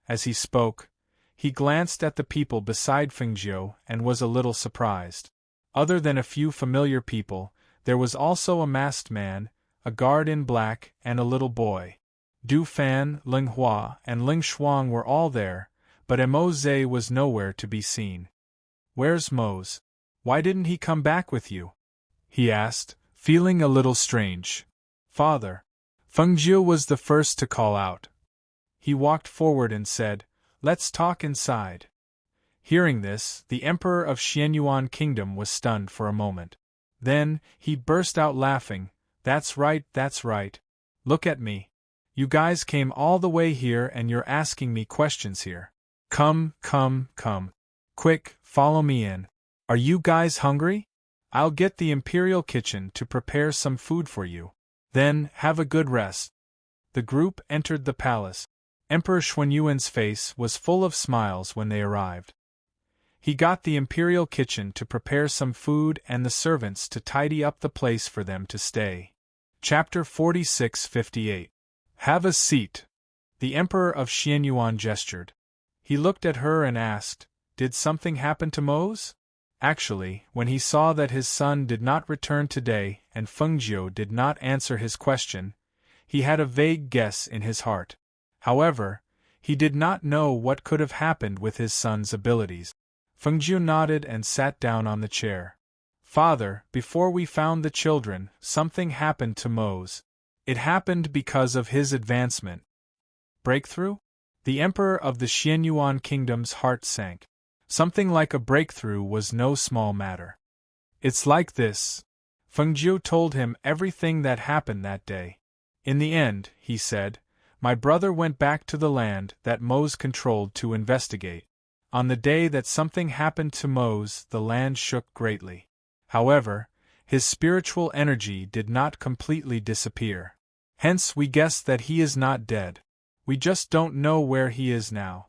S1: As he spoke, he glanced at the people beside Fengjiu and was a little surprised. Other than a few familiar people, there was also a masked man, a guard in black, and a little boy. Du Fan, Ling Hua, and Ling Shuang were all there, but Mose was nowhere to be seen. "Where's Mose? Why didn't he come back with you?" he asked, feeling a little strange. "Father." Fengjiu was the first to call out. He walked forward and said, "Let's talk inside." Hearing this, the Emperor of Xianyuan Kingdom was stunned for a moment. Then, he burst out laughing. That's right. Look at me. You guys came all the way here and you're asking me questions here. Come. Quick, follow me in. Are you guys hungry? I'll get the Imperial Kitchen to prepare some food for you. Then, have a good rest." The group entered the palace. Emperor Xuanyuan's face was full of smiles when they arrived. He got the imperial kitchen to prepare some food and the servants to tidy up the place for them to stay. Chapter 46-58. Have a seat. The Emperor of Xianyuan gestured. He looked at her and asked, "Did something happen to Mose?" Actually, when he saw that his son did not return today and Fengjiu did not answer his question, he had a vague guess in his heart. However, he did not know what could have happened with his son's abilities. Fengjiu nodded and sat down on the chair. "Father, before we found the children, something happened to Mose. It happened because of his advancement." Breakthrough? The Emperor of the Xianyuan Kingdom's heart sank. Something like a breakthrough was no small matter. "It's like this." Fengjiu told him everything that happened that day. "In the end," he said, "my brother went back to the land that Mose controlled to investigate. On the day that something happened to Mose, the land shook greatly. However, his spiritual energy did not completely disappear. Hence we guess that he is not dead. We just don't know where he is now."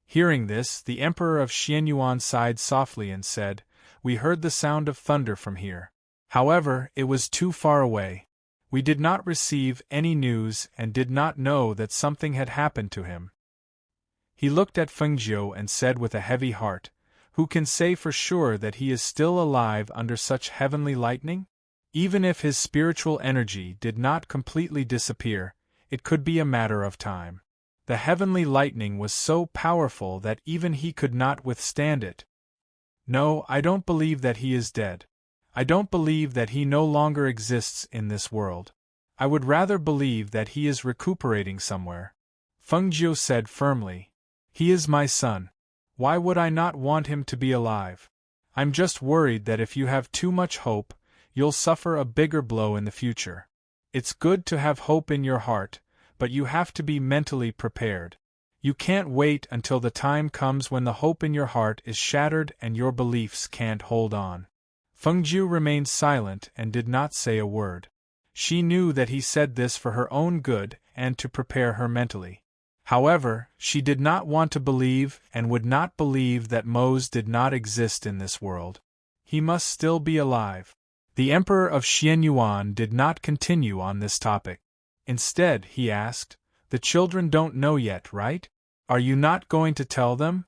S1: Hearing this, the Emperor of Xianyuan sighed softly and said, "We heard the sound of thunder from here. However, it was too far away. We did not receive any news and did not know that something had happened to him." He looked at Fengjiu and said with a heavy heart, "Who can say for sure that he is still alive under such heavenly lightning? Even if his spiritual energy did not completely disappear, it could be a matter of time. The heavenly lightning was so powerful that even he could not withstand it. No, I don't believe that he is dead. I don't believe that he no longer exists in this world. I would rather believe that he is recuperating somewhere," Fengjiu said firmly. "He is my son. Why would I not want him to be alive? I'm just worried that if you have too much hope, you'll suffer a bigger blow in the future. It's good to have hope in your heart, but you have to be mentally prepared. You can't wait until the time comes when the hope in your heart is shattered and your beliefs can't hold on." Fengjiu remained silent and did not say a word. She knew that he said this for her own good and to prepare her mentally. However, she did not want to believe and would not believe that Mose did not exist in this world. He must still be alive. The Emperor of Xianyuan did not continue on this topic. Instead, he asked, "The children don't know yet, right? Are you not going to tell them?"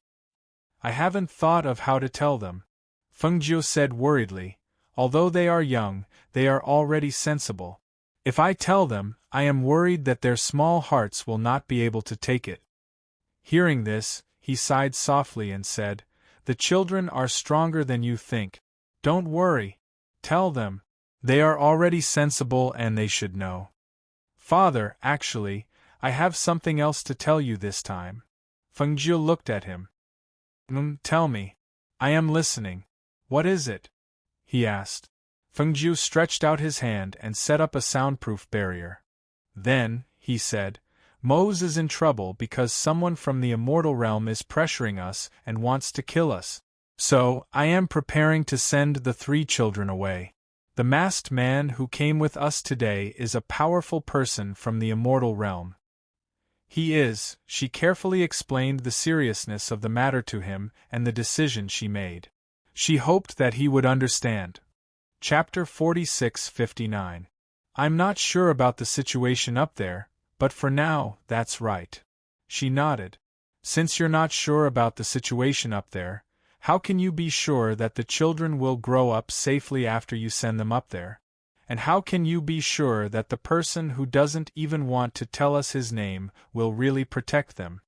S1: "I haven't thought of how to tell them," Fengjiu said worriedly. "Although they are young, they are already sensible. If I tell them, I am worried that their small hearts will not be able to take it." Hearing this, he sighed softly and said, "The children are stronger than you think. Don't worry. Tell them. They are already sensible and they should know." "Father, actually, I have something else to tell you this time." Fengjiu looked at him. Tell me. I am listening. What is it?" he asked. Fengjiu stretched out his hand and set up a soundproof barrier. "Then," he said, "Mose is in trouble because someone from the immortal realm is pressuring us and wants to kill us. So, I am preparing to send the 3 children away. The masked man who came with us today is a powerful person from the immortal realm. He is," she carefully explained the seriousness of the matter to him and the decision she made. She hoped that he would understand. Chapter 46-59. "I'm not sure about the situation up there, but for now, that's right." She nodded. "Since you're not sure about the situation up there, how can you be sure that the children will grow up safely after you send them up there? And how can you be sure that the person who doesn't even want to tell us his name will really protect them?"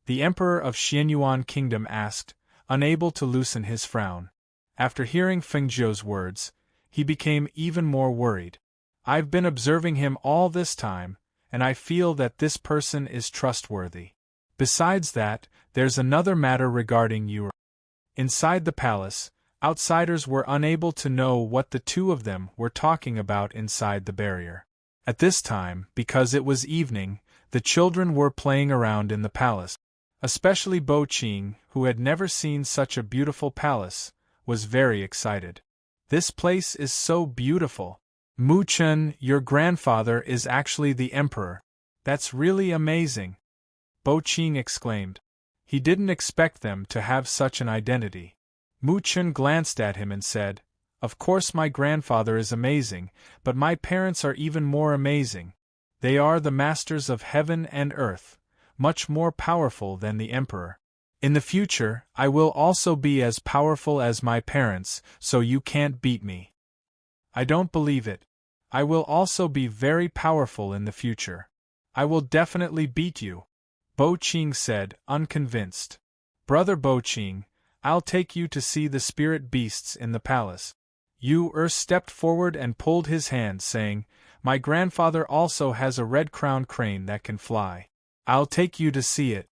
S1: The Emperor of Xianyuan Kingdom asked, unable to loosen his frown. After hearing Fengjiu's words, he became even more worried. "I've been observing him all this time, and I feel that this person is trustworthy. Besides that, there's another matter regarding you." Inside the palace, outsiders were unable to know what the 2 of them were talking about inside the barrier. At this time, because it was evening, the children were playing around in the palace. Especially Bo Qing, who had never seen such a beautiful palace, was very excited. "This place is so beautiful. Mu Chen, your grandfather is actually the emperor. That's really amazing." Bo Qing exclaimed. He didn't expect them to have such an identity. Mu Chen glanced at him and said, "Of course my grandfather is amazing, but my parents are even more amazing. They are the masters of heaven and earth, much more powerful than the emperor. In the future, I will also be as powerful as my parents, so you can't beat me." "I don't believe it. I will also be very powerful in the future. I will definitely beat you," Bo Qing said, unconvinced. "Brother Bo Qing, I'll take you to see the spirit beasts in the palace." Yu stepped forward and pulled his hand, saying, "My grandfather also has a red-crowned crane that can fly. I'll take you to see it."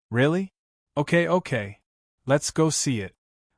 S1: "Really? Okay. Let's go see it."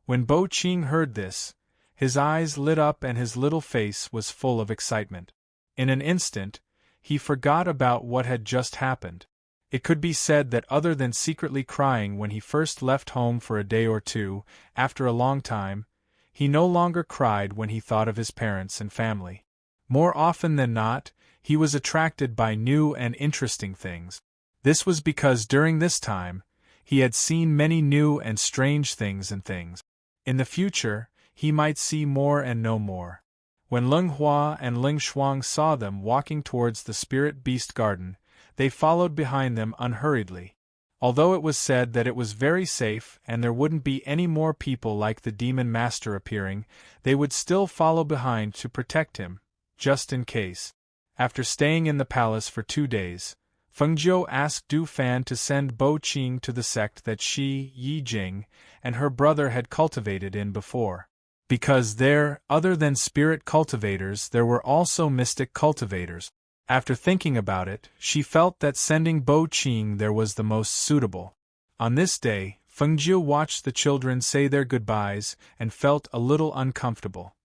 S1: When Bo Qing heard this, his eyes lit up and his little face was full of excitement. In an instant, he forgot about what had just happened. It could be said that other than secretly crying when he first left home for a day or two, after a long time, he no longer cried when he thought of his parents and family. More often than not, he was attracted by new and interesting things. This was because during this time, he had seen many new and strange things and things. In the future, he might see more and know more. When Leng Hua and Ling Shuang saw them walking towards the spirit beast garden, they followed behind them unhurriedly. Although it was said that it was very safe and there wouldn't be any more people like the demon master appearing, they would still follow behind to protect him, just in case. After staying in the palace for 2 days, Fengjiu asked Du Fan to send Bo Qing to the sect that she, Yi Jing, and her brother had cultivated in before. Because there, other than spirit cultivators, there were also mystic cultivators. After thinking about it, she felt that sending Bo Qing there was the most suitable. On this day, Fengjiu watched the children say their goodbyes and felt a little uncomfortable.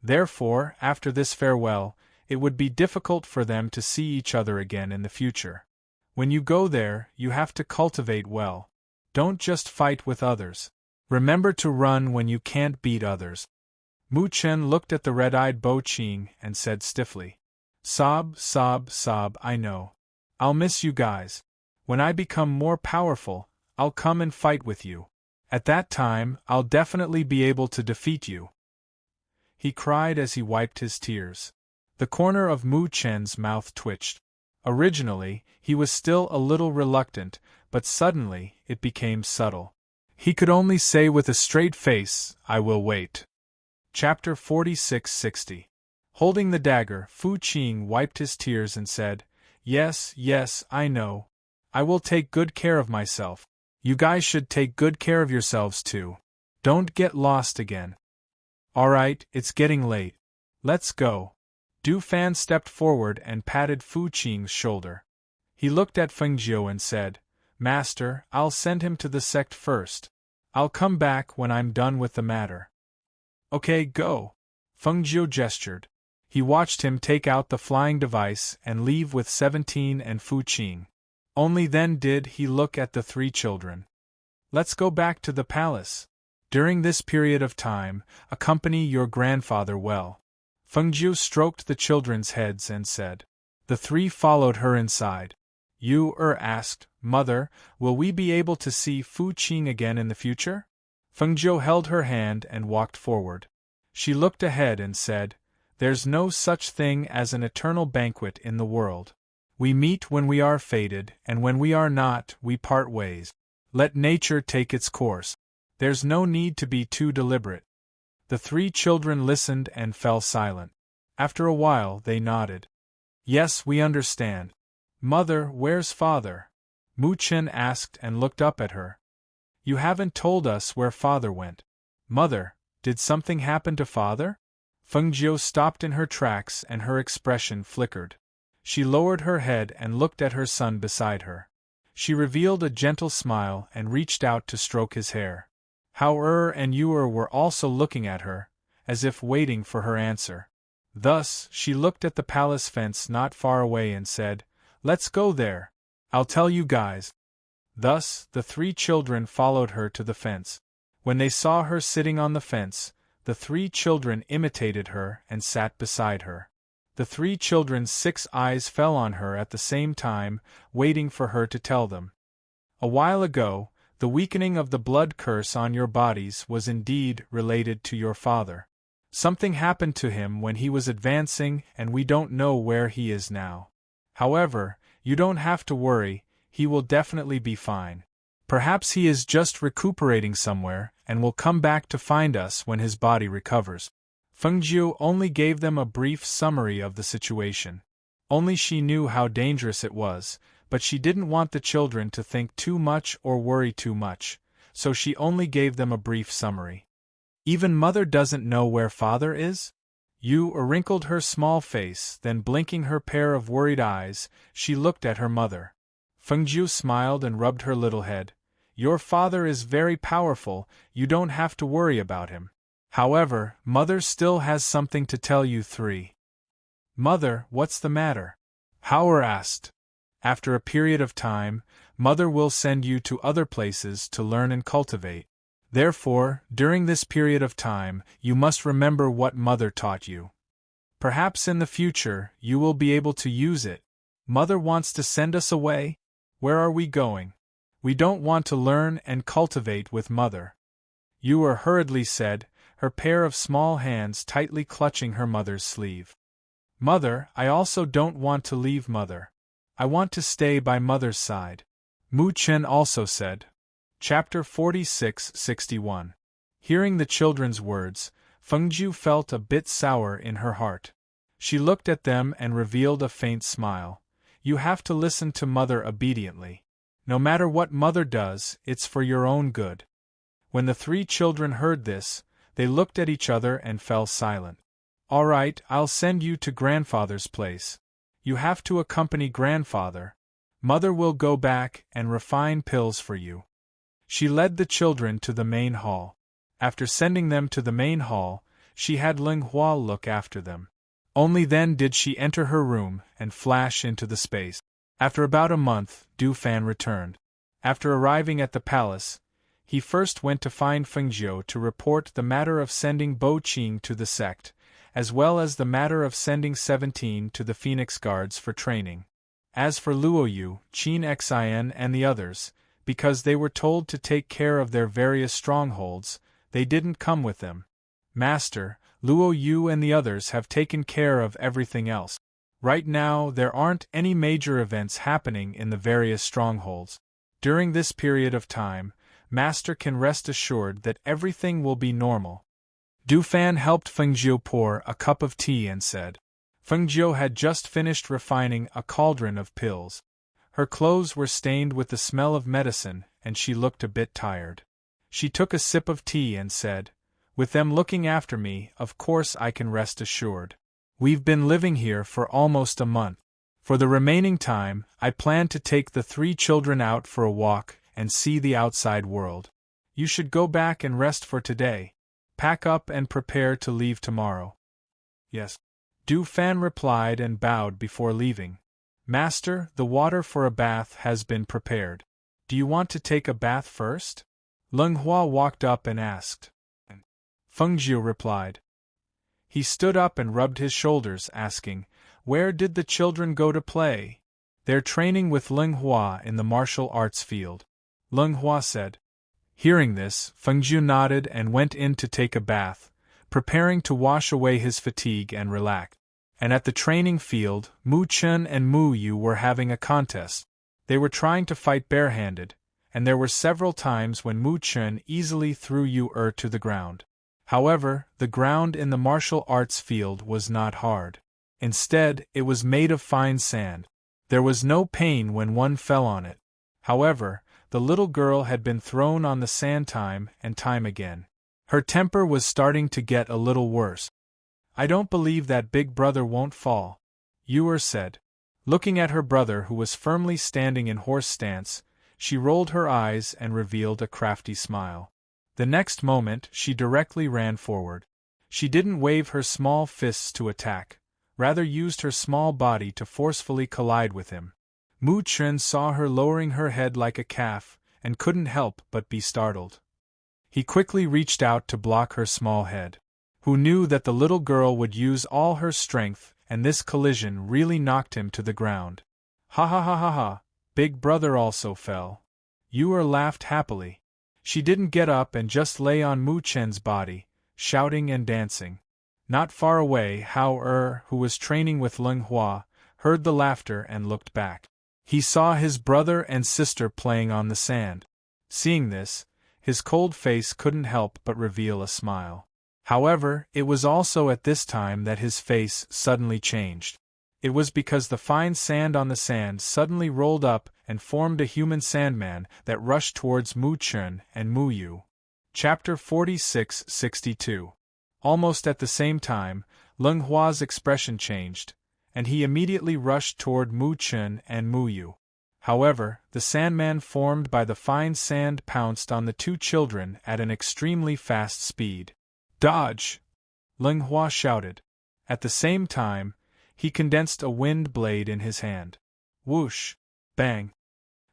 S1: Therefore, after this farewell, it would be difficult for them to see each other again in the future. When you go there, you have to cultivate well. Don't just fight with others. Remember to run when you can't beat others. Mu Chen looked at the red-eyed Bo Qing and said stiffly, Sob, I know. I'll miss you guys. When I become more powerful, I'll come and fight with you. At that time, I'll definitely be able to defeat you," he cried as he wiped his tears. The corner of Mu Chen's mouth twitched. Originally, he was still a little reluctant, but suddenly, it became subtle. He could only say with a straight face, "I will wait." Chapter 4660. Holding the dagger, Fu Qing wiped his tears and said, Yes, I know. I will take good care of myself. You guys should take good care of yourselves too. Don't get lost again. Alright, it's getting late. Let's go. Du Fan stepped forward and patted Fu Qing's shoulder. He looked at Fengjiu and said, Master, I'll send him to the sect first. I'll come back when I'm done with the matter. Okay, go. Fengjiu gestured. He watched him take out the flying device and leave with 17 and Fu Qing. Only then did he look at the 3 children. Let's go back to the palace. During this period of time, accompany your grandfather well. Fengjiu stroked the children's heads and said. The 3 followed her inside. Yu asked, Mother, will we be able to see Fu Qing again in the future? Fengjiu held her hand and walked forward. She looked ahead and said, There's no such thing as an eternal banquet in the world. We meet when we are fated, and when we are not, we part ways. Let nature take its course. There's no need to be too deliberate. The 3 children listened and fell silent. After a while they nodded. Yes, we understand. Mother, where's father? Mu Chen asked and looked up at her. You haven't told us where father went. Mother, did something happen to father? Fengjiu stopped in her tracks and her expression flickered. She lowered her head and looked at her son beside her. She revealed a gentle smile and reached out to stroke his hair. Hao and Yu were also looking at her, as if waiting for her answer. Thus, she looked at the palace fence not far away and said, Let's go there. I'll tell you guys. Thus, the 3 children followed her to the fence. When they saw her sitting on the fence, the 3 children imitated her and sat beside her. The 3 children's 6 eyes fell on her at the same time, waiting for her to tell them. A while ago, the weakening of the blood curse on your bodies was indeed related to your father. Something happened to him when he was advancing, and we don't know where he is now. However, you don't have to worry, he will definitely be fine. Perhaps he is just recuperating somewhere, and will come back to find us when his body recovers. Fengjiu only gave them a brief summary of the situation. Only she knew how dangerous it was, but she didn't want the children to think too much or worry too much, so she only gave them a brief summary. Even Mother doesn't know where Father is? Yu wrinkled her small face, then blinking her pair of worried eyes, she looked at her mother. Fengjiu smiled and rubbed her little head. Your father is very powerful, you don't have to worry about him. However, Mother still has something to tell you three. Mother, what's the matter? Howard asked. After a period of time, Mother will send you to other places to learn and cultivate. Therefore, during this period of time, you must remember what Mother taught you. Perhaps in the future, you will be able to use it. Mother wants to send us away? Where are we going? We don't want to learn and cultivate with Mother. Yu hurriedly said, her pair of small hands tightly clutching her mother's sleeve. Mother, I also don't want to leave Mother. I want to stay by Mother's side. Mu Chen also said. Chapter 46-61. Hearing the children's words, Fengjiu felt a bit sour in her heart. She looked at them and revealed a faint smile. You have to listen to Mother obediently. No matter what Mother does, it's for your own good. When the three children heard this, they looked at each other and fell silent. All right, I'll send you to Grandfather's place. You have to accompany Grandfather. Mother will go back and refine pills for you. She led the children to the main hall. After sending them to the main hall, she had Ling Hua look after them. Only then did she enter her room and flash into the space. After about a month, Du Fan returned. After arriving at the palace, he first went to find Fengjiu to report the matter of sending Bo Qing to the sect, as well as the matter of sending 17 to the Phoenix Guards for training. As for Luoyu, Qin Xin and the others, because they were told to take care of their various strongholds, they didn't come with them. Master, Luoyu and the others have taken care of everything else. Right now there aren't any major events happening in the various strongholds. During this period of time, Master can rest assured that everything will be normal. Du Fan helped Fengjiu pour a cup of tea and said. Fengjiu had just finished refining a cauldron of pills. Her clothes were stained with the smell of medicine, and she looked a bit tired. She took a sip of tea and said, with them looking after me, of course I can rest assured. We've been living here for almost a month. For the remaining time, I plan to take the three children out for a walk and see the outside world. You should go back and rest for today. Pack up and prepare to leave tomorrow. Yes. Du Fan replied and bowed before leaving. Master, the water for a bath has been prepared. Do you want to take a bath first? Leng Hua walked up and asked. Fengjiu replied. He stood up and rubbed his shoulders, asking, Where did the children go to play? They're training with Leng Hua in the martial arts field. Leng Hua said. Hearing this, Fengjiu nodded and went in to take a bath, preparing to wash away his fatigue and relax. And at the training field, Mu Chen and Mu Yu were having a contest. They were trying to fight barehanded, and there were several times when Mu Chen easily threw Yu to the ground. However, the ground in the martial arts field was not hard. Instead, it was made of fine sand. There was no pain when one fell on it. However, the little girl had been thrown on the sand time and time again. Her temper was starting to get a little worse. I don't believe that big brother won't fall, Yu said. Looking at her brother who was firmly standing in horse stance, she rolled her eyes and revealed a crafty smile. The next moment she directly ran forward. She didn't wave her small fists to attack, rather used her small body to forcefully collide with him. Mu Chen saw her lowering her head like a calf, and couldn't help but be startled. He quickly reached out to block her small head. Who knew that the little girl would use all her strength, and this collision really knocked him to the ground. Ha ha ha ha ha, big brother also fell. Yu laughed happily. She didn't get up and just lay on Mu Chen's body, shouting and dancing. Not far away, Hao who was training with Leng Hua, heard the laughter and looked back. He saw his brother and sister playing on the sand. Seeing this, his cold face couldn't help but reveal a smile. However, it was also at this time that his face suddenly changed. It was because the fine sand on the sand suddenly rolled up and formed a human sandman that rushed towards Mu Chen and Mu Yu. Chapter 46-62. Almost at the same time, Leng Hua's expression changed, and he immediately rushed toward Mu Chen and Mu Yu. However, the sandman formed by the fine sand pounced on the two children at an extremely fast speed. "Dodge!" Leng Hua shouted. At the same time, he condensed a wind blade in his hand. Whoosh! Bang!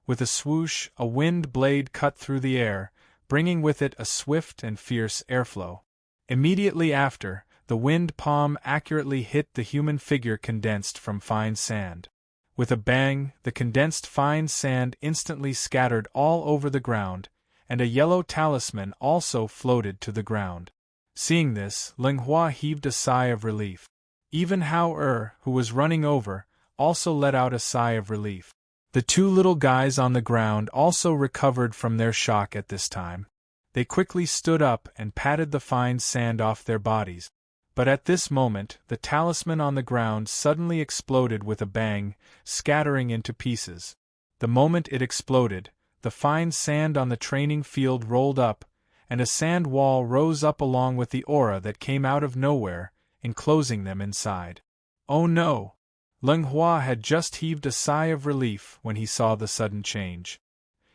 S1: With a swoosh, a wind blade cut through the air, bringing with it a swift and fierce airflow. Immediately after, the wind palm accurately hit the human figure condensed from fine sand. With a bang, the condensed fine sand instantly scattered all over the ground, and a yellow talisman also floated to the ground. Seeing this, Leng Hua heaved a sigh of relief. Even Hao who was running over, also let out a sigh of relief. The two little guys on the ground also recovered from their shock at this time. They quickly stood up and patted the fine sand off their bodies. But at this moment, the talisman on the ground suddenly exploded with a bang, scattering into pieces. The moment it exploded, the fine sand on the training field rolled up, and a sand wall rose up along with the aura that came out of nowhere, enclosing them inside. Oh no! Leng Hua had just heaved a sigh of relief when he saw the sudden change.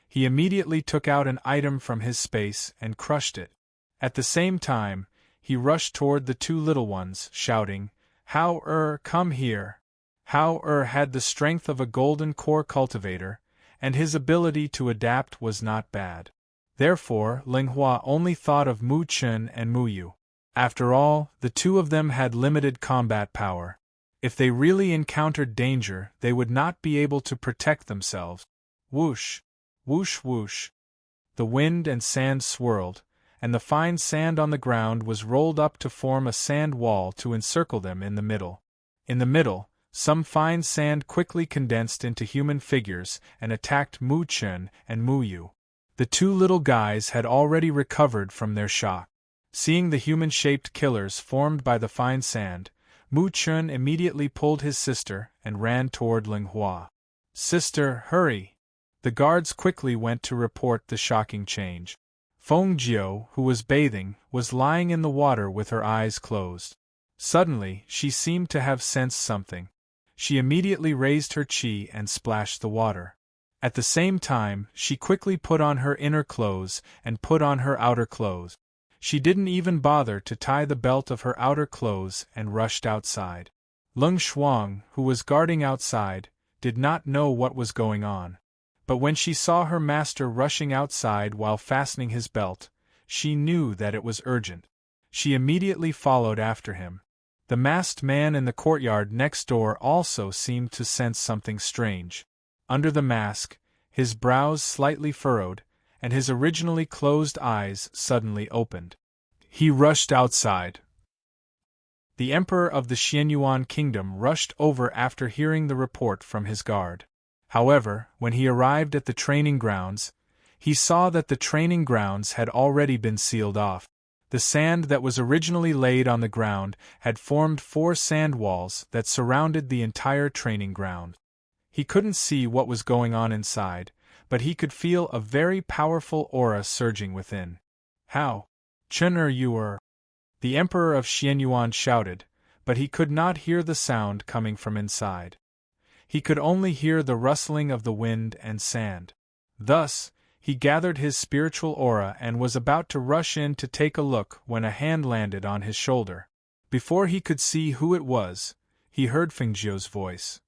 S1: He immediately took out an item from his space and crushed it. At the same time, he rushed toward the two little ones, shouting, "Hao come here!" Hao had the strength of a golden core cultivator, and his ability to adapt was not bad. Therefore, Leng Hua only thought of Mu Chen and Mu Yu. After all, the two of them had limited combat power. If they really encountered danger, they would not be able to protect themselves. Whoosh! Whoosh whoosh! The wind and sand swirled, and the fine sand on the ground was rolled up to form a sand wall to encircle them in the middle. In the middle, some fine sand quickly condensed into human figures and attacked Mu Chen and Mu Yu. The two little guys had already recovered from their shock. Seeing the human-shaped killers formed by the fine sand, Mu Chen immediately pulled his sister and ran toward Leng Hua. "Sister, hurry!" The guards quickly went to report the shocking change. Feng Jiu, who was bathing, was lying in the water with her eyes closed. Suddenly, she seemed to have sensed something. She immediately raised her chi and splashed the water. At the same time, she quickly put on her inner clothes and put on her outer clothes. She didn't even bother to tie the belt of her outer clothes and rushed outside. Leng Shuang, who was guarding outside, did not know what was going on. But when she saw her master rushing outside while fastening his belt, she knew that it was urgent. She immediately followed after him. The masked man in the courtyard next door also seemed to sense something strange. Under the mask, his brows slightly furrowed, and his originally closed eyes suddenly opened. He rushed outside. The emperor of the Xianyuan kingdom rushed over after hearing the report from his guard. However, when he arrived at the training grounds, he saw that the training grounds had already been sealed off. The sand that was originally laid on the ground had formed 4 sand walls that surrounded the entire training ground. He couldn't see what was going on inside, but he could feel a very powerful aura surging within. "How? Chen you the emperor of Xianyuan shouted, but he could not hear the sound coming from inside. He could only hear the rustling of the wind and sand. Thus, he gathered his spiritual aura and was about to rush in to take a look when a hand landed on his shoulder. Before he could see who it was, he heard Feng Jiu's voice.